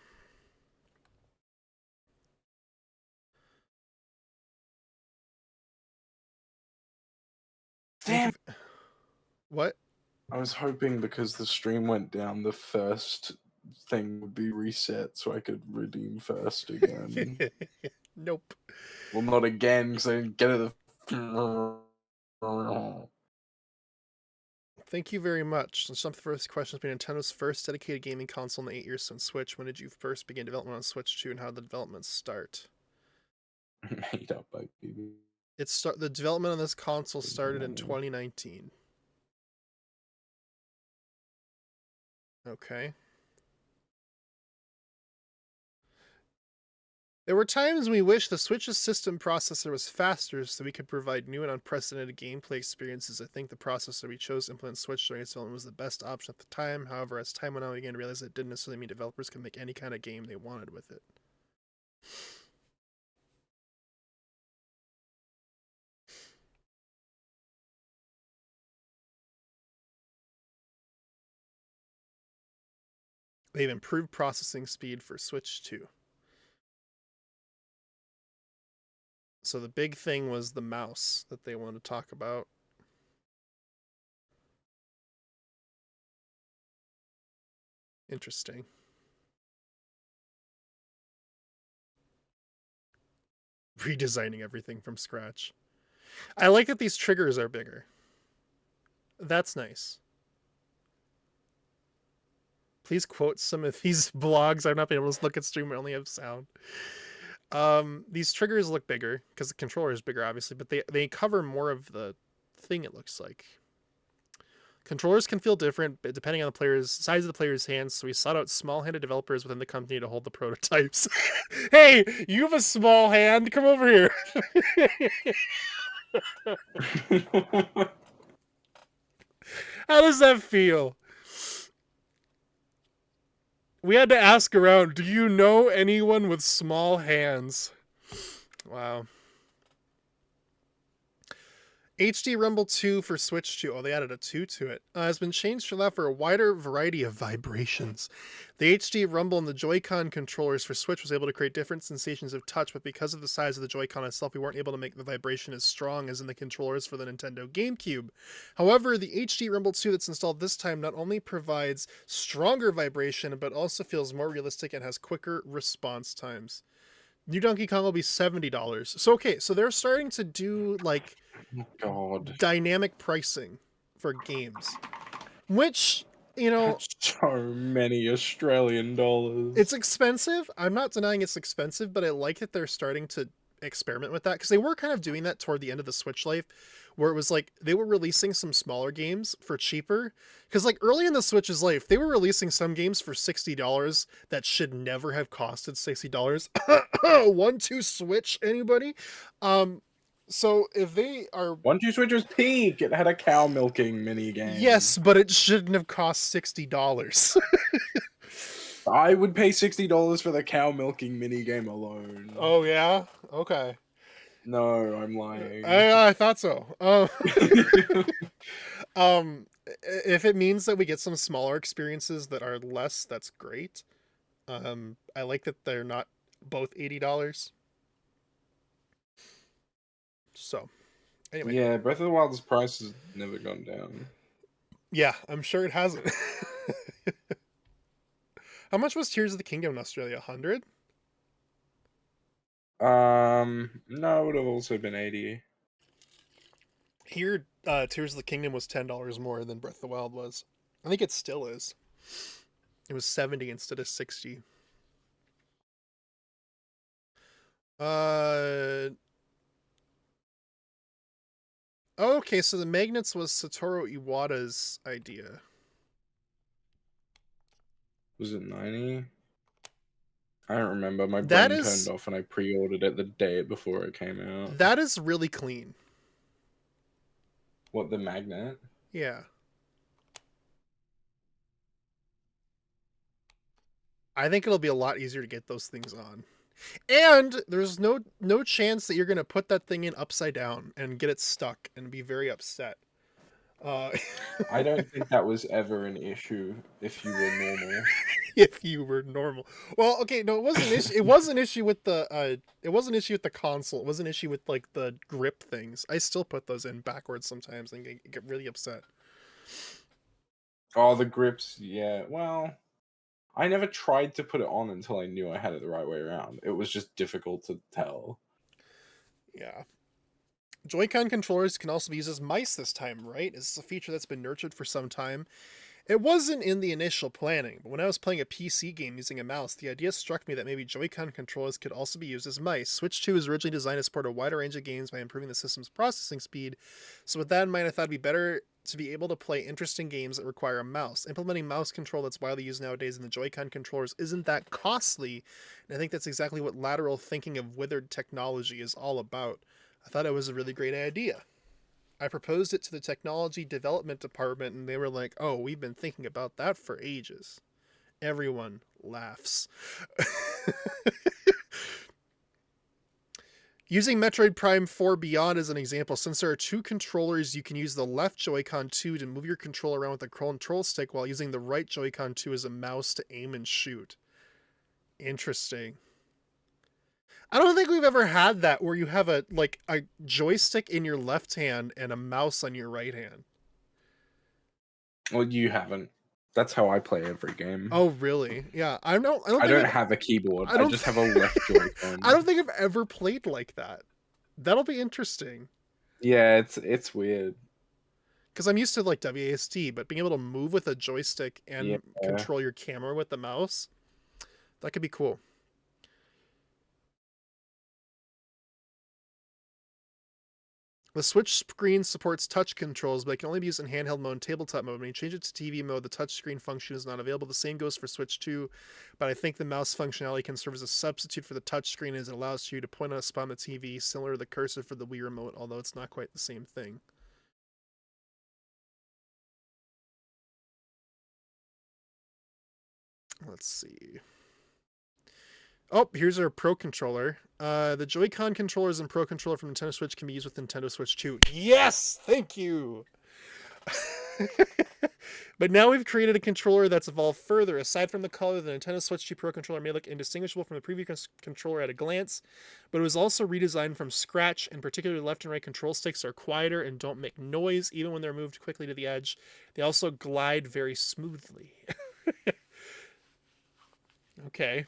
Damn.
What?
I was hoping because the stream went down, the first thing would be reset so I could redeem first again.
Nope.
Well, not again because I didn't get it.
Thank you very much. So some of the first questions being Nintendo's first dedicated gaming console in 8 years since Switch. When did you first begin development on Switch 2 and how did the development start?
Made up by people.
The development on this console started in 2019. Okay. There were times we wished the Switch's system processor was faster so we could provide new and unprecedented gameplay experiences. I think the processor we chose to implement Switch during its development was the best option at the time. However, as time went on, we began to realize it didn't necessarily mean developers could make any kind of game they wanted with it. They've improved processing speed for Switch 2. So the big thing was the mouse that they wanted to talk about. Interesting. Redesigning everything from scratch. I like that these triggers are bigger. That's nice. Please quote some of these blogs. I've not been able to look at stream, I only have sound. These triggers look bigger because the controller is bigger, obviously, but they cover more of the thing, it looks like. Controllers can feel different depending on the size of the player's hands, so we sought out small-handed developers within the company to hold the prototypes. Hey, you have a small hand? Come over here. How does that feel? We had to ask around, do you know anyone with small hands? Wow. HD Rumble 2 for Switch 2. Oh, they added a 2 to it. Has been changed to allow for a wider variety of vibrations. The HD Rumble and the Joy-Con controllers for Switch was able to create different sensations of touch, but because of the size of the Joy-Con itself, we weren't able to make the vibration as strong as in the controllers for the Nintendo GameCube. However, the HD Rumble 2 that's installed this time not only provides stronger vibration, but also feels more realistic and has quicker response times. New Donkey Kong will be $70. So, okay, so they're starting to do, like, dynamic pricing for games, which, you know,
that's so many Australian dollars.
It's expensive. I'm not denying it's expensive, but I like that they're starting to experiment with that because they were kind of doing that toward the end of the Switch life, where it was like they were releasing some smaller games for cheaper. Because like early in the Switch's life, they were releasing some games for $60 that should never have costed $60. 1-2 Switch, anybody? So if they are
1-2 Switch was peak. It had a cow milking mini game.
Yes, but it shouldn't have cost $60.
I would pay $60 for the cow milking mini game alone.
Oh yeah? Okay.
No, I'm lying.
I thought so. If it means that we get some smaller experiences that are less, that's great. I like that they're not both $80. So, anyway.
Yeah, Breath of the Wild's price has never gone down.
Yeah, I'm sure it hasn't. How much was Tears of the Kingdom in Australia? 100?
No, it would have also been 80.
Here, Tears of the Kingdom was $10 more than Breath of the Wild was. I think it still is. It was 70 instead of 60. Oh, okay, so the magnets was Satoru Iwata's idea.
Was it 90? I don't remember. My brain turned off and I pre-ordered it the day before it came out.
That is really clean.
What, the magnet?
Yeah. I think it'll be a lot easier to get those things on. And there's no chance that you're going to put that thing in upside down and get it stuck and be very upset.
I don't think that was ever an issue if you were normal.
If you were normal. Well, okay, no, it wasn't an issue. It was an issue with the it was an issue with the console. It was an issue with like the grip things. I still put those in backwards sometimes and get really upset.
Oh, the grips, yeah. Well, I never tried to put it on until I knew I had it the right way around. It was just difficult to tell.
Yeah. Joy-Con controllers can also be used as mice this time, right? Is this a feature that's been nurtured for some time? It wasn't in the initial planning, but when I was playing a PC game using a mouse, the idea struck me that maybe Joy-Con controllers could also be used as mice. Switch 2 was originally designed to support a wider range of games by improving the system's processing speed, so with that in mind, I thought it'd be better to be able to play interesting games that require a mouse. Implementing mouse control that's widely used nowadays in the Joy-Con controllers isn't that costly, and I think that's exactly what lateral thinking of withered technology is all about. I thought it was a really great idea. I proposed it to the technology development department and they were like, oh, we've been thinking about that for ages. Everyone laughs. Using Metroid Prime 4 Beyond as an example, since there are two controllers, you can use the left Joy-Con 2 to move your controller around with the control stick while using the right Joy-Con 2 as a mouse to aim and shoot. Interesting. I don't think we've ever had that where you have a joystick in your left hand and a mouse on your right hand.
Well, you haven't. That's how I play every game.
Oh, really? Yeah. I don't
have a keyboard. I just have a left Joy-Con.
I don't think I've ever played like that. That'll be interesting.
Yeah, it's weird.
Because I'm used to like WASD, but being able to move with a joystick and control your camera with the mouse, that could be cool. The Switch screen supports touch controls, but it can only be used in handheld mode and tabletop mode. When you change it to TV mode, the touchscreen function is not available. The same goes for Switch 2, but I think the mouse functionality can serve as a substitute for the touchscreen as it allows you to point out a spot on the TV, similar to the cursor for the Wii Remote, although it's not quite the same thing. Let's see. Oh, here's our Pro Controller. The Joy-Con controllers and Pro Controller from Nintendo Switch can be used with Nintendo Switch 2. Yes! Thank you! But now we've created a controller that's evolved further. Aside from the color, the Nintendo Switch 2 Pro Controller may look indistinguishable from the previous controller at a glance, but it was also redesigned from scratch, and particularly left and right control sticks are quieter and don't make noise, even when they're moved quickly to the edge. They also glide very smoothly. Okay.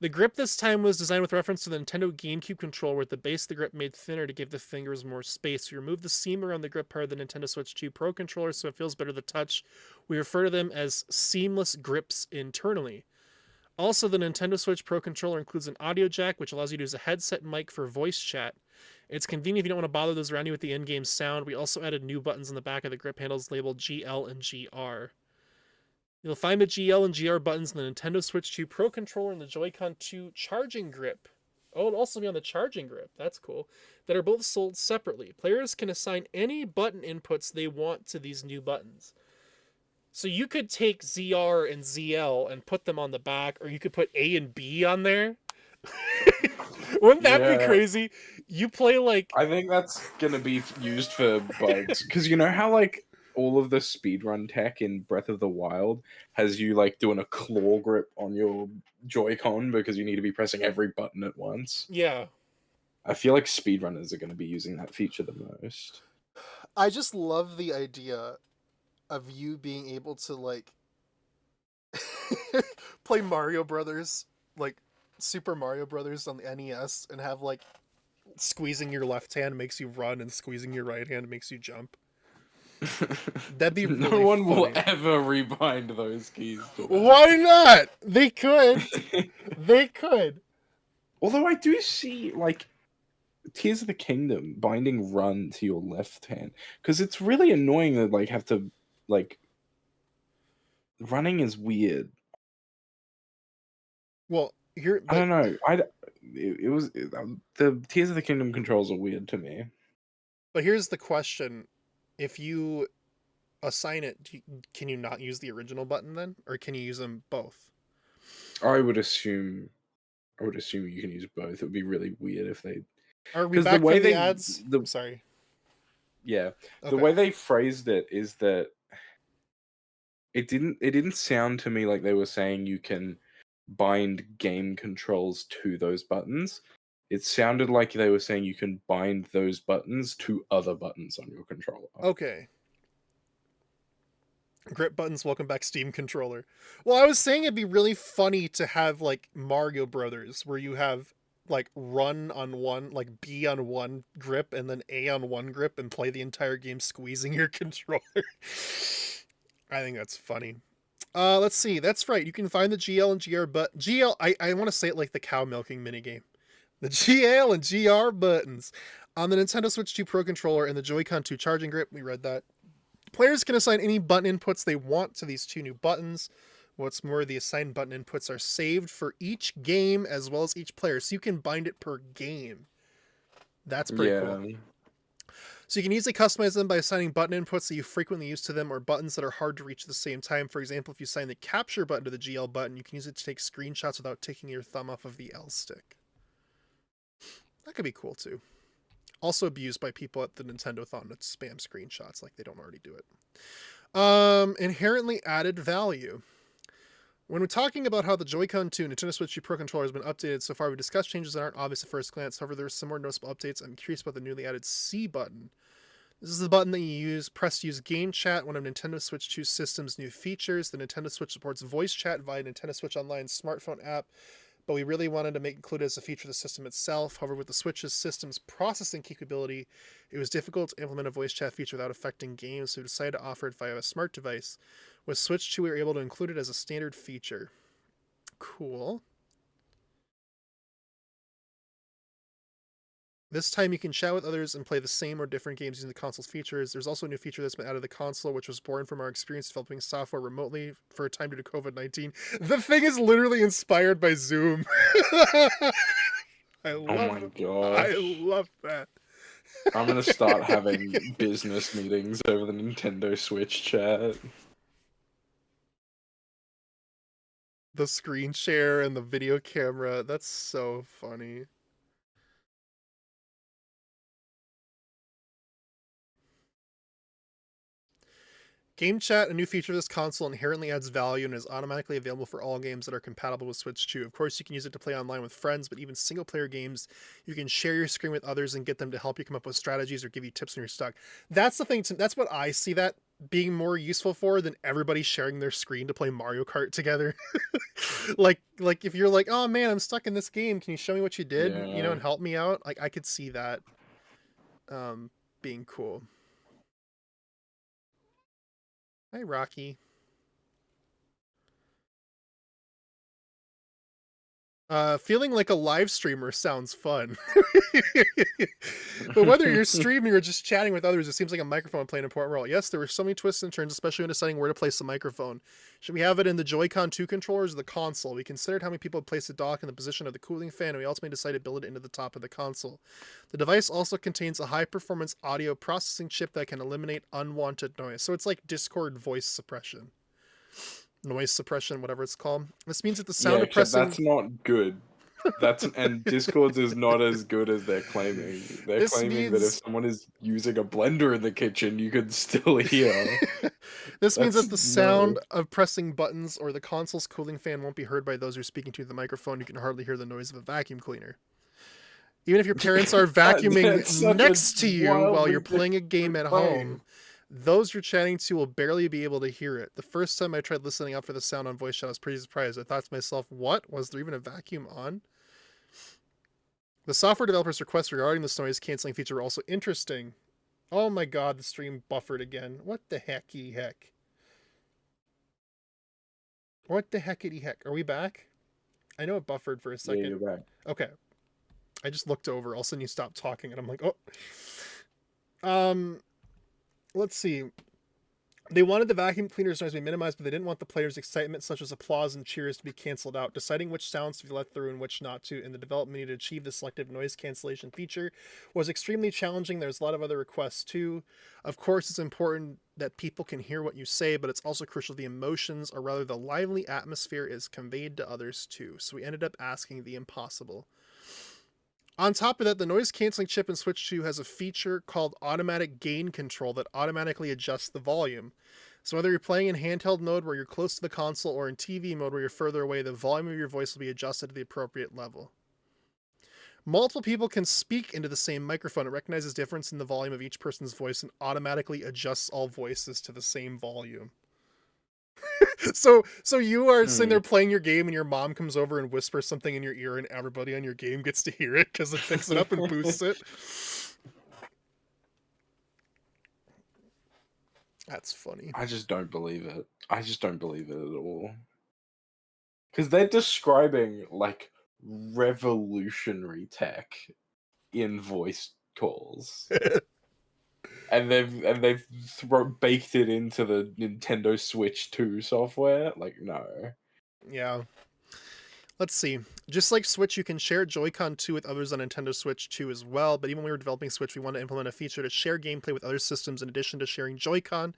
The grip this time was designed with reference to the Nintendo GameCube controller, with the base of the grip made thinner to give the fingers more space. We removed the seam around the grip part of the Nintendo Switch 2 Pro controller so it feels better to touch. We refer to them as seamless grips internally. Also, the Nintendo Switch Pro controller includes an audio jack, which allows you to use a headset mic for voice chat. It's convenient if you don't want to bother those around you with the in-game sound. We also added new buttons on the back of the grip handles labeled GL and GR. You'll find the GL and GR buttons in the Nintendo Switch 2 Pro Controller and the Joy-Con 2 charging grip. Oh, it'll also be on the charging grip. That's cool. That are both sold separately. Players can assign any button inputs they want to these new buttons. So you could take ZR and ZL and put them on the back, or you could put A and B on there. Wouldn't that be crazy? You play like...
I think that's going to be used for bugs. Because you know how like all of the speedrun tech in Breath of the Wild has you like doing a claw grip on your Joy-Con because you need to be pressing every button at once?
Yeah.
I feel like speedrunners are going to be using that feature the most.
I just love the idea of you being able to like play Mario Brothers, like Super Mario Brothers on the NES, and have like squeezing your left hand makes you run and squeezing your right hand makes you jump. That'd be really
no one
funny.
will ever rebind those keys to that.
Why not? They could. They could.
Although I do see like Tears of the Kingdom, binding run to your left hand, because it's really annoying that like have to like running is weird.
Well, here
I don't know. The Tears of the Kingdom controls are weird to me.
But here's the question: if you assign it, can you not use the original button then, or can you use them both?
I would assume you can use both. It would be really weird if they.
Are we back from the ads? I'm sorry.
Yeah,
Okay.
the way they phrased it is that it didn't sound to me like they were saying you can bind game controls to those buttons. It sounded like they were saying you can bind those buttons to other buttons on your controller.
Okay. Grip buttons, welcome back, Steam controller. Well, I was saying it'd be really funny to have like Mario Brothers, where you have like run on one, like B on one grip, and then A on one grip, and play the entire game squeezing your controller. I think that's funny. Let's see. That's right. You can find the GL and GR GL. I want to say it like the cow milking minigame. The GL and GR buttons on the Nintendo Switch 2 Pro controller and the Joy-Con 2 charging grip. We read that. Players can assign any button inputs they want to these two new buttons. What's more, the assigned button inputs are saved for each game as well as each player, so you can bind it per game. That's pretty cool. So you can easily customize them by assigning button inputs that you frequently use to them or buttons that are hard to reach at the same time. For example, if you assign the capture button to the GL button, you can use it to take screenshots without taking your thumb off of the L stick. That could be cool too. Also abused by people at the Nintendo-thon to spam screenshots like they don't already do it. Inherently added value. When we're talking about how the Joy-Con 2 Nintendo Switch 2 Pro controller has been updated so far, we discussed changes that aren't obvious at first glance. However, there are some more noticeable updates. I'm curious about the newly added C button. This is the button that you press to use Game Chat, one of Nintendo Switch 2 system's new features. The Nintendo Switch supports voice chat via Nintendo Switch Online smartphone app, but we really wanted to make it included as a feature of the system itself. However, with the Switch's system's processing capability, it was difficult to implement a voice chat feature without affecting games, so we decided to offer it via a smart device. With Switch 2, we were able to include it as a standard feature. Cool. This time you can chat with others and play the same or different games using the console's features. There's also a new feature that's been added to the console, which was born from our experience developing software remotely for a time due to COVID-19. The thing is literally inspired by Zoom. I love that.
I'm going to start having business meetings over the Nintendo Switch chat.
The screen share and the video camera. That's so funny. Game Chat, a new feature of this console, inherently adds value and is automatically available for all games that are compatible with Switch 2. Of course, you can use it to play online with friends, but even single-player games, you can share your screen with others and get them to help you come up with strategies or give you tips when you're stuck. That's the thing. That's what I see that being more useful for than everybody sharing their screen to play Mario Kart together. like if you're like, oh man, I'm stuck in this game. Can you show me what you did?
Yeah.
You know, and help me out. Like I could see that being cool. Hi, Rocky. Feeling like a live streamer sounds fun. But whether you're streaming or just chatting with others, it seems like a microphone playing an important role. Yes, there were so many twists and turns, especially when deciding where to place the microphone. Should we have it in the Joy-Con 2 controllers or the console? We considered how many people would place the dock in the position of the cooling fan, and we ultimately decided to build it into the top of the console. The device also contains a high-performance audio processing chip that can eliminate unwanted noise. So it's like Discord voice suppression. Noise suppression, whatever it's called. This means that the sound of pressing...
that's not good. And Discord is not as good as they're claiming. They're claiming that if someone is using a blender in the kitchen, you could still hear.
This means that the sound of pressing buttons or the console's cooling fan won't be heard by those who are speaking to the microphone. You can hardly hear the noise of a vacuum cleaner. Even if your parents are vacuuming next to you while you're playing a game at home, those you're chatting to will barely be able to hear it. The first time I tried listening out for the sound on voice chat, I was pretty surprised. I thought to myself, what? Was there even a vacuum on? The software developers' requests regarding this noise canceling feature were also interesting. Oh my god, the stream buffered again. What the hecky heck? What the heckity heck? Are we back? I know it buffered for a second.
Yeah, you're back.
Okay. I just looked over. All of a sudden you stopped talking, and I'm like, oh. Let's see. They wanted the vacuum cleaner's noise to be minimized, but they didn't want the players' excitement, such as applause and cheers, to be canceled out. Deciding which sounds to be let through and which not to, in the development needed to achieve the selective noise cancellation feature was extremely challenging. There's a lot of other requests too. Of course, it's important that people can hear what you say, but it's also crucial the emotions, or rather the lively atmosphere, is conveyed to others too. So we ended up asking the impossible. On top of that, the noise canceling chip in Switch 2 has a feature called automatic gain control that automatically adjusts the volume. So whether you're playing in handheld mode where you're close to the console or in TV mode where you're further away, the volume of your voice will be adjusted to the appropriate level. Multiple people can speak into the same microphone. It recognizes difference in the volume of each person's voice and automatically adjusts all voices to the same volume. So you are sitting there playing your game and your mom comes over and whispers something in your ear and everybody on your game gets to hear it because it picks it up and boosts it. That's funny.
I just don't believe it. I just don't believe it at all. Because they're describing like revolutionary tech in voice calls. And they've baked it into the Nintendo Switch 2 software. Like, no.
Yeah. Let's see. Just like Switch, you can share Joy-Con 2 with others on Nintendo Switch 2 as well. But even when we were developing Switch, we wanted to implement a feature to share gameplay with other systems in addition to sharing Joy-Con.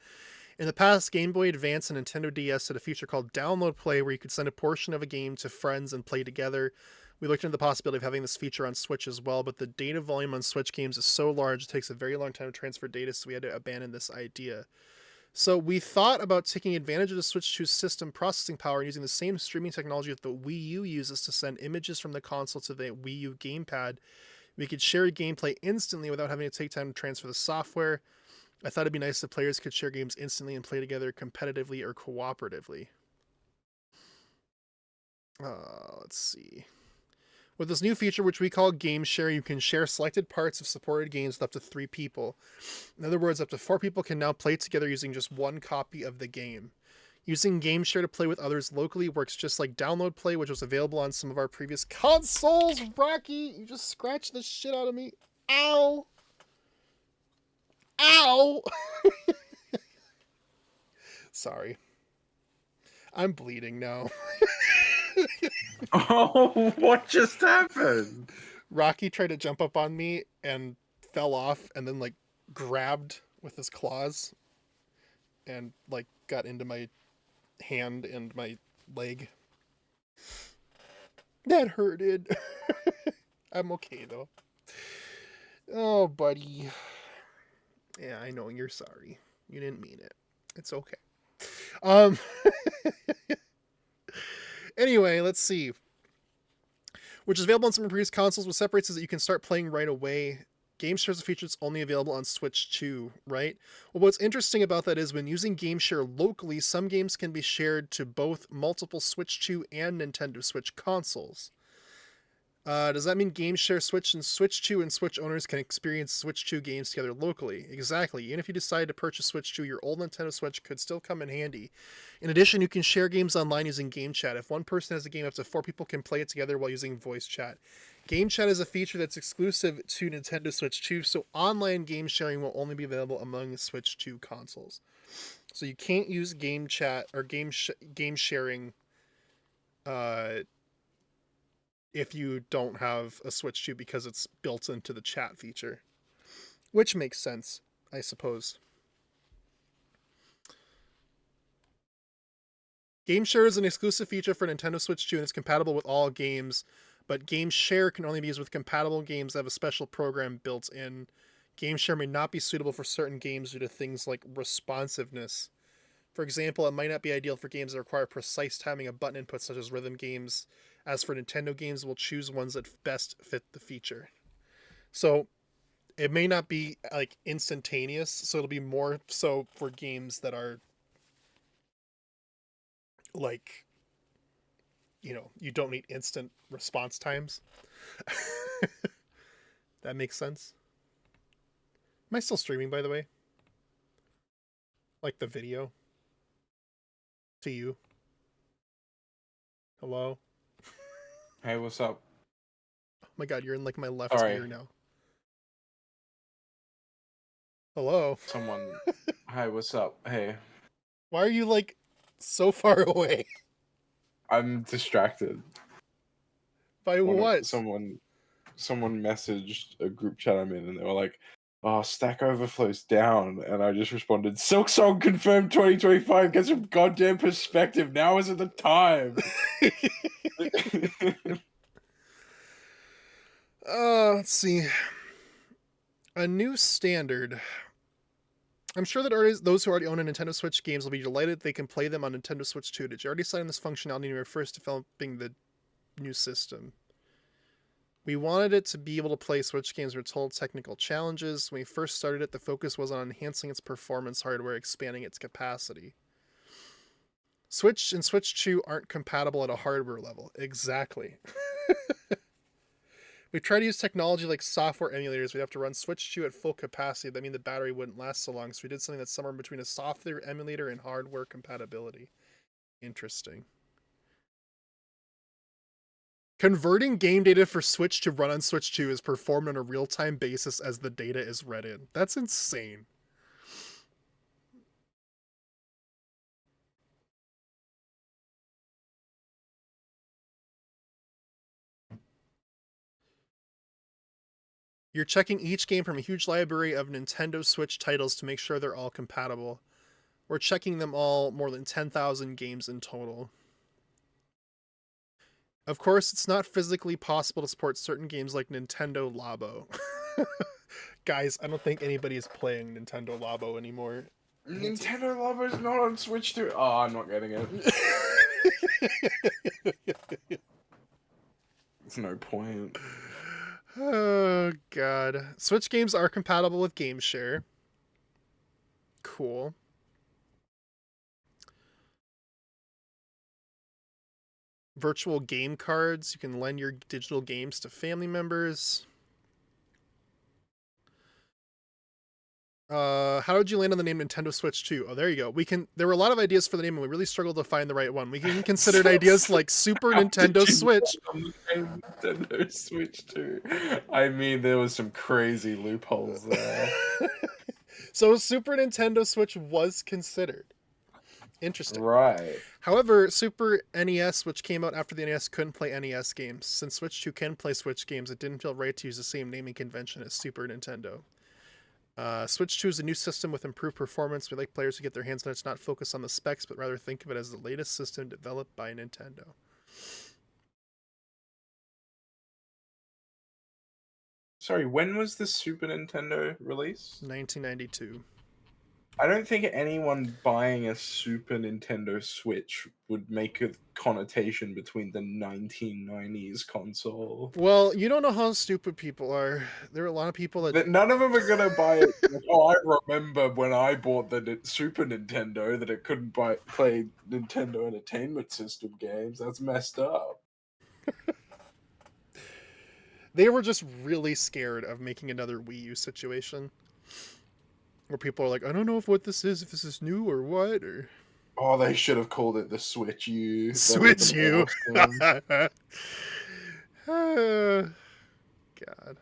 In the past, Game Boy Advance and Nintendo DS had a feature called Download Play, where you could send a portion of a game to friends and play together. We looked into the possibility of having this feature on Switch as well, but the data volume on Switch games is so large it takes a very long time to transfer data, so we had to abandon this idea. So we thought about taking advantage of the Switch 2's system processing power and using the same streaming technology that the Wii U uses to send images from the console to the Wii U gamepad. We could share gameplay instantly without having to take time to transfer the software. I thought it'd be nice if players could share games instantly and play together competitively or cooperatively. Let's see. With this new feature, which we call Game Share, you can share selected parts of supported games with up to 3 people. In other words, up to 4 people can now play together using just one copy of the game. Using Game Share to play with others locally works just like Download Play, which was available on some of our previous consoles. Rocky, you just scratched the shit out of me. Ow! Ow! Sorry. I'm bleeding now.
Oh, what just happened?
Rocky tried to jump up on me and fell off and then like grabbed with his claws and like got into my hand and my leg. That hurted. I'm okay though. Oh, buddy. Yeah, I know you're sorry. You didn't mean it. It's okay. Anyway, let's see. Which is available on some previous consoles. What separates is that you can start playing right away. Game Share is a feature that's only available on Switch 2, right? Well, what's interesting about that is when using Game Share locally, some games can be shared to both multiple Switch 2 and Nintendo Switch consoles. Does that mean Game Share Switch and Switch 2 and Switch owners can experience Switch 2 games together locally? Exactly. Even if you decide to purchase Switch 2, your old Nintendo Switch could still come in handy. In addition, you can share games online using Game Chat. If one person has a game, up to 4 people can play it together while using voice chat. Game Chat is a feature that's exclusive to Nintendo Switch 2, so online game sharing will only be available among Switch 2 consoles. So you can't use Game Chat or game sharing if you don't have a Switch 2 because it's built into the chat feature. Which makes sense, I suppose. Game Share is an exclusive feature for Nintendo Switch 2 and it's compatible with all games, but Game Share can only be used with compatible games that have a special program built in. Game Share may not be suitable for certain games due to things like responsiveness. For example, it might not be ideal for games that require precise timing of button inputs such as rhythm games. As for Nintendo games, we'll choose ones that best fit the feature. So it may not be like instantaneous, so it'll be more so for games that are like, you know, you don't need instant response times. That makes sense. Am I still streaming, by the way? Like the video? To you? Hello?
Hey, what's up?
my god, you're in like my left
Sorry.
ear now. Hello.
Someone. Hi, what's up? Hey.
Why are you like so far away?
I'm distracted.
By what?
Someone messaged a group chat I'm in, and they were like, "Oh, Stack Overflow's down," and I just responded, "Silksong confirmed 2025. Get some goddamn perspective. Now isn't the time."
Let's see. A new standard. I'm sure that those who already own a Nintendo Switch games will be delighted they can play them on Nintendo Switch 2. Did you already sign this functionality when you were first developing the new system? We wanted it to be able to play Switch games with total technical challenges. When we first started it, the focus was on enhancing its performance hardware, expanding its capacity. Switch and Switch 2 aren't compatible at a hardware level. Exactly. We tried to use technology like software emulators. We'd have to run Switch 2 at full capacity. That means the battery wouldn't last so long. So we did something that's somewhere between a software emulator and hardware compatibility. Interesting. Converting game data for Switch to run on Switch 2 is performed on a real-time basis as the data is read in. That's insane. You're checking each game from a huge library of Nintendo Switch titles to make sure they're all compatible. We're checking them all, more than 10,000 games in total. Of course, it's not physically possible to support certain games like Nintendo Labo. Guys, I don't think anybody is playing Nintendo Labo anymore.
Nintendo Labo is not on Switch 2. Oh, I'm not getting it. There's no point.
Oh, God. Switch games are compatible with GameShare. Cool. Virtual game cards. You can lend your digital games to family members. How did you land on the name Nintendo Switch 2? Oh, there you go. There were a lot of ideas for the name, and we really struggled to find the right one. We even considered ideas like Super Nintendo Switch.
Nintendo Switch 2. I mean, there was some crazy loopholes there.
So Super Nintendo Switch was considered. Interesting.
Right.
However, Super NES, which came out after the NES, couldn't play NES games. Since Switch 2 can play Switch games, it didn't feel right to use the same naming convention as Super Nintendo. Switch 2 is a new system with improved performance. We like players to get their hands on it to not focus on the specs, but rather think of it as the latest system developed by Nintendo.
Sorry, when was the Super Nintendo released?
1992.
I don't think anyone buying a Super Nintendo Switch would make a connotation between the 1990s console.
Well, you don't know how stupid people are. There are a lot of people that...
None of them are going to buy it. Like, oh, I remember when I bought the Super Nintendo that it couldn't play Nintendo Entertainment System games. That's messed up.
They were just really scared of making another Wii U situation. Where people are like, I don't know if this is new or what, or...
Oh, they should have called it the Switch U.
Switch U.
Awesome.
God.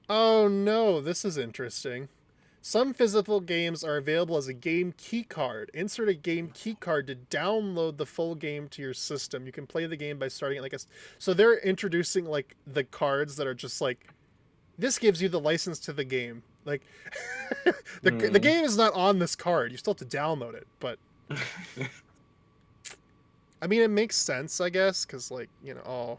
Oh no, this is interesting. Some physical games are available as a game key card. Insert a game key card to download the full game to your system. You can play the game by starting it like a... So they're introducing like the cards that are just like, this gives you the license to the game. Like, the game is not on this card. You still have to download it, but... I mean, it makes sense, I guess, because, like, you know, oh...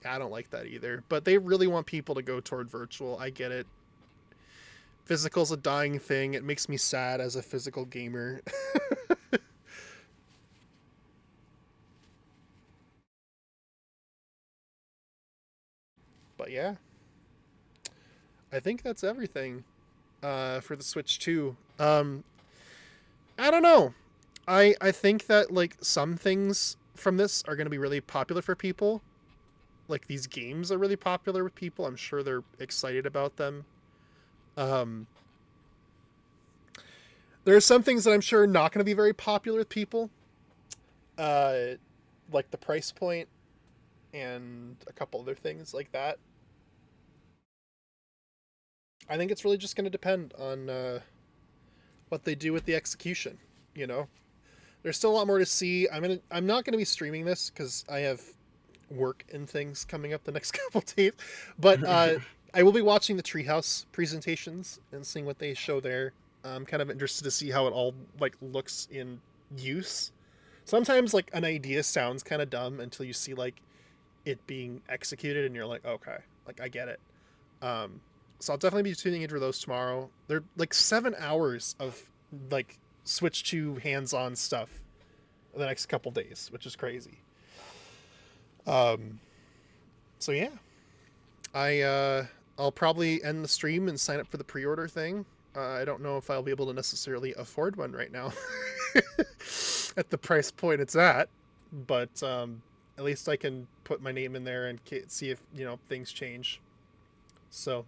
I don't like that either. But they really want people to go toward virtual. I get it. Physical's a dying thing. It makes me sad as a physical gamer. But yeah, I think that's everything for the Switch 2. I don't know. I think that like some things from this are going to be really popular for people. Like these games are really popular with people. I'm sure they're excited about them. There are some things that I'm sure are not going to be very popular with people. like the price point and a couple other things like that. I think it's really just going to depend on what they do with the execution. You know, there's still a lot more to see. I'm not going to be streaming this because I have work and things coming up the next couple days, but I will be watching the Treehouse presentations and seeing what they show there. I'm kind of interested to see how it all like looks in use. Sometimes like an idea sounds kind of dumb until you see like it being executed and you're like, okay, like I get it. So I'll definitely be tuning into those tomorrow. They're like 7 hours of like Switch 2 hands-on stuff the next couple days, which is crazy. So yeah, I'll probably end the stream and sign up for the pre-order thing. I don't know if I'll be able to necessarily afford one right now at the price point it's at, but at least I can put my name in there and see if, you know, things change. So,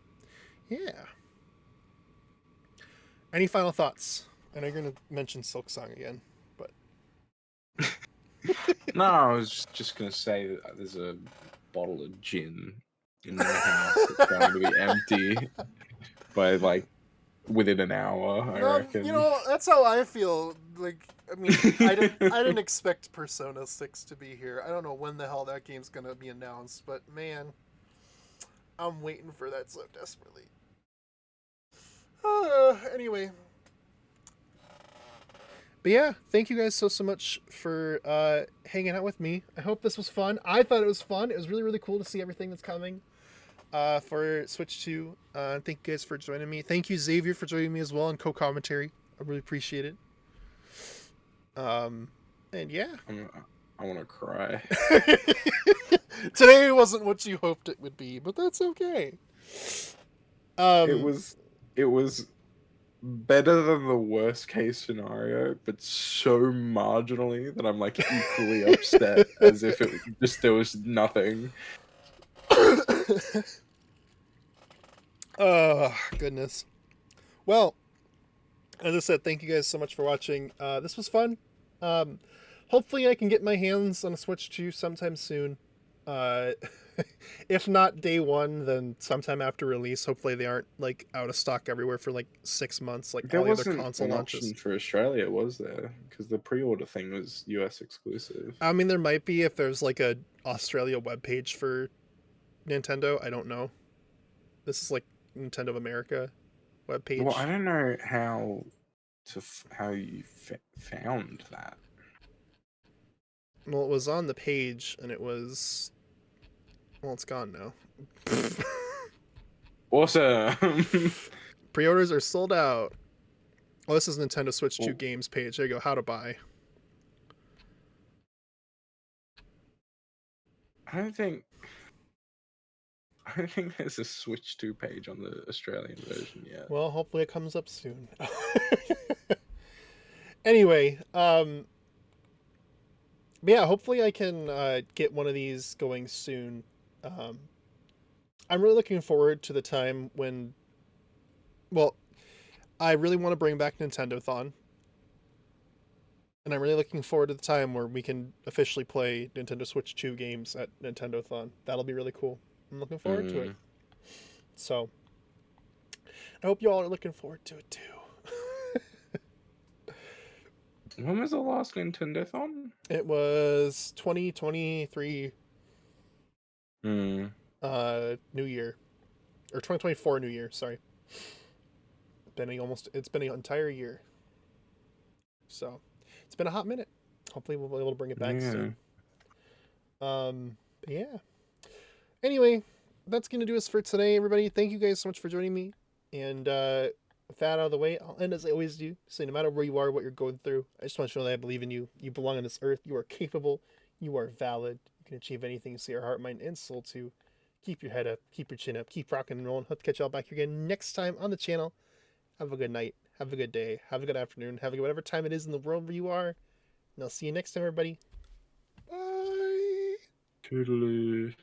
yeah. Any final thoughts? I know you're going to mention Silksong again, but...
No, I was just going to say that there's a bottle of gin in my house that's going to be empty by, like, within an hour, I reckon.
You know, that's how I feel. Like, I mean, I didn't expect Persona 6 to be here. I don't know when the hell that game's going to be announced, but man, I'm waiting for that so desperately. Anyway. But yeah, thank you guys so much for hanging out with me. I hope this was fun. I thought it was fun. It was really, really cool to see everything that's coming for Switch 2. Thank you guys for joining me. Thank you, Xavier, for joining me as well in co-commentary. I really appreciate it. And yeah.
I want to cry.
Today wasn't what you hoped it would be, but that's okay.
It was better than the worst case scenario, but so marginally that I'm like equally upset as if there was nothing.
Oh, goodness. Well, as I said, thank you guys so much for watching. This was fun. Hopefully I can get my hands on a Switch 2 sometime soon. If not day one, then sometime after release. Hopefully they aren't like out of stock everywhere for like 6 months, like
There
all the other
wasn't
console
an
launches.
option for Australia, was there? Because the pre-order thing was US exclusive.
I mean, there might be if there's like a Australia webpage for Nintendo. I don't know. This is like Nintendo of America webpage.
Well, I don't know how you found that.
Well, it was on the page, and it was... Well, it's gone now.
Awesome!
Pre-orders are sold out. Oh, this is Nintendo Switch 2 games page. There you go. How to buy.
I don't think there's a Switch 2 page on the Australian version yet.
Well, hopefully it comes up soon. Anyway, yeah, hopefully I can get one of these going soon. I'm really looking forward to the time when... Well, I really want to bring back Nintendo-thon. And I'm really looking forward to the time where we can officially play Nintendo Switch 2 games at Nintendo-thon. That'll be really cool. I'm looking forward to it. So, I hope you all are looking forward to it too.
When was the last Nintendo-thon?
It was 2023 New Year. Or 2024 New Year, sorry. It's been an entire year. So, it's been a hot minute. Hopefully we'll be able to bring it back soon. Yeah. Anyway, that's going to do us for today, everybody. Thank you guys so much for joining me. And with that out of the way, I'll end as I always do. So no matter where you are, what you're going through, I just want you to know that I believe in you. You belong on this earth. You are capable. You are valid. You can achieve anything you set your heart, mind, and soul to. Keep your head up. Keep your chin up. Keep rocking and rolling. Hope to catch y'all back here again next time on the channel. Have a good night. Have a good day. Have a good afternoon. Have a good whatever time it is in the world where you are. And I'll see you next time, everybody. Bye.
Toodaloo.